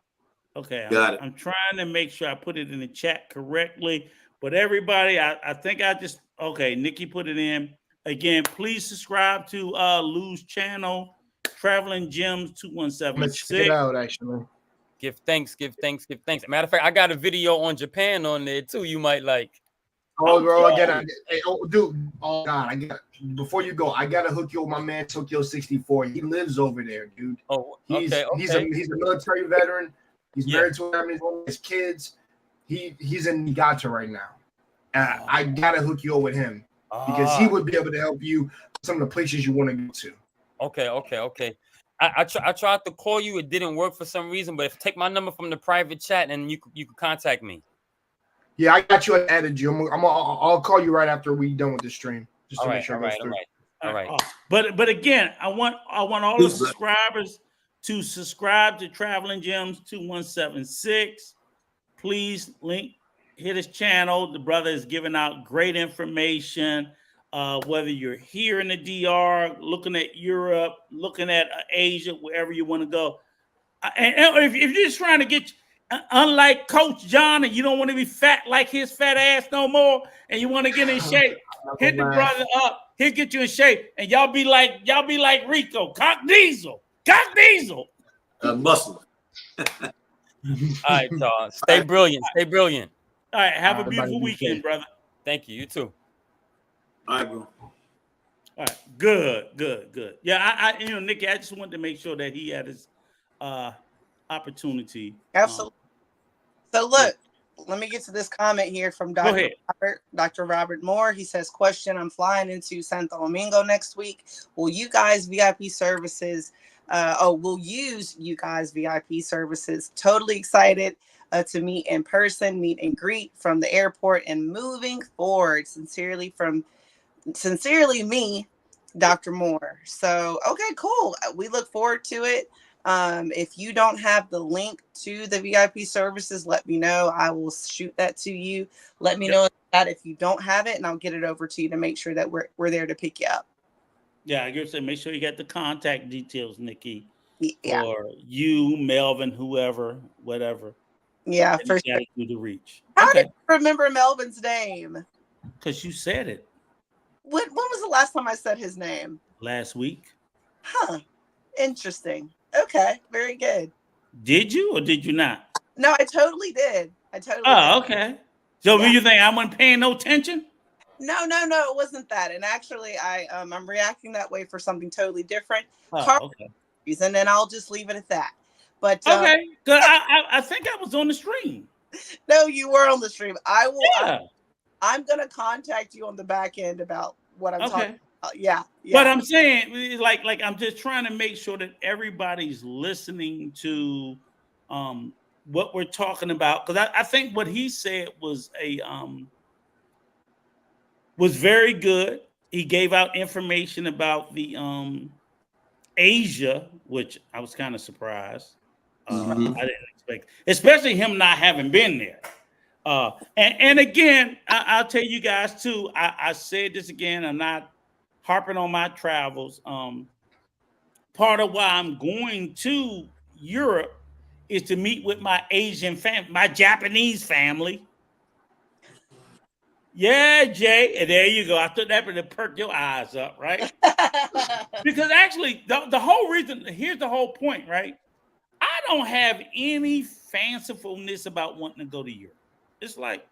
Okay, I'm trying to make sure I put it in the chat correctly. But everybody, I think Nikki put it in. Again, please subscribe to Lou's channel, Traveling Gems 2176. Check it out, actually. Give thanks. Matter of fact, I got a video on Japan on there too. You might like. Oh, bro, dude. Oh God, before you go, I gotta hook you with my man Tokyo 64. He lives over there, dude. Oh, He's a military veteran. He's married to him. He's one of his kids. He's in Niigata right now. I gotta hook you up with him because he would be able to help you some of the places you want to go to. Okay. I tried to call you. It didn't work for some reason. But take my number from the private chat and you can contact me. Yeah, I got you. I added you. I'll call you right after we done with the stream. Just to make sure. All right. But again, I want all the subscribers to subscribe to Traveling Gems 2176. Please hit his channel. The brother is giving out great information. Whether you're here in the DR, looking at Europe, looking at Asia, wherever you want to go. And if you're just trying to get, unlike Coach John, and you don't want to be fat like his fat ass no more, and you want to get in shape, hit the brother up. He'll get you in shape, and y'all be like Rico, Cock Diesel. Muscle. All right, y'all. Stay brilliant. All right, have a beautiful weekend, brother. Thank you. You too. All right, bro. All right, good. Yeah, Nikki, I just wanted to make sure that he had his opportunity. Absolutely. So look, let me get to this comment here from Dr. Robert Moore. He says, question, I'm flying into Santo Domingo next week. Will you guys VIP services? We'll use you guys VIP services. Totally excited to meet in person, meet and greet from the airport and moving forward. Sincerely me, Dr. Moore. So, okay, cool. We look forward to it. If you don't have the link to the VIP services, let me know. I will shoot that to you. Let me know that if you don't have it, and I'll get it over to you to make sure that we're there to pick you up. Yeah, I guess make sure you get the contact details, Nikki. Yeah. For you, Melvin, whoever, whatever. Yeah, for sure. Do the reach. How do you remember Melvin's name? Because you said it. When was the last time I said his name? Last week. Huh. Interesting. Okay, very good. Did you or did you not? No, I totally did. Did. Okay. So you think I wasn't paying no attention? No, it wasn't that. And actually, I'm reacting that way for something totally different. Okay. And then I'll just leave it at that. But okay, because I think I was on the stream. No, you were on the stream. I will. Yeah. I'm gonna contact you on the back end about what I'm talking about. Yeah. But I'm saying, like I'm just trying to make sure that everybody's listening to what we're talking about, because I think what he said was was very good. He gave out information about the Asia, which I was kind of surprised. I didn't expect, especially him not having been there. And again, I'll tell you guys too. I said this again. I'm not harping on my travels. Part of why I'm going to Europe is to meet with my Asian family, my Japanese family. Yeah, Jay, and there you go. I thought that would have perked your eyes up, right? Because actually, the whole reason, here's the whole point, right? I don't have any fancifulness about wanting to go to Europe. It's like,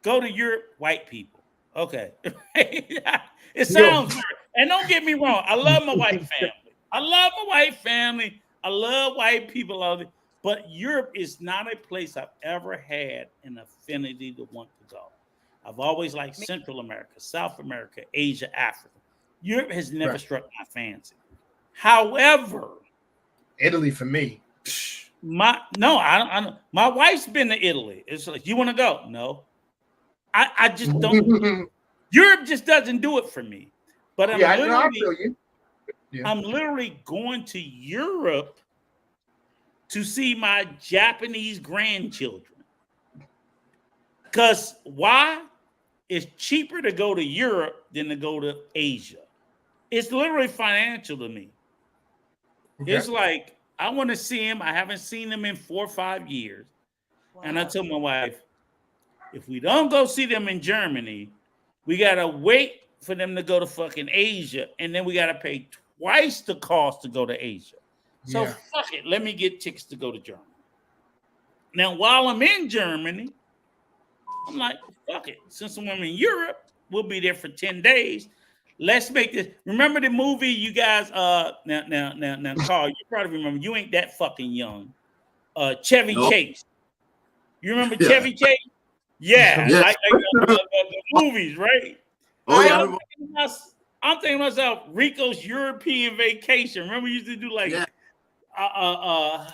go to Europe, white people. Okay. It sounds weird. And don't get me wrong, I love my white family. I love white people out there. But Europe is not a place I've ever had an affinity to want to go. I've always liked Central America, South America, Asia, Africa. Europe has never struck my fancy. However, Italy for me. My wife's been to Italy. It's like, you want to go? No. I just don't. Europe just doesn't do it for me. But I'm I'm literally going to Europe to see my Japanese grandchildren. Because why? It's cheaper to go to Europe than to go to Asia. It's literally financial to me. Okay. It's like, I want to see him. I haven't seen him in 4 or 5 years. Wow. And I told my wife, if we don't go see them in Germany, we got to wait for them to go to fucking Asia. And then we got to pay twice the cost to go to Asia. So fuck it. Let me get tickets to go to Germany. Now, while I'm in Germany, I'm like, fuck it. Since I'm in Europe, we'll be there for 10 days. Let's make this. Remember the movie you guys, now, Carl, you probably remember, you ain't that fucking young. Chevy Chase. You remember Chevy Chase? Yeah. Like the movies, right? Oh, yeah. I'm thinking to myself, Rico's European Vacation. Remember, we used to do like, I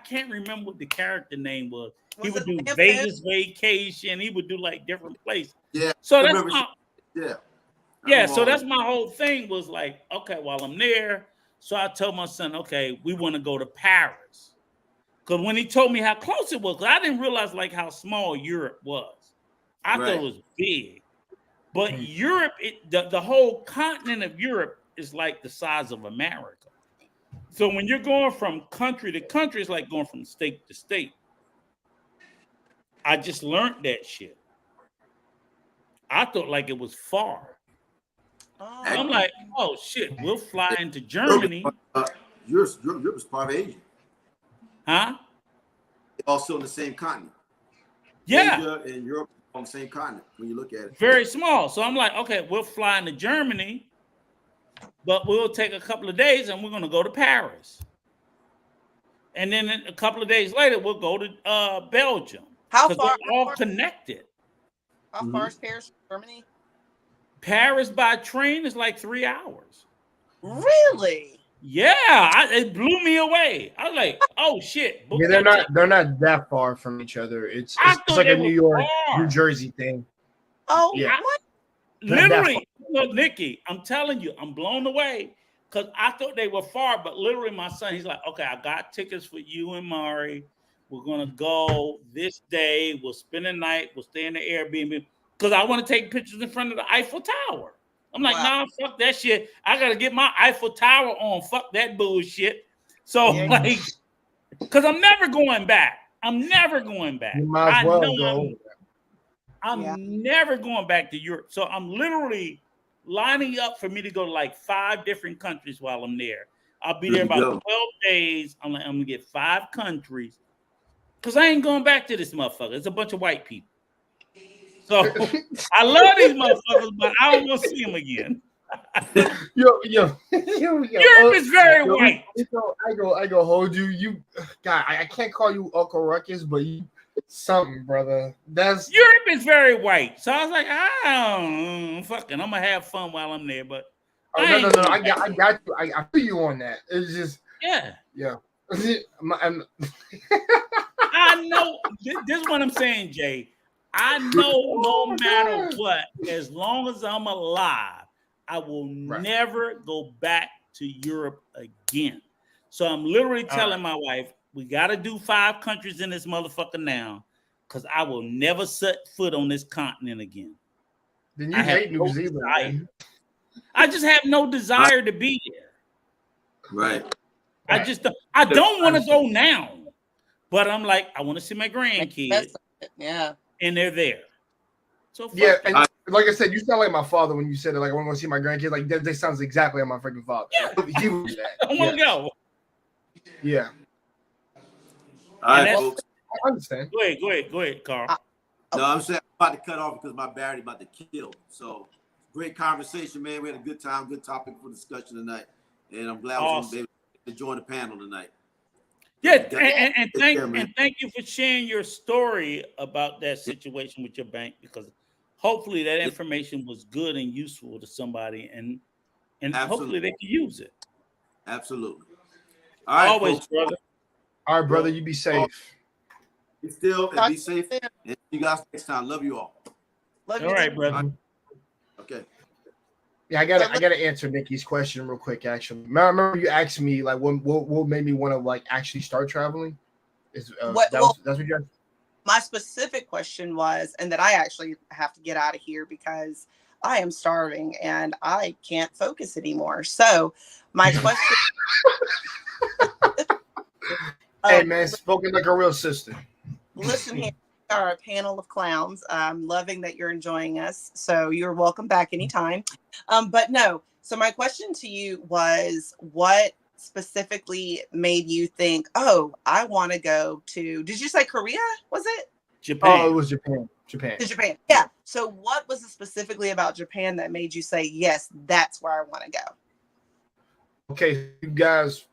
can't remember what the character name was. He would do Vegas Vacation. He would do like different places. Yeah. So that's so that's my whole thing was like, okay, while I'm there. So I told my son, okay, we want to go to Paris. Because when he told me how close it was, because I didn't realize like how small Europe was. I thought it was big. But Europe, the whole continent of Europe is like the size of America. So when you're going from country to country, it's like going from state to state. I just learned that shit. I thought like it was far. Oh. I'm like, oh shit, we'll fly into Germany. Europe is part of Asia. Huh? Also in the same continent. Yeah. Asia and Europe on the same continent when you look at it. Very small. So I'm like, okay, we'll fly into Germany, but we'll take a couple of days and we're going to go to Paris. and then a couple of days later we'll go to Belgium. How Because far? they're all connected. How far is Paris from Germany? Paris by train is like 3 hours. Really? Yeah, it blew me away. I was like, "Oh shit!" Yeah, they're not that far from each other. It's like a New York, New Jersey thing. Oh, yeah. what? Literally, look, Nikki, I'm telling you, I'm blown away because I thought they were far, but literally, my son, he's like, "Okay, I got tickets for you and Mari. We're gonna go this day. We'll spend the night. We'll stay in the Airbnb because I want to take pictures in front of the Eiffel Tower." I'm like, "Nah, fuck that shit. I gotta get my Eiffel Tower on. Fuck that bullshit." So like, because I'm never going back. I'm never going back. You might as well go. I'm never going back to Europe. So I'm literally lining up for me to go to like 5 different countries while I'm there. I'll be there about 12 days. I'm gonna get 5 countries because I ain't going back to this motherfucker. It's a bunch of white people. So I love these motherfuckers, but I don't want to see them again. Yo. Europe is very white. I go hold you. You, God, I can't call you Uncle Ruckus, but you something, brother. That's Europe is very white. So I was like, I'm gonna have fun while I'm there. But no. I got you. I feel you on that. It's just yeah. I know this is what I'm saying, Jay. I know no matter what, as long as I'm alive, I will never go back to Europe again. So I'm literally telling my wife, we got to do 5 countries in this motherfucker now, because I will never set foot on this continent again. Then you hate New Zealand, man. I just have no desire to be there. Right. I don't want to go now, but I'm like, I want to see my grandkids. Yeah. And they're there. So yeah, and like I said, you sound like my father when you said it. Like I want to see my grandkids. Like that sounds exactly like my freaking father. Yeah. He was that. I want to go. Yeah. All right, folks. I understand. Go ahead, Carl. No, I'm saying I'm about to cut off because my battery about to kill. So great conversation, man. We had a good time, good topic for discussion tonight, and I'm glad I was able to join the panel tonight. Yeah, and thank you for sharing your story about that situation with your bank, because hopefully that information was good and useful to somebody, and hopefully they can use it. Absolutely. All right, always, folks. brother. All right, brother. You be safe. Be still and be safe. And see you guys next time. Love you all. Love you. All right, brother. Okay. Yeah, I gotta answer Nikki's question real quick. Actually, remember you asked me like what made me want to like actually start traveling? That's what you asked? My specific question was, and that I actually have to get out of here because I am starving and I can't focus anymore. So my question. Hey man, spoken like a real sister. Listen here. We are a panel of clowns. I'm loving that you're enjoying us. So you're welcome back anytime. But no. So my question to you was, what specifically made you think, oh, I want to go to, did you say Korea? Was it? Japan. Oh, it was Japan. Japan. Yeah. So what was it specifically about Japan that made you say, yes, that's where I want to go? Okay, you guys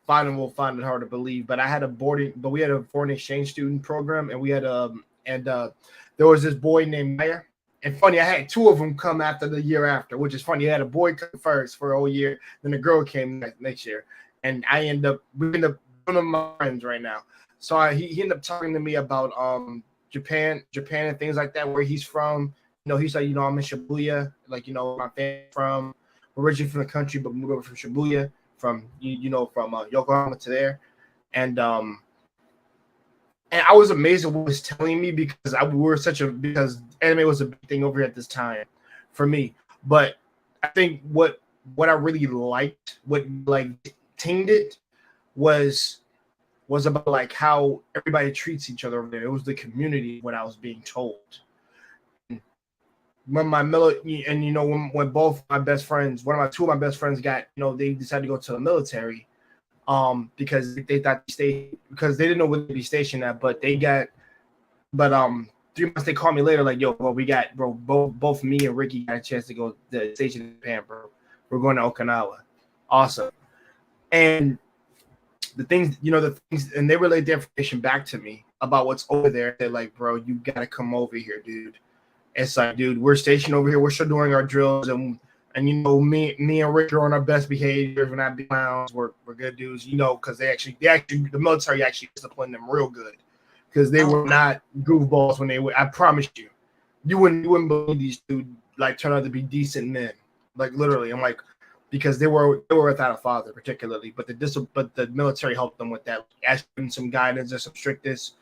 will find it hard to believe, but we had a foreign exchange student program, and we had there was this boy named Maya. And funny, I had 2 of them come after the year after, which is funny. I had a boy come first for a whole year, then a girl came next year, and we end up one of my friends right now. So he ended up talking to me about Japan and things like that, where he's from. You know, he's like, I'm in Shibuya, like, my family's from originally from the country, but moved over from Shibuya, from Yokohama to there, and I was amazed at what he was telling me because because anime was a big thing over here at this time for me. But I think what I really liked, what like tinged it, was about like how everybody treats each other over there. It was the community, what I was being told. When when both my best friends, two of my best friends got, they decided to go to the military, because they thought because they didn't know where they'd be stationed at, but 3 months they called me later like, yo, well, we got, bro, both me and Ricky got a chance to go to the station in Japan, bro. We're going to Okinawa. Awesome. And the things, and they relayed the information back to me about what's over there. They're like, bro, you gotta come over here, dude. It's like, dude, we're stationed over here. We're still doing our drills, and me and Rick are on our best behavior. We're not clowns. We're good dudes, because the military actually disciplined them real good, because they were not goofballs when they were. I promise you, you wouldn't believe these dudes like turn out to be decent men, like literally. I'm like, because they were without a father particularly, but the military helped them with that, asking them some guidance and some strictness.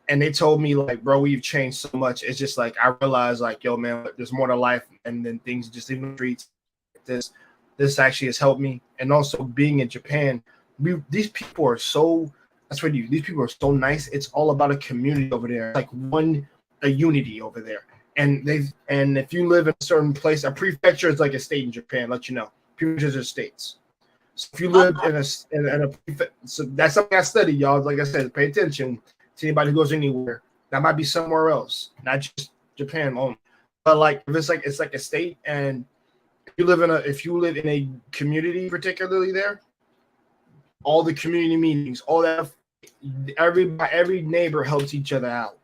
And they told me, like, bro, we've changed so much. It's just like, I realized, like, yo, man, there's more to life. And then things just leaving the streets. This actually has helped me. And also being in Japan, these people are so, these people are so nice. It's all about a community over there. Like a unity over there. And if you live in a certain place, a prefecture is like a state in Japan, let you know. Prefectures are states. So if you live in a prefecture, so that's something I study, y'all. Like I said, pay attention. Anybody who goes anywhere, that might be somewhere else, not just Japan only. But like if it's like a state, and if you live in a community, particularly there, all the community meetings, all that, every neighbor helps each other out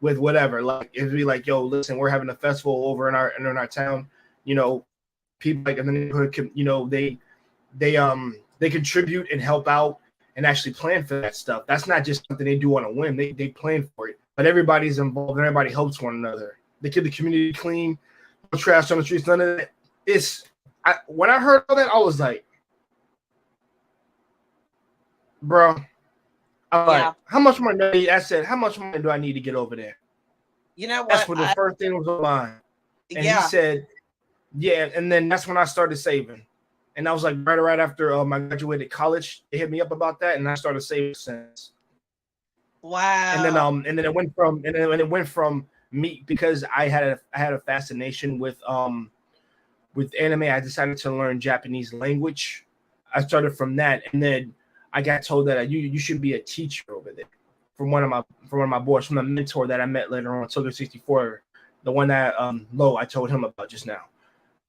with whatever. Like it'd be like, yo, listen, we're having a festival over in our town. People like in the neighborhood, they contribute and help out and actually plan for that stuff. That's not just something they do on a whim. They plan for it. But everybody's involved and everybody helps one another. They keep the community clean, no trash on the streets, none of that. When I heard all that, I was like, bro, like, how much money? I said, how much money do I need to get over there? You know what? That's what the first thing was on mine. And he said, yeah. And then that's when I started saving. And I was like right after I graduated college, they hit me up about that, and I started saving since. Wow. And then it went from me, because I had a fascination with anime. I decided to learn Japanese language. I started from that, and then I got told that you should be a teacher over there from one of my boys, from a mentor that I met later on, Toga 64, the one that Lo I told him about just now.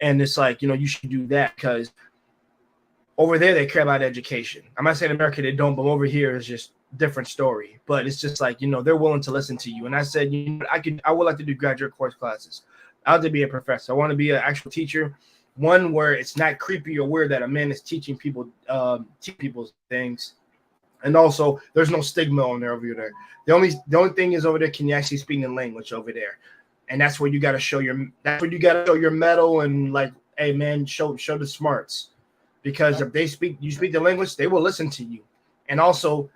And it's like, you should do that, because over there, they care about education. I'm not saying in America they don't, but over here it's just a different story. But it's just like, they're willing to listen to you. And I said, I would like to do graduate course classes. I want to be a professor. I want to be an actual teacher, one where it's not creepy or weird that a man is teaching people things. And also, there's no stigma on there over there. The only thing is over there, can you actually speak the language over there? And that's where you got to show your mettle and like, hey man, show the smarts. Because if you speak the language, they will listen to you. And also,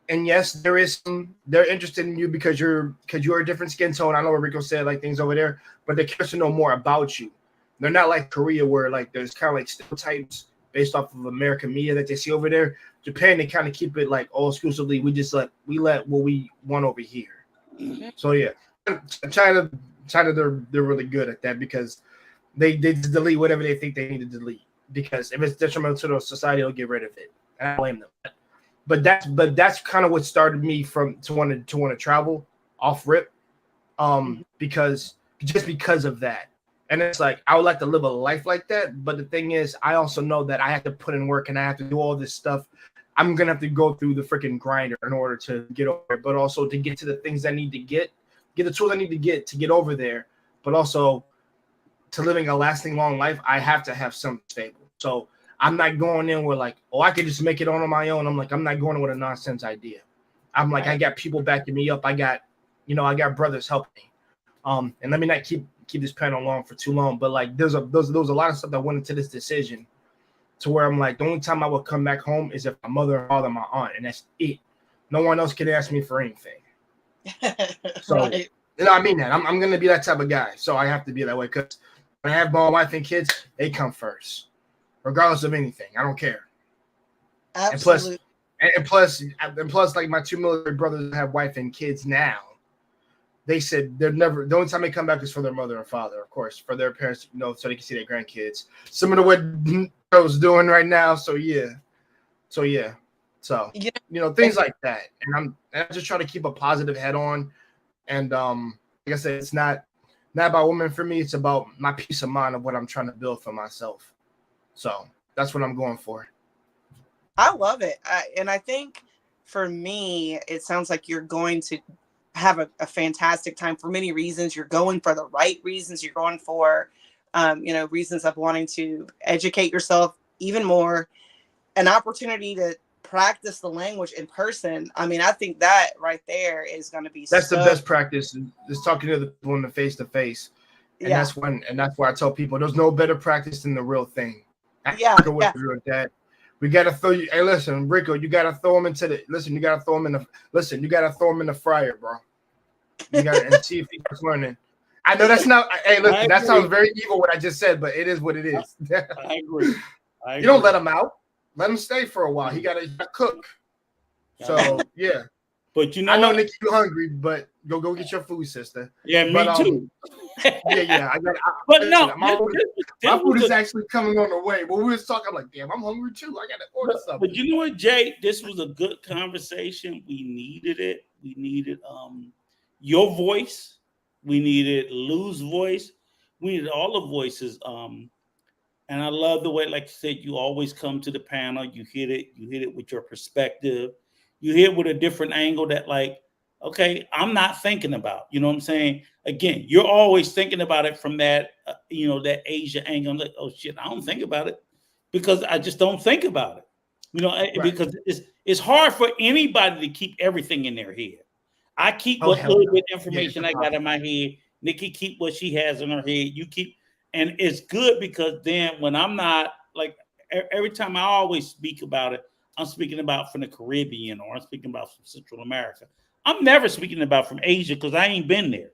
and yes, they're interested in you because you're a different skin tone. I know what Rico said, like things over there, but they care to know more about you. They're not like Korea, where like there's kind of like stereotypes based off of American media that they see over there. Japan, they kind of keep it like all exclusively. We let what we want over here. So yeah, China, they're really good at that, because they delete whatever they think they need to delete. Because if it's detrimental to the society, they'll get rid of it. And I blame them. But that's kind of what started me to want to travel off rip, because of that. And it's like, I would like to live a life like that. But the thing is, I also know that I have to put in work and I have to do all this stuff. I'm gonna have to go through the freaking grinder in order to get over it, but also to get to the things I need to get the tools I need to get over there. But also, to living a lasting long life, I have to have something stable. So I'm not going in with like, oh, I could just make it on my own. I'm not going in with a nonsense idea. I'm like, I got people backing me up. I got brothers helping me. And let me not keep this panel long for too long, but like there was a lot of stuff that went into this decision, to where I'm like, the only time I would come back home is if my mother and father, my aunt, and that's it. No one else can ask me for anything. So right. I mean that I'm gonna be that type of guy. So I have to be that way, because when I have my wife and kids, they come first, regardless of anything. I don't care. Absolutely. And plus, like my two military brothers have wife and kids now. They said the only time they come back is for their mother and father, of course, for their parents, so they can see their grandkids. Similar to what I was doing right now. So yeah. Things like that. And I'm just trying to keep a positive head on. And like I said, it's not about women for me. It's about my peace of mind of what I'm trying to build for myself. So that's what I'm going for. I love it. And I think for me, it sounds like you're going to have a fantastic time for many reasons. You're going for the right reasons. You're going for, reasons of wanting to educate yourself even more, an opportunity to practice the language in person. I mean, I think that right there is going to be That's the so, best practice, is talking to the people in the face to face. And yeah, that's why I tell people there's no better practice than the real thing. yeah, Go yeah. with that. We gotta throw you. Hey, listen, Rico, you gotta throw him into the. Listen, you gotta throw him in the. Listen, you gotta throw him in the fryer, bro. You gotta and see if he starts learning. I know that's not. Hey, listen, that sounds very evil what I just said, but it is what it is. I agree. You don't let him out. Let him stay for a while. He gotta cook. So yeah. But you know, I know Nikki, you hungry, but go get your food, sister. Yeah, me too. Yeah. I got. But no, my food is actually coming on the way. But we was talking, I'm like, damn, I'm hungry too. I gotta order something. But you know what, Jay? This was a good conversation. We needed it. We needed your voice. We needed Lou's voice. We needed all the voices. And I love the way, like you said, you always come to the panel. You hit it with your perspective. You hit it with a different angle that, like, okay, I'm not thinking about. You know what I'm saying? Again, you're always thinking about it from that, that Asia angle. I'm like, oh shit, I don't think about it because I just don't think about it. Right. Because it's hard for anybody to keep everything in their head. I keep what little bit of information I got in my head. Nikki keep what she has in her head. You keep, and it's good because then when I'm not, like, every time I always speak about it, I'm speaking about from the Caribbean or I'm speaking about from Central America. I'm never speaking about from Asia because I ain't been there.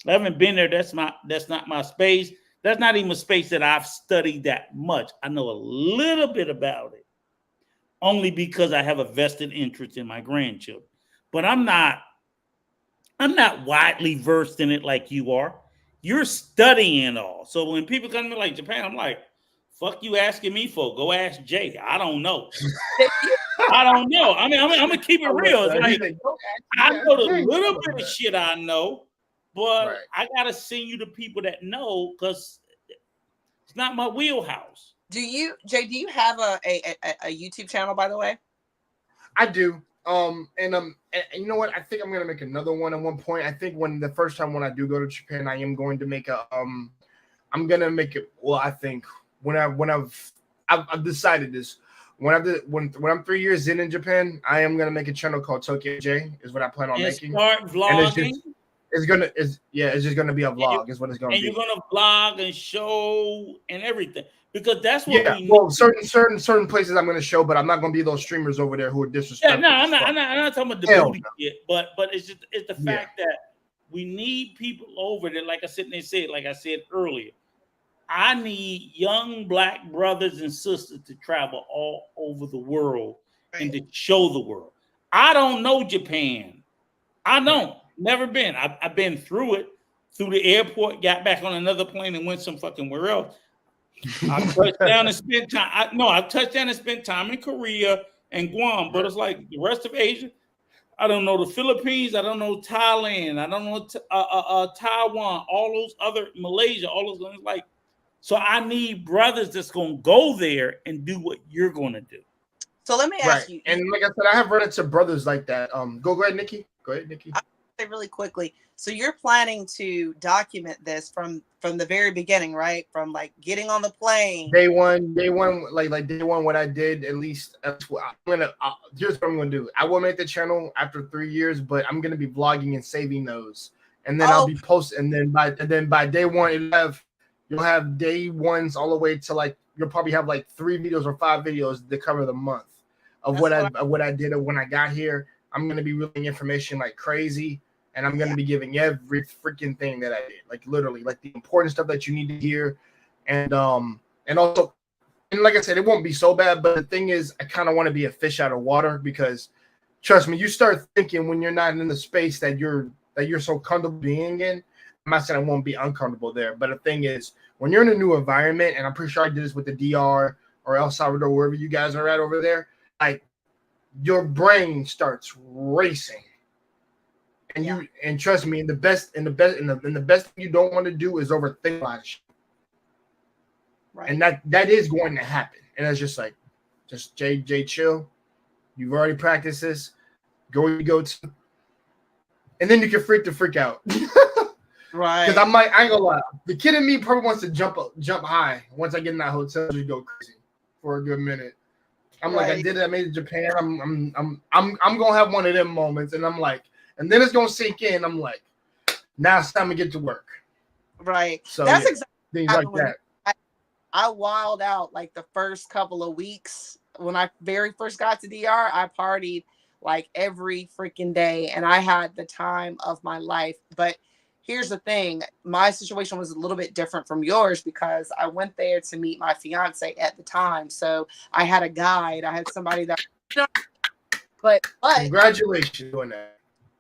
I haven't been there. That's not my space. That's not even a space that I've studied that much. I know a little bit about it only because I have a vested interest in my grandchildren. But I'm not widely versed in it like you are. You're studying all. So when people come to me like Japan, I'm like, fuck you asking me for? Go ask Jay. I don't know. I don't know. I mean, I'm gonna keep it real. It's like, I know the little bit of shit I know, but I gotta send you the people that know because it's not my wheelhouse. Jay, do you have a YouTube channel, by the way? I do. And you know what? I think I'm gonna make another one at one point. I think when I do go to Japan, I am going to make I'm gonna make it. Well, I think I've decided this. When I'm 3 years in Japan, I am gonna make a channel called Tokyo J. Is what I plan on making. Start vlogging. It's just gonna be a vlog. Is what it's gonna be. And you're gonna vlog and show and everything. Because that's what we need. Well, certain places I'm going to show, but I'm not going to be those streamers over there who are disrespectful. Yeah, no, I'm not talking about the booty shit, but it's the fact that we need people over there. Like I said earlier, I need young Black brothers and sisters to travel all over the world and to show the world. I don't know Japan. I don't. Never been. I've been through the airport, got back on another plane and went some fucking where else. I touched down and spent time. I touched down and spent time in Korea and Guam, but it's like the rest of Asia. I don't know the Philippines. I don't know Thailand. I don't know Taiwan. All those other Malaysia. All those things like. So I need brothers that's gonna go there and do what you're gonna do. So let me ask you. And like I said, I have run into brothers like that. Go ahead, Nikki. Go ahead, Nikki. I'll say really quickly. So you're planning to document this from the very beginning, right? From like getting on the plane. Day one, like day one, what I did, at least here's what I'm gonna do. I will make the channel after 3 years, but I'm gonna be vlogging and saving those, and then I'll be posting. And then by day one, you'll have day ones all the way to like you'll probably have like 3 videos or 5 videos to cover the month of what I did when I got here. I'm gonna be revealing information like crazy. And I'm going to be giving every freaking thing that I did, like literally, like the important stuff that you need to hear. And also, and like I said, it won't be so bad. But the thing is, I kind of want to be a fish out of water because, trust me, you start thinking when you're not in the space that you're so comfortable being in. I'm not saying I won't be uncomfortable there, but the thing is, when you're in a new environment, and I'm pretty sure I did this with the DR or El Salvador, wherever you guys are at over there, like your brain starts racing. And trust me, the best thing you don't want to do is overthink a lot of shit. Right. And that is going to happen. And it's just like, Just Jay, chill. You've already practiced this. Go where you go to, and then you can freak out. Right. Because I ain't gonna lie. The kid in me probably wants to jump high. Once I get in that hotel, just go crazy for a good minute. I'm like, I did it. I made it Japan. I'm gonna have one of them moments, and I'm like, and then it's gonna sink in. I'm like, now it's time to get to work. Right. So that's yeah, exactly things like that. I wilded out like the first couple of weeks when I very first got to DR. I partied like every freaking day, and I had the time of my life. But here's the thing, my situation was a little bit different from yours because I went there to meet my fiance at the time. So I had a guide. I had somebody that, but congratulations on that.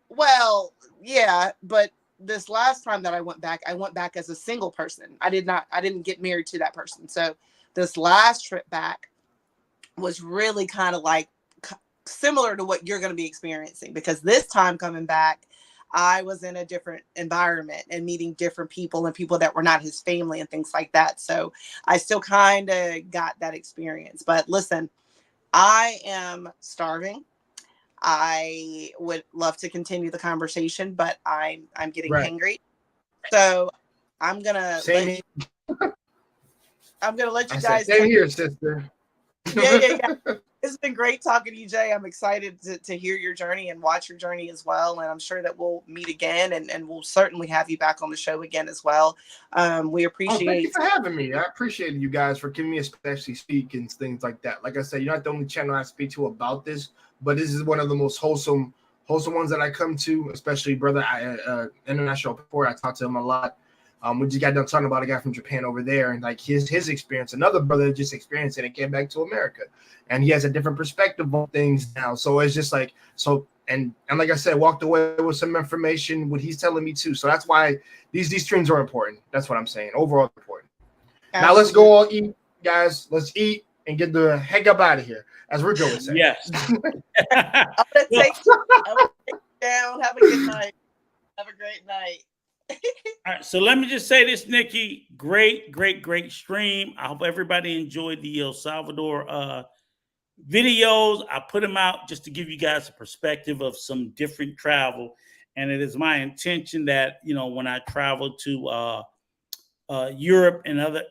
Well, yeah, but this last time that I went back as a single person. I didn't get married to that person. So this last trip back was really kind of like similar to what you're going to be experiencing, because this time coming back, I was in a different environment and meeting different people and people that were not his family and things like that. So I still kind of got that experience. But listen, I am starving. I would love to continue the conversation, but I'm getting hangry. So I'm gonna let you guys. Same here, sister. Yeah. It's been great talking to you, Jay. I'm excited to hear your journey and watch your journey as well. And I'm sure that we'll meet again, and we'll certainly have you back on the show again as well. We appreciate. Thank you for having me. I appreciate you guys for giving me a space to speak and things like that. Like I said, you're not the only channel I speak to about this, but this is one of the most wholesome ones that I come to, especially brother International. Before I talk to him a lot. We just got done talking about a guy from Japan over there, and like his experience. Another brother just experienced it and came back to America, and he has a different perspective on things now. So it's just like and like I said, walked away with some information what he's telling me too. So that's why these streams are important. That's what I'm saying. Overall important. Absolutely. Now let's go all eat, guys. Let's eat and get the heck up out of here, as Rico would say. Yes. I'm gonna take you down. Have a good night. Have a great night. All right, so let me just say this, Nikki. Great stream. I hope everybody enjoyed the El Salvador videos. I put them out just to give you guys a perspective of some different travel. And it is my intention that, when I travel to Europe and other,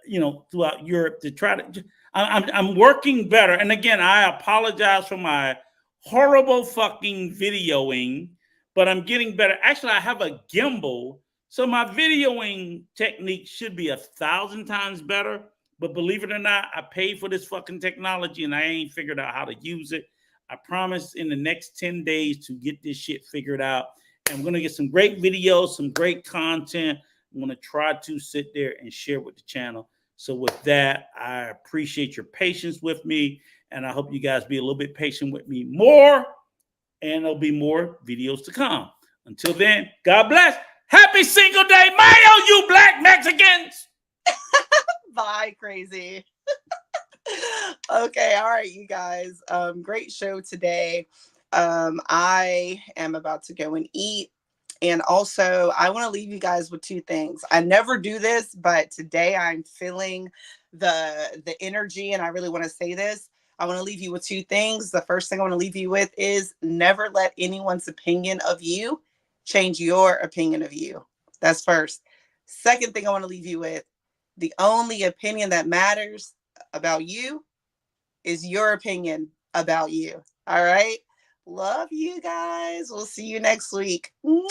throughout Europe, to try to, I'm working better. And again, I apologize for my horrible fucking videoing, but I'm getting better. Actually, I have a gimbal. So my videoing technique should be 1,000 times better, but believe it or not, I paid for this fucking technology and I ain't figured out how to use it. I promise in the next 10 days to get this shit figured out. And I'm going to get some great videos, some great content. I'm going to try to sit there and share with the channel. So with that, I appreciate your patience with me, and I hope you guys be a little bit patient with me more, and there'll be more videos to come. Until then, God bless. Happy Single Day Mayo, you black Mexicans. Bye, crazy. Okay, all right, you guys. Great show today. I am about to go and eat. And also, I want to leave you guys with two things. I never do this, but today I'm feeling the energy, and I really want to say this. I want to leave you with two things. The first thing I want to leave you with is never let anyone's opinion of you change your opinion of you. That's first. Second thing I want to leave you with, the only opinion that matters about you is your opinion about you. All right? Love you guys. We'll see you next week. Mwah!